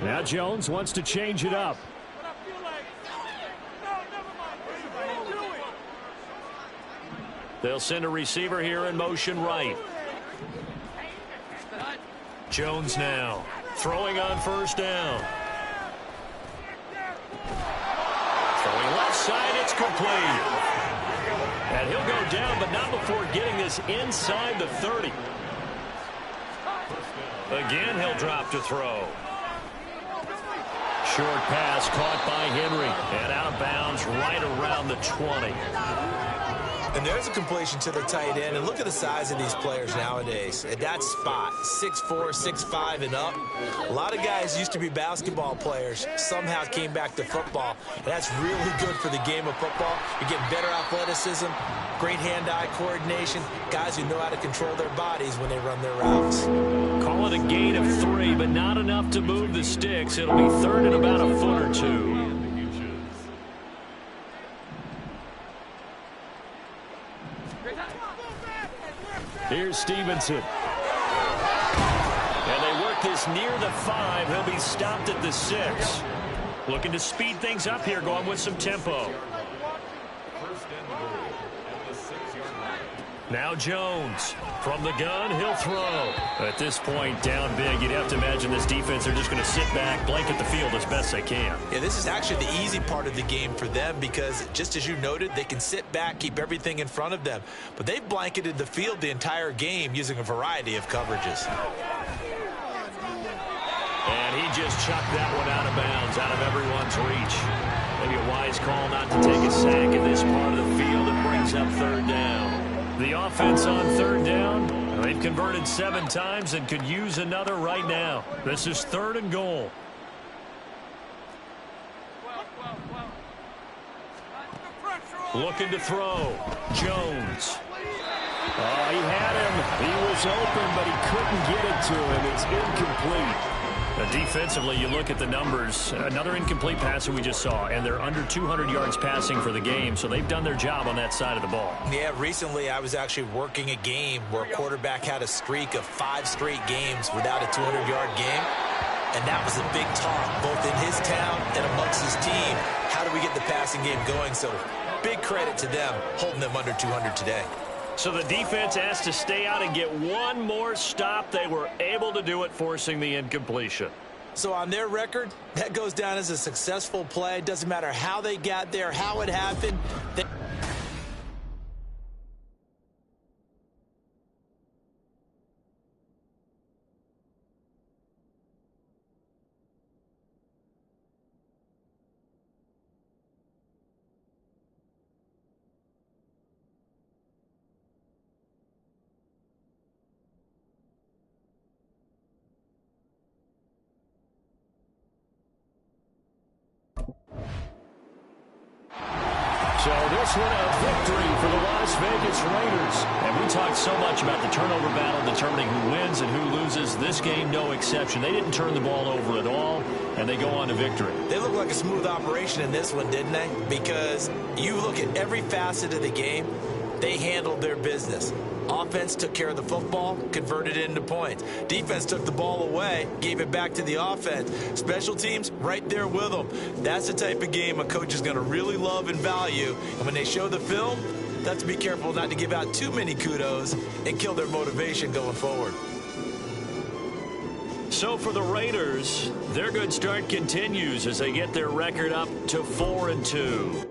Now Jones wants to change it up. They'll send a receiver here in motion right. Jones now throwing on 1st down. Throwing left side, it's complete. And he'll go down, but not before getting this inside the 30. Again, he'll drop to throw. Short pass caught by Henry. And out of bounds right around the 20. And there's a completion to the tight end. And look at the size of these players nowadays. At that spot, 6'4", 6'5", and up. A lot of guys used to be basketball players, somehow came back to football. And that's really good for the game of football. You're getting better athleticism, great hand-eye coordination, guys who know how to control their bodies when they run their routes. Call it a gain of 3, but not enough to move the sticks. It'll be 3rd and about a foot or 2. Here's Stevenson. And they work this near the 5. He'll be stopped at the 6. Looking to speed things up here, going with some tempo. Now Jones. From the gun, he'll throw. At this point, down big, you'd have to imagine this defense are just going to sit back, blanket the field as best they can. Yeah, this is actually the easy part of the game for them because, just as you noted, they can sit back, keep everything in front of them. But they've blanketed the field the entire game using a variety of coverages. And he just chucked that one out of bounds, out of everyone's reach. Maybe a wise call not to take a sack in this part of the field. It brings up 3rd down. The offense on 3rd down, they've converted 7 times and could use another right now. This is 3rd and goal. Looking to throw. Jones. Oh, he had him. He was open, but he couldn't get it to him. It's incomplete. Defensively, you look at the numbers. Another incomplete pass that we just saw, and they're under 200 yards passing for the game, so they've done their job on that side of the ball. Yeah, recently I was actually working a game where a quarterback had a streak of 5 straight games without a 200-yard game, and that was a big talk, both in his town and amongst his team. How do we get the passing game going? So big credit to them, holding them under 200 today. So the defense has to stay out and get one more stop. They were able to do it, forcing the incompletion. So on their record, that goes down as a successful play. Doesn't matter how they got there, how it happened. So this one a victory for the Las Vegas Raiders. And we talked so much about the turnover battle determining who wins and who loses. This game, no exception. They didn't turn the ball over at all, and they go on to victory. They look like a smooth operation in this one, didn't they? Because you look at every facet of the game, they handled their business. Offense took care of the football, converted it into points. Defense took the ball away, gave it back to the offense. Special teams, right there with them. That's the type of game a coach is going to really love and value. And when they show the film, that's to be careful not to give out too many kudos and kill their motivation going forward. So for the Raiders, their good start continues as they get their record up to 4-2.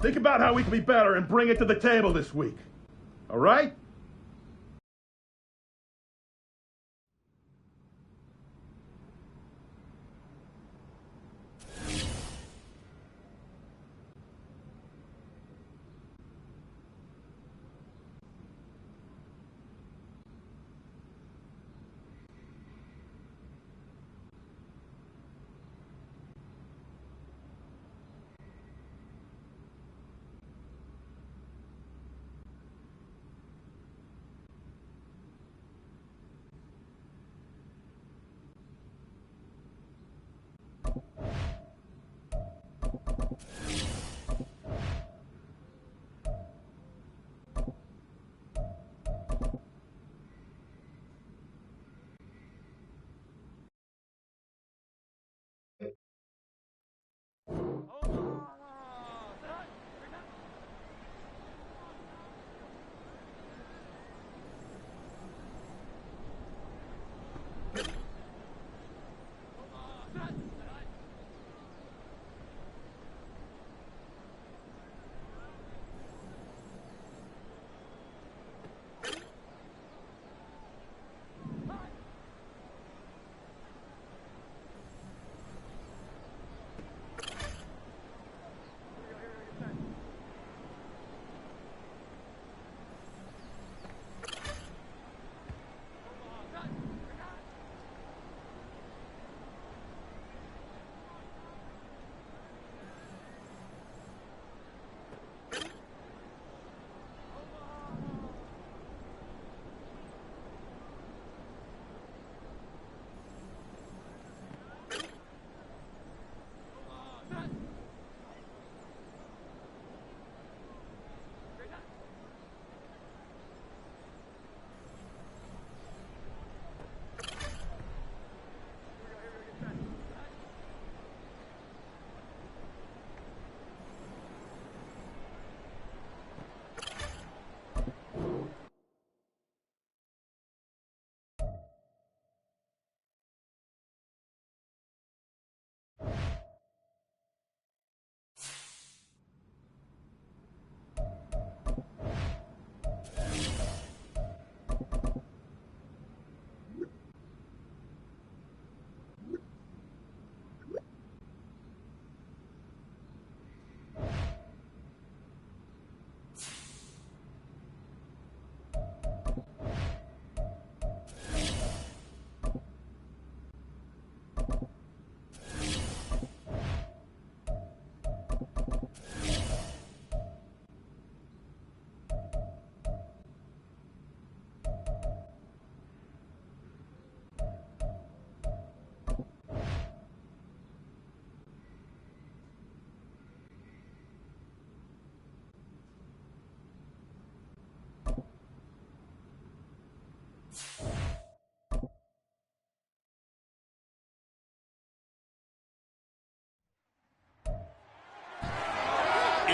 Think about how we can be better and bring it to the table this week. All right?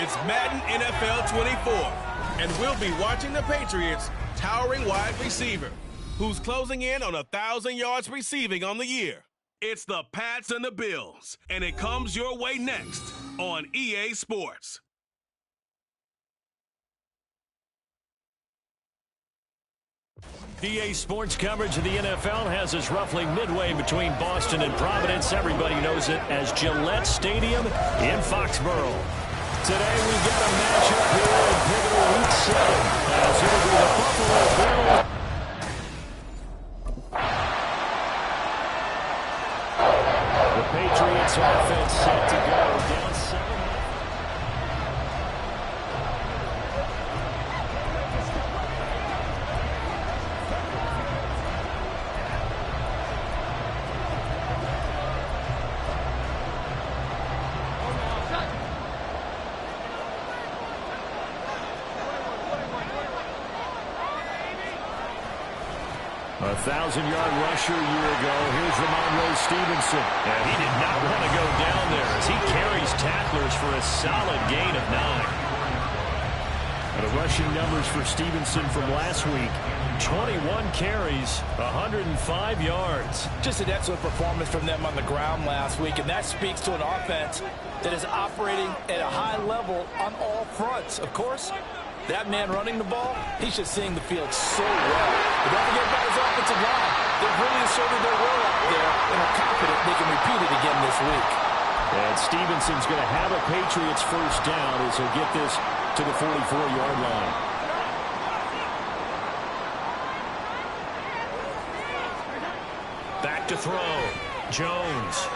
It's Madden NFL 24, and we'll be watching the Patriots' towering wide receiver, who's closing in on 1,000 yards receiving on the year. It's the Pats and the Bills, and it comes your way next on EA Sports. EA Sports coverage of the NFL has us roughly midway between Boston and Providence. Everybody knows it as Gillette Stadium in Foxborough. Today we've got a matchup here in pivotal Week 7 as it'll be the Buffalo Bills. The Patriots offense set to go down 7. A 1,000-yard rusher a year ago. Here's Ramondre Stevenson. And he did not want to go down there as he carries tacklers for a solid gain of 9. And the rushing numbers for Stevenson from last week, 21 carries, 105 yards. Just an excellent performance from them on the ground last week, and that speaks to an offense that is operating at a high level on all fronts. Of course, that man running the ball, he's just seeing the field so well. But don't forget about his offensive line. They've really asserted their will out there and are confident they can repeat it again this week. And Stevenson's going to have a Patriots first down as he'll get this to the 44-yard line. Back to throw. Jones.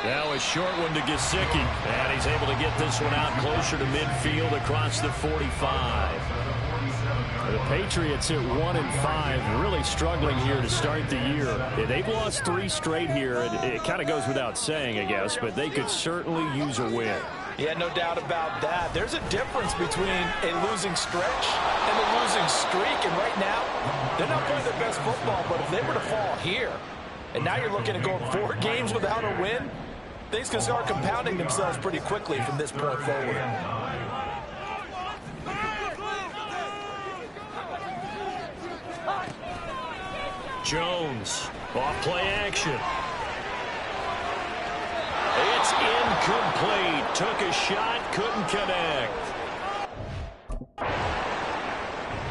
Now a short one to Gesicki, and he's able to get this one out closer to midfield across the 45. The Patriots at 1-5, really struggling here to start the year. They've lost 3 straight here, and it kind of goes without saying, I guess, but they could certainly use a win. Yeah, no doubt about that. There's a difference between a losing stretch and a losing streak, and right now, they're not playing their best football, but if they were to fall here, and now you're looking at going 4 games without a win, things can start compounding themselves pretty quickly from this point forward. Jones, off play action. It's incomplete. Took a shot, couldn't connect.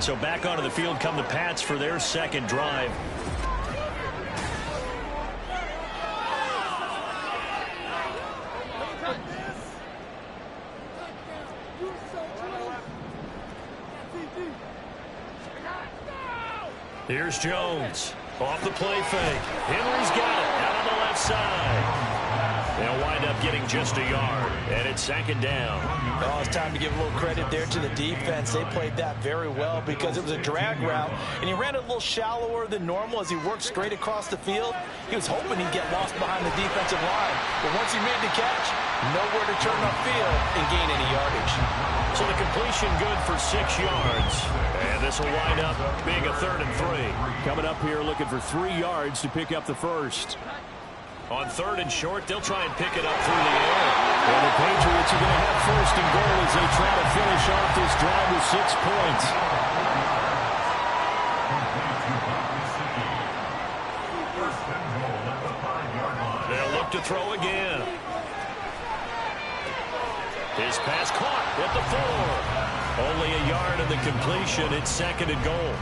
So back onto the field come the Pats for their second drive. Here's Jones. Off the play fake. Henry's got it. Out on the left side. They'll wind up getting just a yard. And it's second down. Oh, it's time to give a little credit there to the defense. They played that very well because it was a drag route. And he ran it a little shallower than normal as he worked straight across the field. He was hoping he'd get lost behind the defensive line. But once he made the catch, nowhere to turn upfield and gain any yardage. So the completion good for 6 yards. And this will wind up being a 3rd and 3. Coming up here looking for 3 yards to pick up the first. On 3rd and short, they'll try and pick it up through the air. And the Patriots are going to have 1st and goal as they try to finish off this drive with 6 points. They'll look to throw again. His pass caught at the 4. Only a yard of the completion. It's 2nd and goal.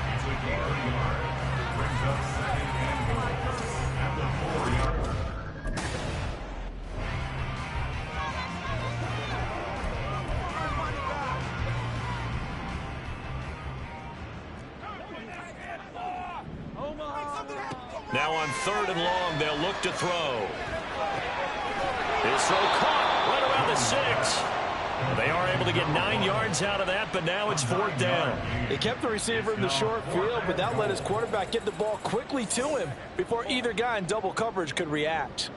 Now on 3rd and long, they'll look to throw. His throw caught right around the 6. They are able to get 9 yards out of that, but now it's 4th down. They kept the receiver in the short field, but that let his quarterback get the ball quickly to him before either guy in double coverage could react.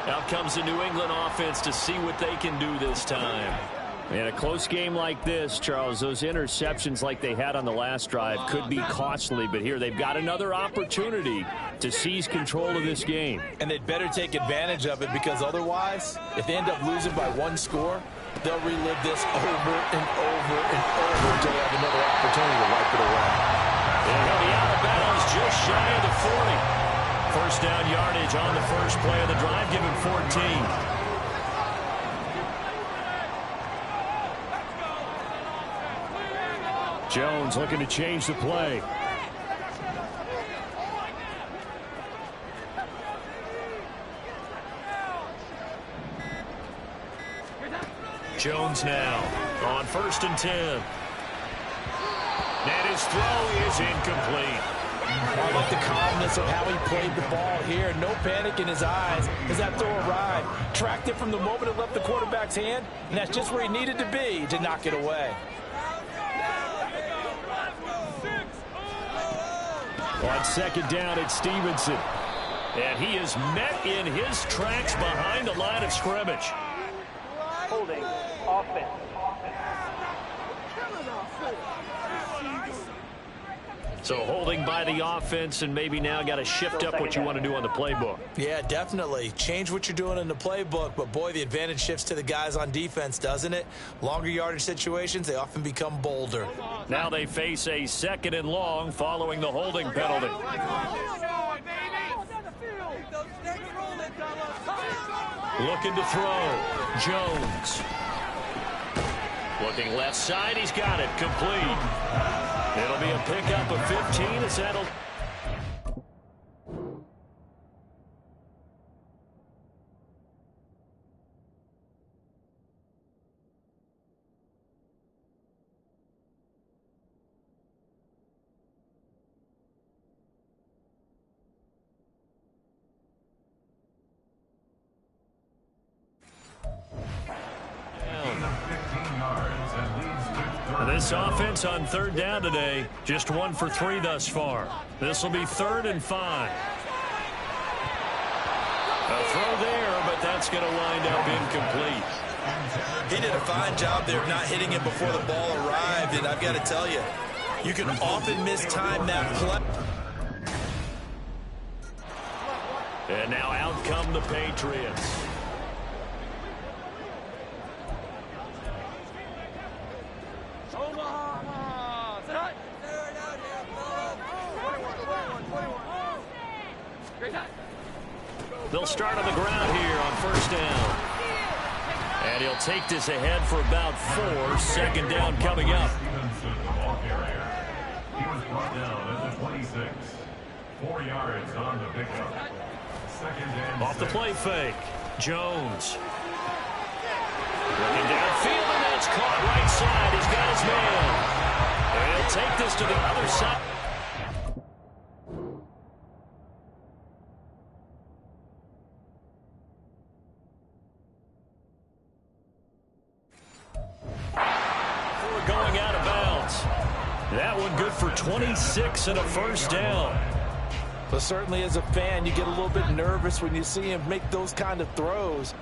Out comes the New England offense to see what they can do this time. In a close game like this, Charles, those interceptions like they had on the last drive could be costly, but here they've got another opportunity to seize control of this game. And they'd better take advantage of it, because otherwise, if they end up losing by one score, they'll relive this over and over and over until they have another opportunity to wipe it away. They're going to be out of bounds just shy of the 40. First down yardage on the first play of the drive, give him 14. Jones looking to change the play. Jones now on 1st and 10. And his throw is incomplete. I like the calmness of how he played the ball here. No panic in his eyes as that throw arrived. Tracked it from the moment it left the quarterback's hand, and that's just where he needed to be to knock it away. On 2nd down, it's Stevenson. And he is met in his tracks behind the line of scrimmage. Holding offense. So holding by the offense, and maybe now got to shift up what you want to do on the playbook. Yeah, definitely. Change what you're doing in the playbook, but boy, the advantage shifts to the guys on defense, doesn't it? Longer yardage situations, they often become bolder. Now they face a 2nd and long following the holding penalty. Looking to throw. Jones. Looking left side, he's got it. Complete. It'll be a pickup of 15 as that'll... This offense on 3rd down today, just 1 for 3 thus far. This will be 3rd and 5. A throw there, but that's going to wind up incomplete. He did a fine job there of not hitting it before the ball arrived, and I've got to tell you, you can often mistime that play. And now out come the Patriots. They'll start on the ground here on 1st down. And he'll take this ahead for about 4. 2nd down coming up. He was brought down at the 26. 4 yards on the pickup. 2nd and Off the play fake. Jones. Looking downfield, and that's caught right side. He's got his man. And he'll take this to the other side. Going out of bounds. That one good for 26 and a 1st down. But certainly as a fan, you get a little bit nervous when you see him make those kind of throws.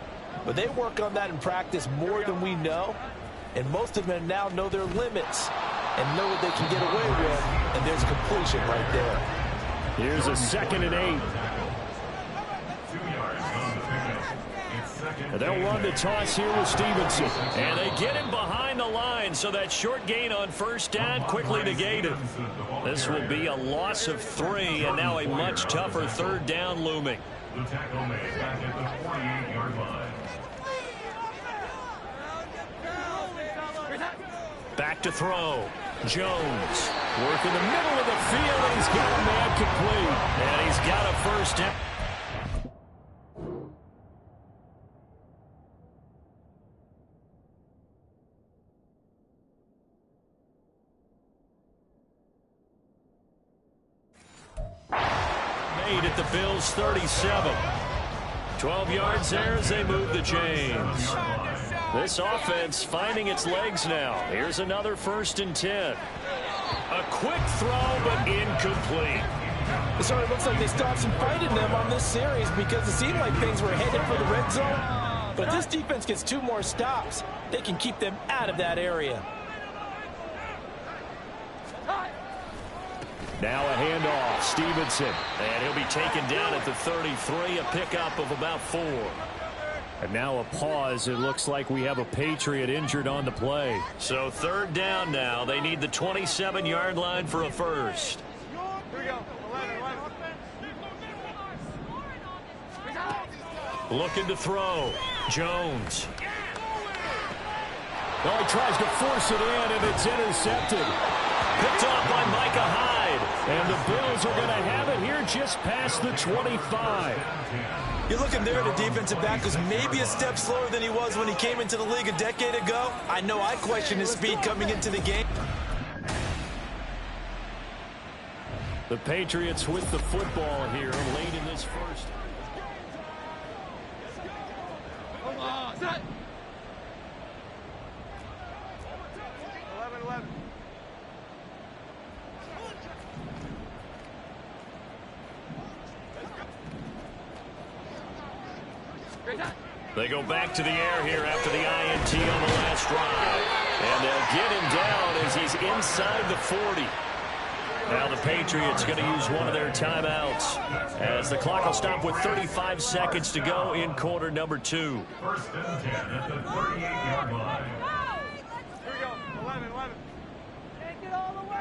But they work on that in practice more than we know. And most of them now know their limits and know what they can get away with. And there's completion right there. Here's a 2nd and 8. 2 yards on the pickup. It's 2nd. And they'll run the toss here with Stevenson. And they get him behind the line, so that short gain on 1st down quickly negated. This will be a loss of 3, and now a much tougher 3rd down looming. The tackle made back at the 48-yard line. Back to throw. Jones work in the middle of the field, and he's got a man complete. And he's got a 1st down. At the Bills' 37. 12 yards there as they move the chains. This offense finding its legs now. Here's another 1st and 10. A quick throw, but incomplete. It sort of looks like they stopped some fight in them on this series because it seemed like things were headed for the red zone. But if this defense gets 2 more stops, they can keep them out of that area. Now a handoff, Stevenson. And he'll be taken down at the 33, a pickup of about 4. And now a pause. It looks like we have a Patriot injured on the play. So 3rd down now. They need the 27-yard line for a first. Here we go. 11. Looking to throw. Jones. Oh, he tries to force it in, and it's intercepted. Picked off by Micah Hyde. And the Bills are going to have it here just past the 25. You're looking there at a defensive back who's maybe a step slower than he was when he came into the league a decade ago. I know I questioned his speed coming into the game. The Patriots with the football here late in this first. Come on, set. 11. They go back to the air here after the INT on the last drive. And they'll get him down as he's inside the 40. Now the Patriots going to use one of their timeouts as the clock will stop with 35 seconds to go in quarter number 2. First and 10 at the 38-yard line. Here we go. 11. Take it all the way.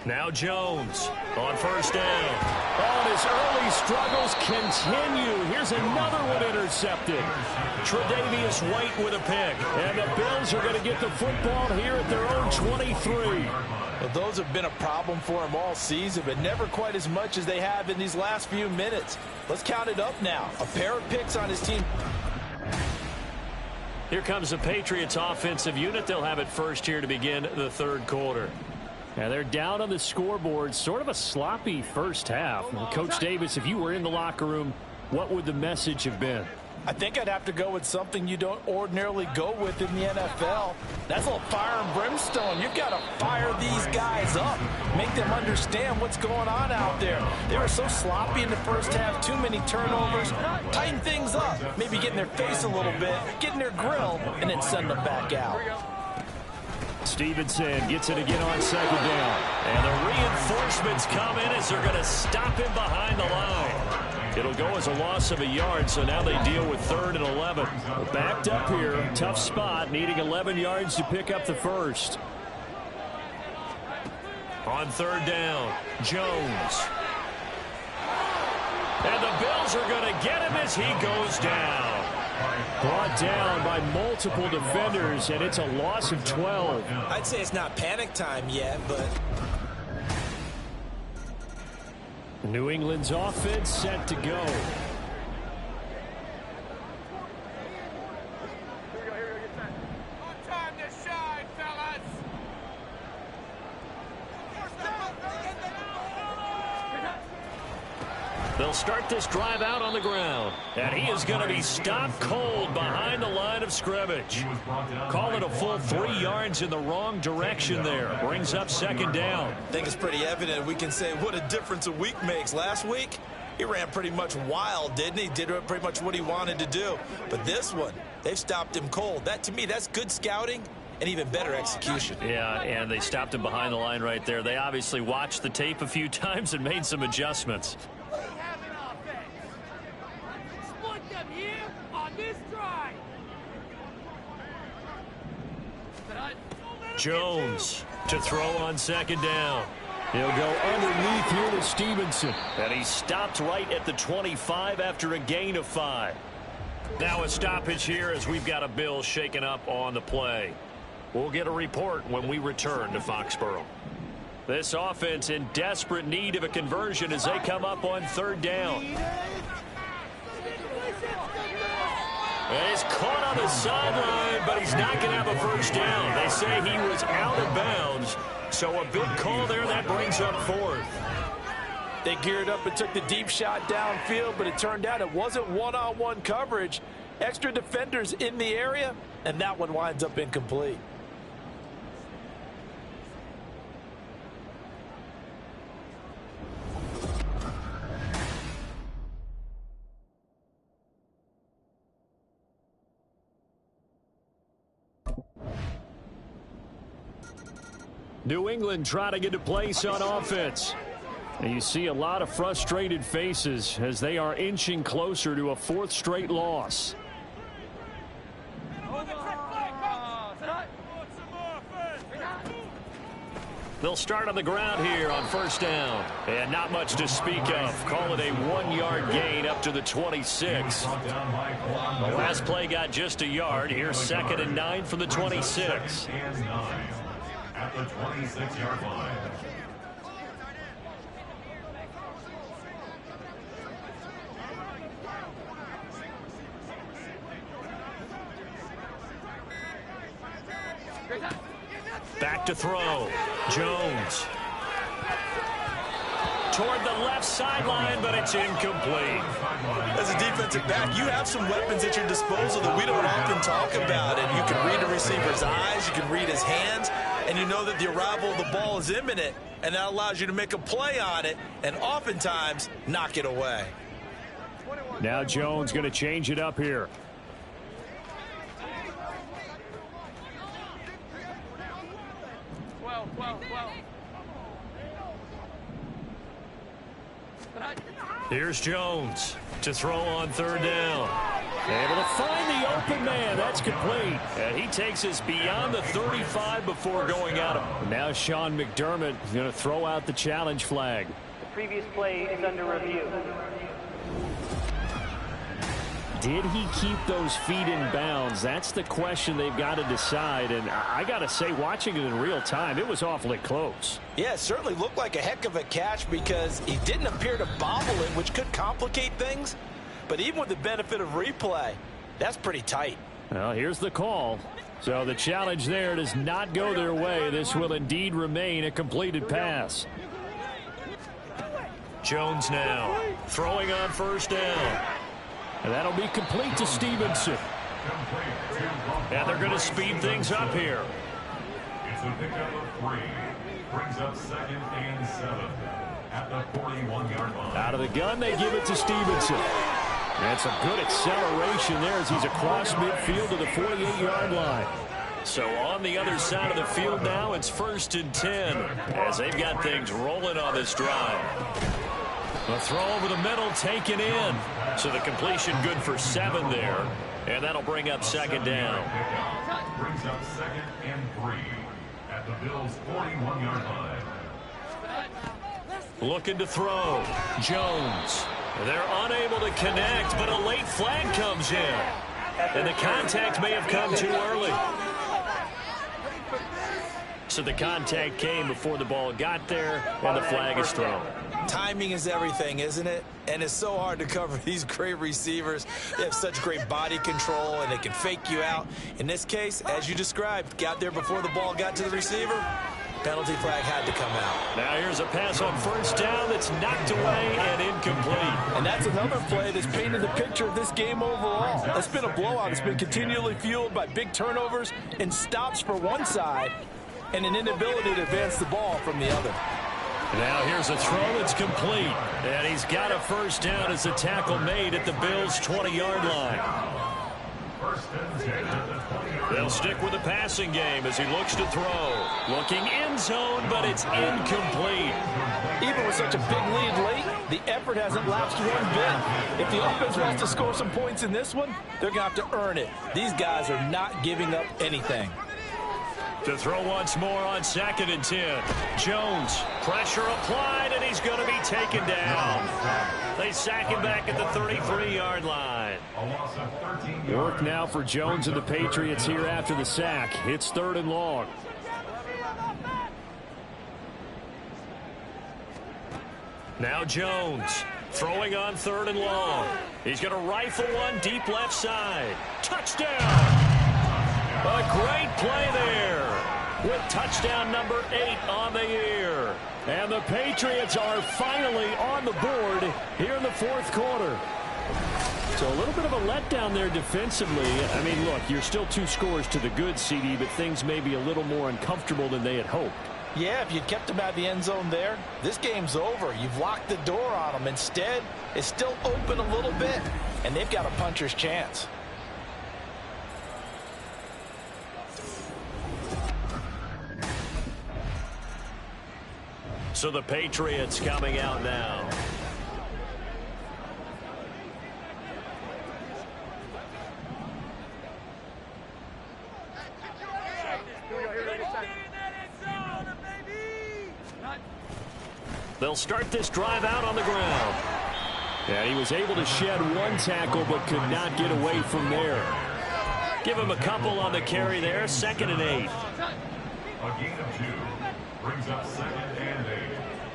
Now Jones on first down. Oh, his early struggles continue. Here's another one intercepted. Tre'Davious White with a pick. And the Bills are going to get the football here at their own 23. Well, those have been a problem for him all season, but never quite as much as they have in these last few minutes. Let's count it up now. A pair of picks on his team. Here comes the Patriots offensive unit. They'll have it first here to begin the 3rd quarter. Now they're down on the scoreboard, sort of a sloppy first half. Coach Davis, if you were in the locker room, what would the message have been? I think I'd have to go with something you don't ordinarily go with in the NFL. That's a little fire and brimstone. You've got to fire these guys up. Make them understand what's going on out there. They were so sloppy in the first half, too many turnovers. Tighten things up. Maybe get in their face a little bit, get in their grill, and then send them back out. Stevenson gets it again on 2nd down. And the reinforcements come in as they're going to stop him behind the line. It'll go as a loss of a yard, so now they deal with 3rd and 11. Backed up here, tough spot, needing 11 yards to pick up the first. On 3rd down, Jones. And the Bills are going to get him as he goes down. Brought down by multiple defenders, and it's a loss of 12. I'd say it's not panic time yet, but... New England's offense set to go. They'll start this drive out on the ground. And he is going to be stopped cold behind the line of scrimmage. Call it a full 3 yards in the wrong direction there. Brings up 2nd down. I think it's pretty evident we can say what a difference a week makes. Last week, he ran pretty much wild, didn't he? Did pretty much what he wanted to do. But this one, they've stopped him cold. That, to me, that's good scouting and even better execution. Yeah, and they stopped him behind the line right there. They obviously watched the tape a few times and made some adjustments. Jones to throw on 2nd down. He'll go underneath here to Stevenson. And he stopped right at the 25 after a gain of 5. Now a stoppage here as we've got a Bill shaken up on the play. We'll get a report when we return to Foxborough. This offense in desperate need of a conversion as they come up on 3rd down. And he's caught on the sideline, but he's not going to have a first down. They say he was out of bounds. So a big call there. That brings up 4th. They geared up and took the deep shot downfield, but it turned out it wasn't one-on-one coverage. Extra defenders in the area, and that one winds up incomplete. New England trying to get a place on offense. And you see a lot of frustrated faces as they are inching closer to a 4th straight loss. They'll start on the ground here on 1st down. And not much to speak of. Call it a 1-yard gain up to the 26. The last play got just a yard. Here's 2nd and 9 from the 26. At the 26-yard line. Back to throw. Jones. Toward the left sideline, but it's incomplete. As a defensive back, you have some weapons at your disposal that we don't often talk about. And you can read the receiver's eyes, you can read his hands, and you know that the arrival of the ball is imminent, and that allows you to make a play on it and oftentimes knock it away. Now Jones going to change it up here. Here's Jones to throw on 3rd down. Able to find the open man. That's complete. And he takes us beyond the 35 before going out. Now Sean McDermott is going to throw out the challenge flag. The previous play is under review. Did he keep those feet in bounds? That's the question they've got to decide. And I got to say, watching it in real time, it was awfully close. Yeah, it certainly looked like a heck of a catch because he didn't appear to bobble it, which could complicate things. But even with the benefit of replay, that's pretty tight. Well, here's the call. So the challenge there does not go their way. This will indeed remain a completed pass. Jones now throwing on 1st down. And that'll be complete to Stevenson. And they're going to speed things up here. It's a pickup of 3. Brings up 2nd and 7 at the 41-yard line. Out of the gun, they give it to Stevenson. And some good acceleration there as he's across midfield to the 48-yard line. So on the other side of the field now, it's 1st and 10 as they've got things rolling on this drive. The throw over the middle taken in. So the completion good for 7 there. And that'll bring up 2nd down. Brings up 2nd and 3 at the Bills' 41-yard line. Looking to throw. Jones. They're unable to connect, but a late flag comes in. And the contact may have come too early. So the contact came before the ball got there, and the flag is thrown. Timing is everything, isn't it? And it's so hard to cover these great receivers. They have such great body control, and they can fake you out. In this case, as you described, got there before the ball got to the receiver. Penalty flag had to come out. Now here's a pass on 1st down that's knocked away and incomplete. And that's another play that's painted the picture of this game overall. It's been a blowout. It's been continually fueled by big turnovers and stops for one side and an inability to advance the ball from the other. Now here's a throw that's complete. And he's got a 1st down as the tackle made at the Bills' 20-yard line. They'll stick with the passing game as he looks to throw. Looking end zone, but it's incomplete. Even with such a big lead late, the effort hasn't lapsed one bit. If the offense wants to score some points in this one, they're going to have to earn it. These guys are not giving up anything. To throw once more on 2nd and 10. Jones, pressure applied, and he's going to be taken down. They sack him back at the 33-yard line. Work now for Jones and the Patriots here after the sack. It's 3rd and long. Now Jones throwing on 3rd and long. He's going to rifle one deep left side. Touchdown! A great play there with touchdown number 8 on the year. And the Patriots are finally on the board here in the 4th quarter. So a little bit of a letdown there defensively. I mean, look, you're still 2 scores to the good, CD, but things may be a little more uncomfortable than they had hoped. Yeah, if you kept them out of the end zone there, this game's over. You've locked the door on them. Instead, it's still open a little bit, and they've got a puncher's chance. So the Patriots coming out now. They'll start this drive out on the ground. And he was able to shed one tackle but could not get away from there. Give him a couple on the carry there. 2nd and 8. A gain of 2 brings up 2nd and 8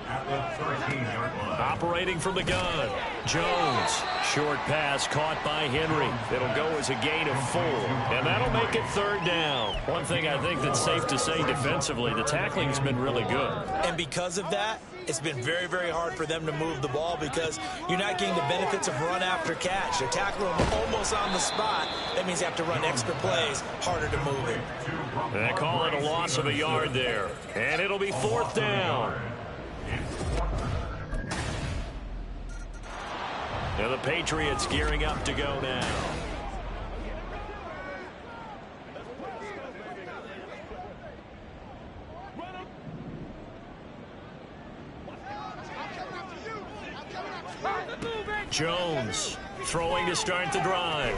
at the 13-yard line. Operating from the gun. Jones. Short pass caught by Henry. It'll go as a gain of 4. And that'll make it 3rd down. One thing I think that's safe to say defensively, the tackling's been really good. And because of that, it's been very, very hard for them to move the ball because you're not getting the benefits of run after catch. They're tackling them almost on the spot. That means you have to run extra plays, harder to move it. They call it a loss of a yard there. And it'll be 4th down. Now the Patriots gearing up to go now. Jones throwing to start the drive.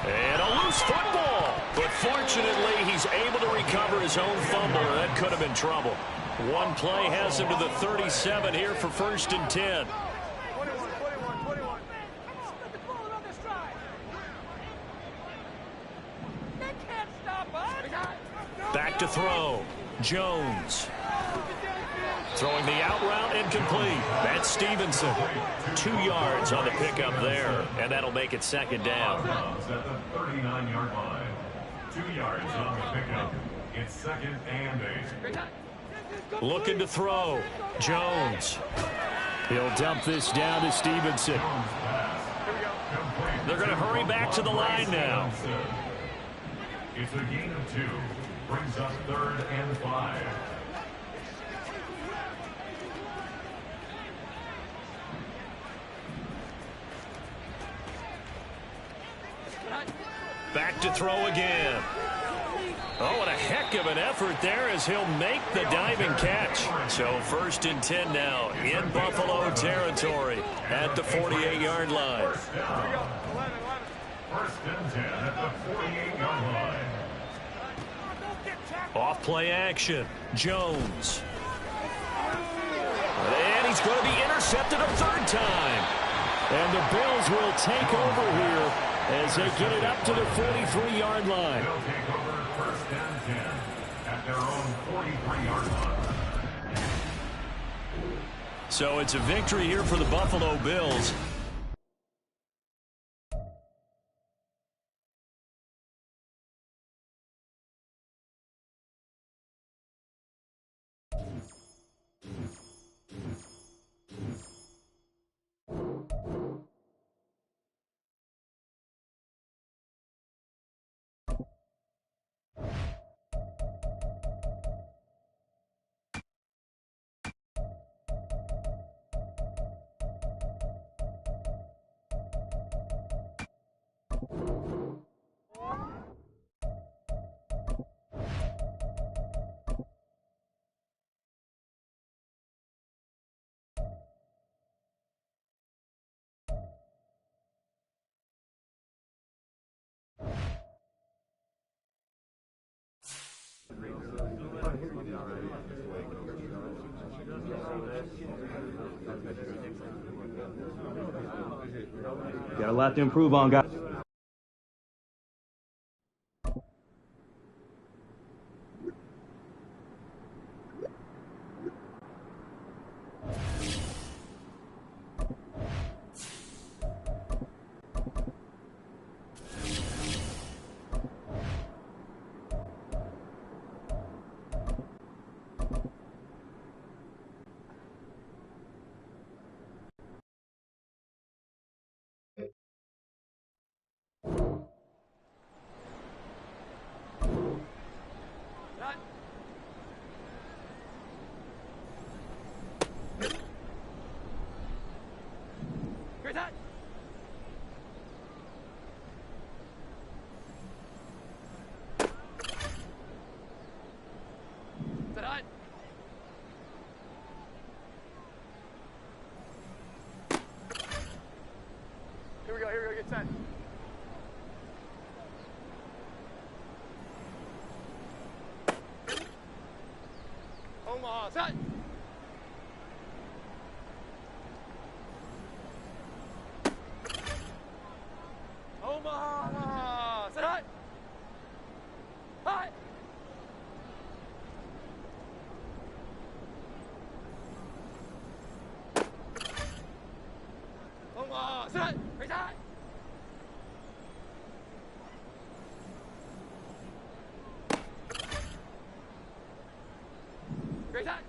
And a loose football. But fortunately, he's able to recover his own fumble. That could have been trouble. One play has him to the 37 here for 1st and 10. Back to throw. Jones. Throwing the out route incomplete. That's Stevenson. 2 yards on the pickup there. And that'll make it 2nd down. At the 39-yard line. 2 yards on the pickup. It's 2nd and 8. Looking to throw. Jones. He'll dump this down to Stevenson. They're going to hurry back to the line now. It's a gain of 2. Brings up 3rd and 5. Back to throw again. Oh, and a heck of an effort there as he'll make the diving catch. So 1st and 10 now in Buffalo territory at the 48-yard line. 1st and 10 at the 48-yard line. Off play action. Jones. And he's going to be intercepted a 3rd time. And the Bills will take over here as they get it up to the 43-yard line. They'll take over 1st and 10 at their own 43-yard line. So it's a victory here for the Buffalo Bills. Got a lot to improve on, guys. set. Omaha, set. Omaha, set high. High. Omaha, set. Raise high. Raise high.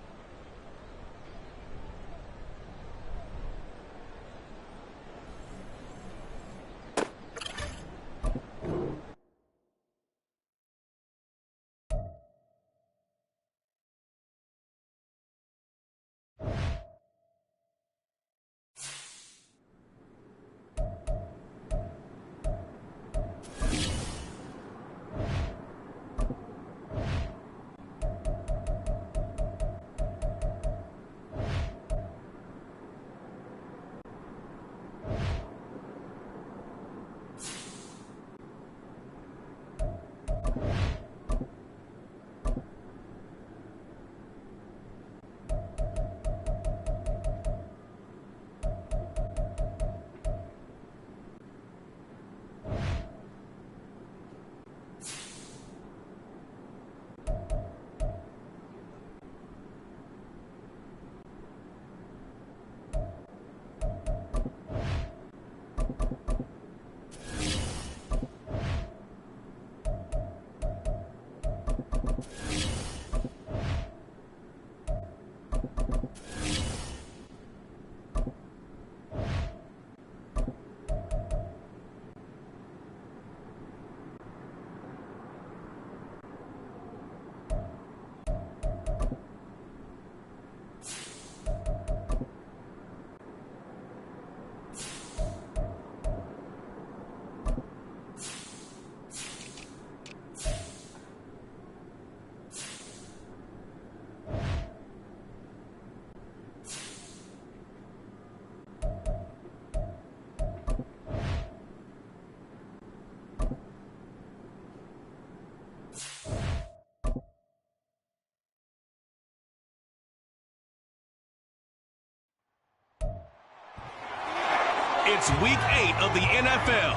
It's week 8 of the NFL,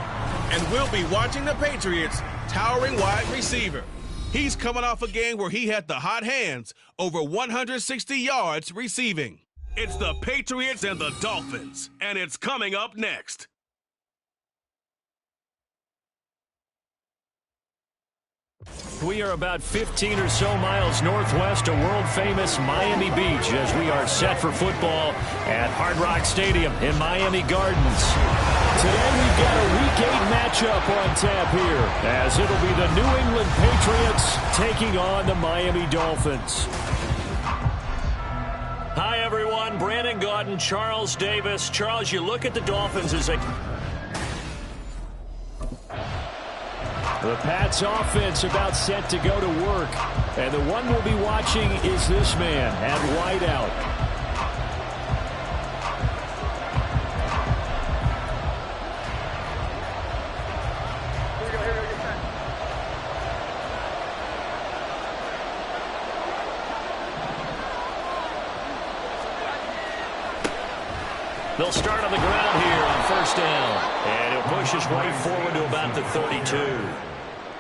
and we'll be watching the Patriots' towering wide receiver. He's coming off a game where he had the hot hands, over 160 yards receiving. It's the Patriots and the Dolphins, and it's coming up next. We are about 15 or so miles northwest of world-famous Miami Beach as we are set for football at Hard Rock Stadium in Miami Gardens. Today we've got a Week 8 matchup on tap here as it'll be the New England Patriots taking on the Miami Dolphins. Hi, everyone. Brandon Gaudin, Charles Davis. Charles, you look at the Dolphins as a... The Pats offense about set to go to work. And the one we'll be watching is this man at wideout. They'll start on the ground here on first down. And he'll push his way forward to about the 32.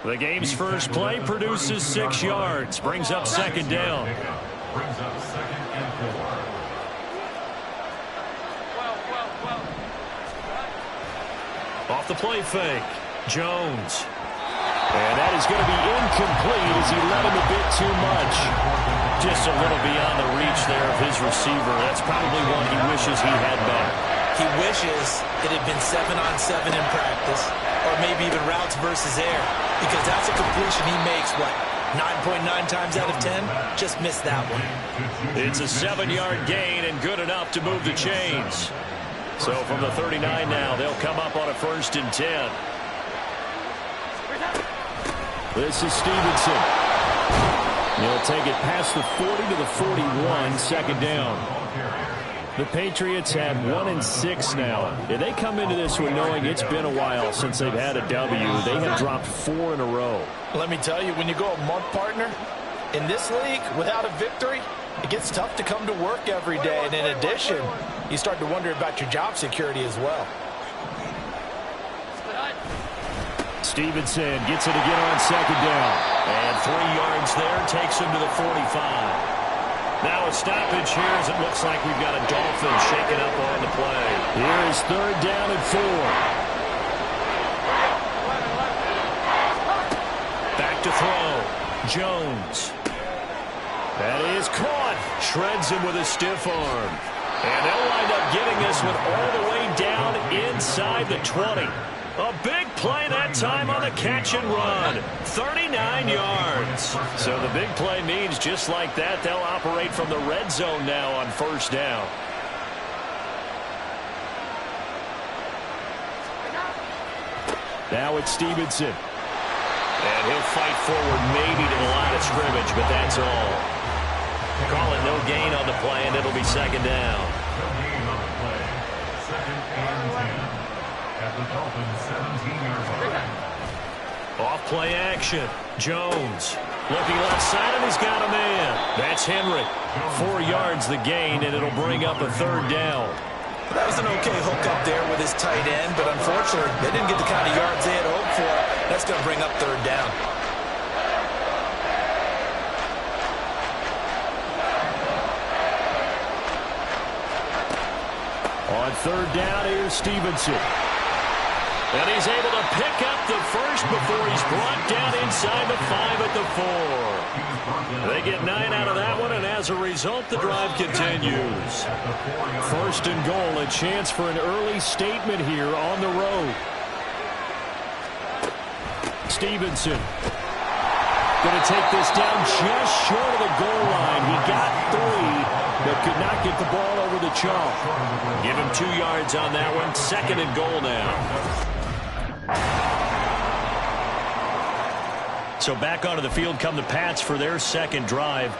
The game's first play produces 6 yards. Brings up second down. Brings up second and 4. Off the play fake. Jones. And that is going to be incomplete as he let him a bit too much. Just a little beyond the reach there of his receiver. That's probably one he wishes he had back. He wishes it had been 7-on-7 in practice, or maybe even routes versus air, because that's a completion he makes, what, 9.9 times out of 10? Just missed that one. It's a 7-yard gain and good enough to move the chains. So from the 39 now, they'll come up on a 1st and 10. This is Stevenson. He'll take it past the 40 to the 41, second down. The Patriots have 1-6 now. And they come into this one knowing it's been a while since they've had a W. They have dropped 4 in a row. Let me tell you, when you go a month, partner, in this league without a victory, it gets tough to come to work every day. And in addition, you start to wonder about your job security as well. Stevenson gets it again on second down. And 3 yards there, takes him to the 45. Now a stoppage here as it looks like we've got a Dolphin shaken up on the play. Here is 3rd down and 4. Back to throw. Jones. That is caught. Shreds him with a stiff arm. And they'll wind up getting this one all the way down inside the 20. A big play that time on the catch and run. 39 yards. So the big play means just like that, they'll operate from the red zone now on 1st down. Now it's Stevenson. And he'll fight forward maybe to the line of scrimmage, but that's all. Call it no gain on the play, and it'll be 2nd down. Off play action. Jones looking left side, and he's got a man. That's Henry. 4 yards the gain, and it'll bring up a 3rd down. That was an okay hook up there with his tight end, but unfortunately, they didn't get the kind of yards they had hoped for. That's going to bring up 3rd down. On 3rd down, here's Stevenson. And he's able to pick up the first before he's brought down inside the 5 at the 4. They get 9 out of that one, and as a result, the drive continues. 1st and goal, a chance for an early statement here on the road. Stevenson going to take this down just short of the goal line. He got 3, but could not get the ball over the chalk. Give him 2 yards on that one. 2nd and goal now. So back onto the field come the Pats for their 2nd drive.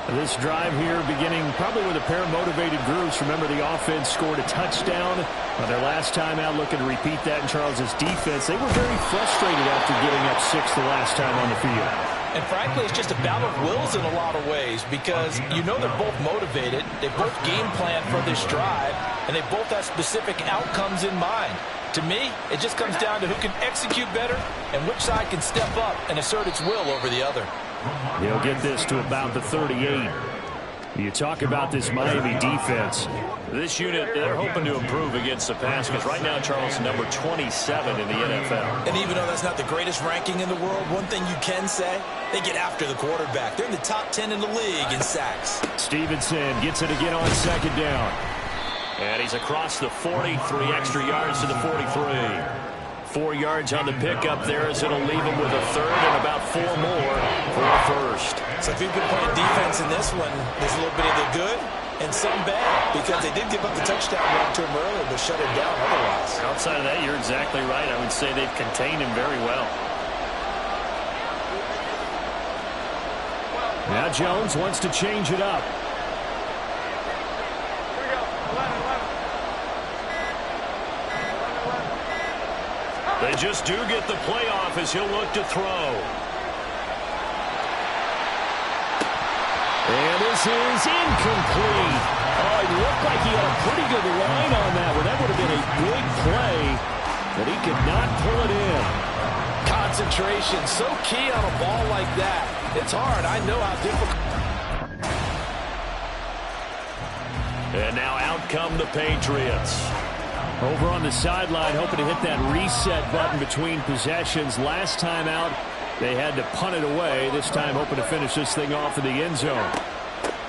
This drive here beginning probably with a pair of motivated groups. Remember, the offense scored a touchdown on their last time out, looking to repeat that in Charles's defense. They were very frustrated after giving up 6 the last time on the field. And frankly, it's just a battle of wills in a lot of ways because you know they're both motivated. They both game plan for this drive, and they both have specific outcomes in mind. To me, it just comes down to who can execute better and which side can step up and assert its will over the other. He'll get this to about the 38. You talk about this Miami defense. This unit, they're hoping to improve against the pass because right now Charles is number 27 in the NFL. And even though that's not the greatest ranking in the world, one thing you can say, they get after the quarterback. They're in the top 10 in the league in sacks. Stevenson gets it again on 2nd down. And he's across the 40, 3 extra yards to the 43. 4 yards on the pickup there as it'll leave him with a 3rd and about 4 more for a 1st. So if you've been playing defense in this one, there's a little bit of the good and some bad because they did give up the touchdown run to him earlier but shut him down otherwise. Outside of that, you're exactly right. I would say they've contained him very well. Now Jones wants to change it up. They just do get the playoff as he'll look to throw. And this is incomplete. Oh, it looked like he had a pretty good line on that one. That would have been a big play, but he could not pull it in. Concentration, so key on a ball like that. It's hard. I know how difficult. And now out come the Patriots. Over on the sideline, hoping to hit that reset button between possessions. Last time out, they had to punt it away. This time, hoping to finish this thing off in the end zone.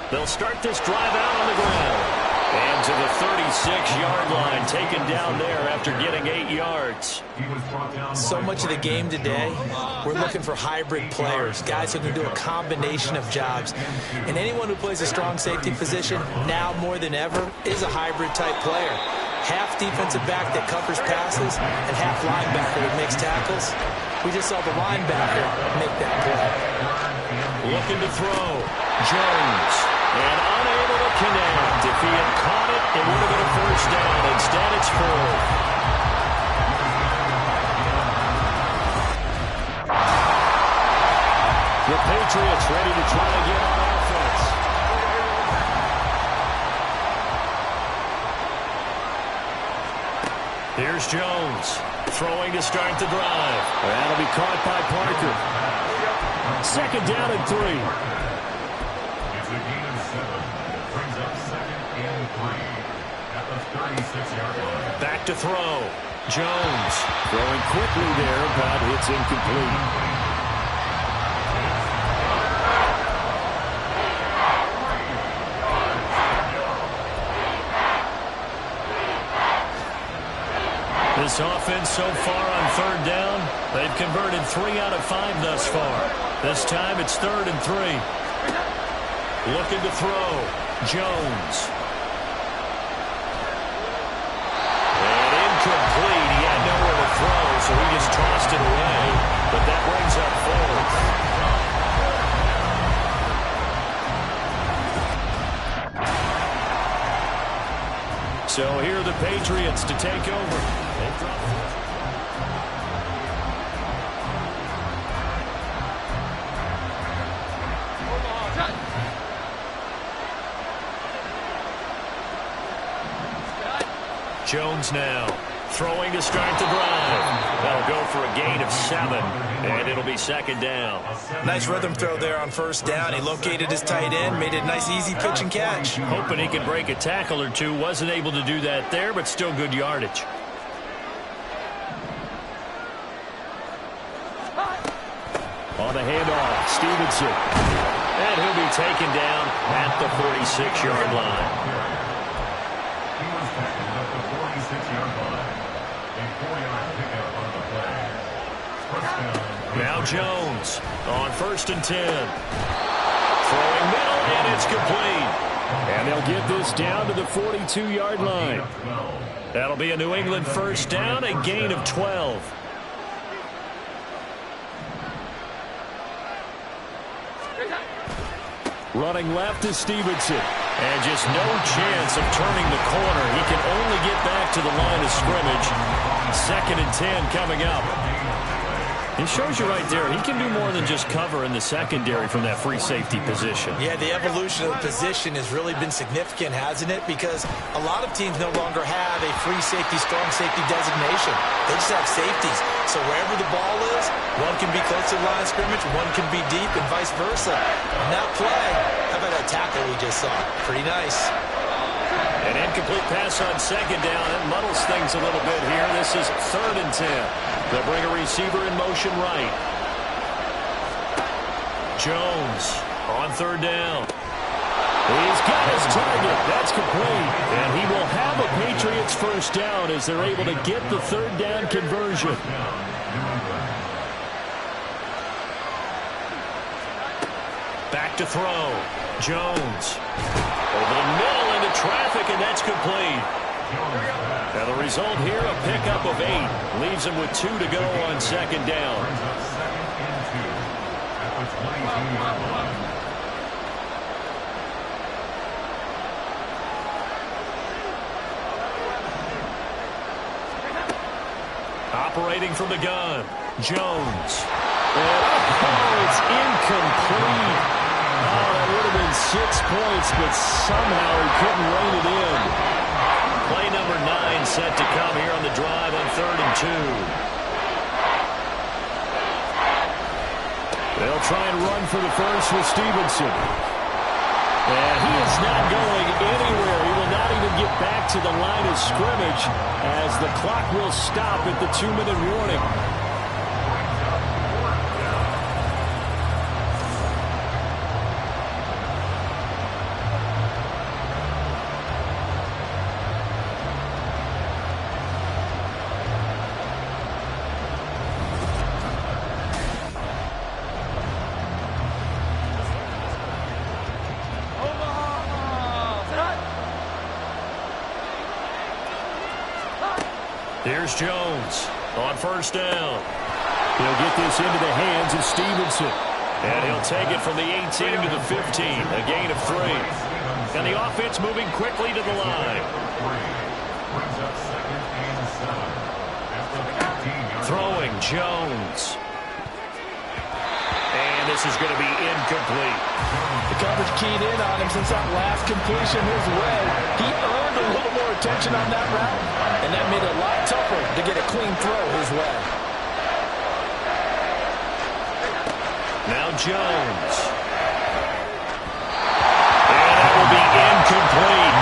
They'll start this drive out on the ground. And to the 36-yard line, taken down there after getting 8 yards. So much of the game today, we're looking for hybrid players, guys who can do a combination of jobs. And anyone who plays a strong safety position, now more than ever, is a hybrid-type player. Half defensive back that covers passes and half linebacker that makes tackles. We just saw the linebacker make that play. Looking to throw. Jones. And unable to connect. If he had caught it, it would have been a first down. Instead, it's fourth. The Patriots ready to try to get on offense. Here's Jones, throwing to start the drive. That'll be caught by Parker. Second down and 3. It's a gain of 7. It brings up second and 3 at the 36-yard line. Back to throw. Jones throwing quickly there, but it's incomplete. This offense so far on third down, they've converted 3 out of 5 thus far. This time it's 3rd and 3. Looking to throw. Jones. And incomplete. He had nowhere to throw, so he just tossed it away. But that brings up 4th. So here are the Patriots to take over. Jones now throwing to start the drive. That'll go for a gain of 7, and it'll be second down. Nice rhythm throw there on first down. He located his tight end, made it a nice easy pitch and catch. Hoping he could break a tackle or two. Wasn't able to do that there, but still good yardage. On the handoff, Stevenson. And he'll be taken down at the 46-yard line. He was tackled at the 46-yard line. A 4-yard pickup on the play. First down. Now Jones on 1st and 10. Throwing middle, and it's complete. And they'll get this down to the 42-yard line. That'll be a New England first down, a gain of 12. Running left is Stevenson. And just no chance of turning the corner. He can only get back to the line of scrimmage. 2nd and 10 coming up. It shows you right there, he can do more than just cover in the secondary from that free safety position. Yeah, the evolution of the position has really been significant, hasn't it? Because a lot of teams no longer have a free safety, strong safety designation. They just have safeties. So wherever the ball is, one can be close to the line of scrimmage, one can be deep, and vice versa. On that play, how about that tackle we just saw? Pretty nice. An incomplete pass on second down. It muddles things a little bit here. This is 3rd and 10. They'll bring a receiver in motion right. Jones on 3rd down. He's got his target. That's complete. And he will have a Patriots first down as they're able to get the 3rd down conversion. Back to throw. Jones. Over the middle into traffic, and that's complete. And the result here, a pickup of 8. Leaves him with 2 to go on 2nd down. Operating from the gun, Jones. And it's incomplete. Oh, that would have been 6 points, but somehow he couldn't rein it in. Play number 9 set to come here on the drive on 3rd and 2. They'll try and run for the first with Stevenson. And he is not going anywhere. He will not even get back to the line of scrimmage as the clock will stop at the 2-minute warning. Here's Jones on 1st down. He'll get this into the hands of Stevenson. And he'll take it from the 18 to the 15, a gain of 3. And the offense moving quickly to the line. Throwing Jones. And this is going to be incomplete. The coverage keyed in on him since that last completion his way. He earned a little more attention on that route, and that made it a lot tougher to get a clean throw his way. Now Jones. And that will be incomplete.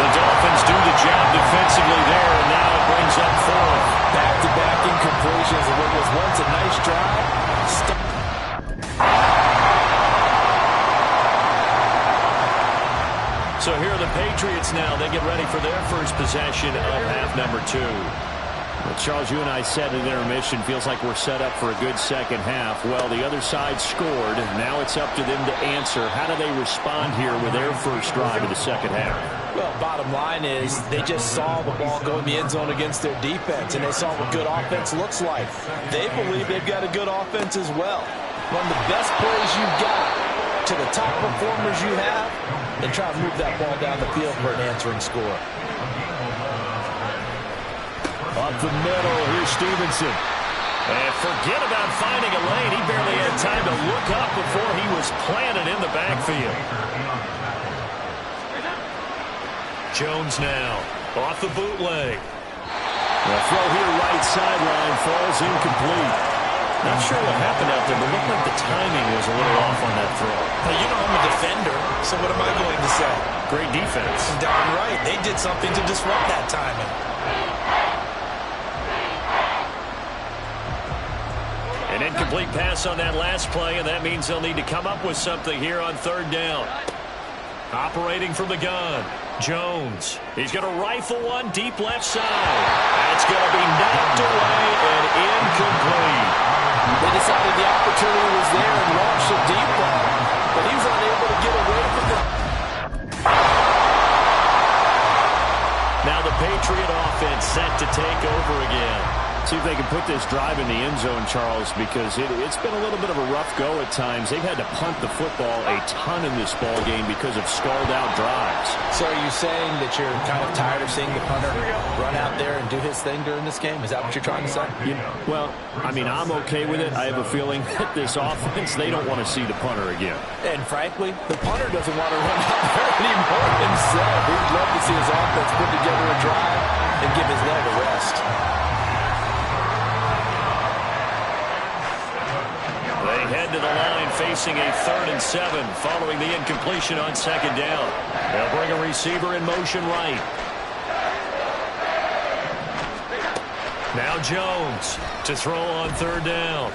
The Dolphins do the job defensively there, and now it brings up 4th. Back-to-back incompletions of what was once a nice drive. So here are the Patriots now. They get ready for their first possession of half number 2. Well, Charles, you and I said at intermission, feels like we're set up for a good second half. Well, the other side scored. Now it's up to them to answer. How do they respond here with their first drive of the second half? Well, bottom line is they just saw the ball go in the end zone against their defense, and they saw what good offense looks like. They believe they've got a good offense as well. Run the best plays you've got to the top performers you have, and try to move that ball down the field for an answering score. Up the middle, here's Stevenson. And forget about finding a lane. He barely had time to look up before he was planted in the backfield. Jones now, off the bootleg. The throw here right sideline falls incomplete. Not sure what happened out there, but it looked like the timing was a little off on that throw. Now, you know I'm a defender, so what am I going to say? Great defense. Darn right. They did something to disrupt that timing. An incomplete pass on that last play, and that means they'll need to come up with something here on 3rd down. Operating from the gun, Jones. He's going to rifle one deep left side. That's going to be knocked away and incomplete. They decided the opportunity was there and launched a deep ball, but he was unable to get away from it. Now the Patriot offense set to take over again. See if they can put this drive in the end zone, Charles, because it's been a little bit of a rough go at times. They've had to punt the football a ton in this ball game because of stalled-out drives. So are you saying that you're kind of tired of seeing the punter run out there and do his thing during this game? Is that what you're trying to say? Well, I mean, I'm okay with it. I have a feeling that this offense, they don't want to see the punter again. And frankly, the punter doesn't want to run out there anymore himself. He'd love to see his offense put together a drive and give his leg a rest. Head to the line facing a 3rd and 7 following the incompletion on 2nd down. They'll bring a receiver in motion right. Now Jones to throw on 3rd down.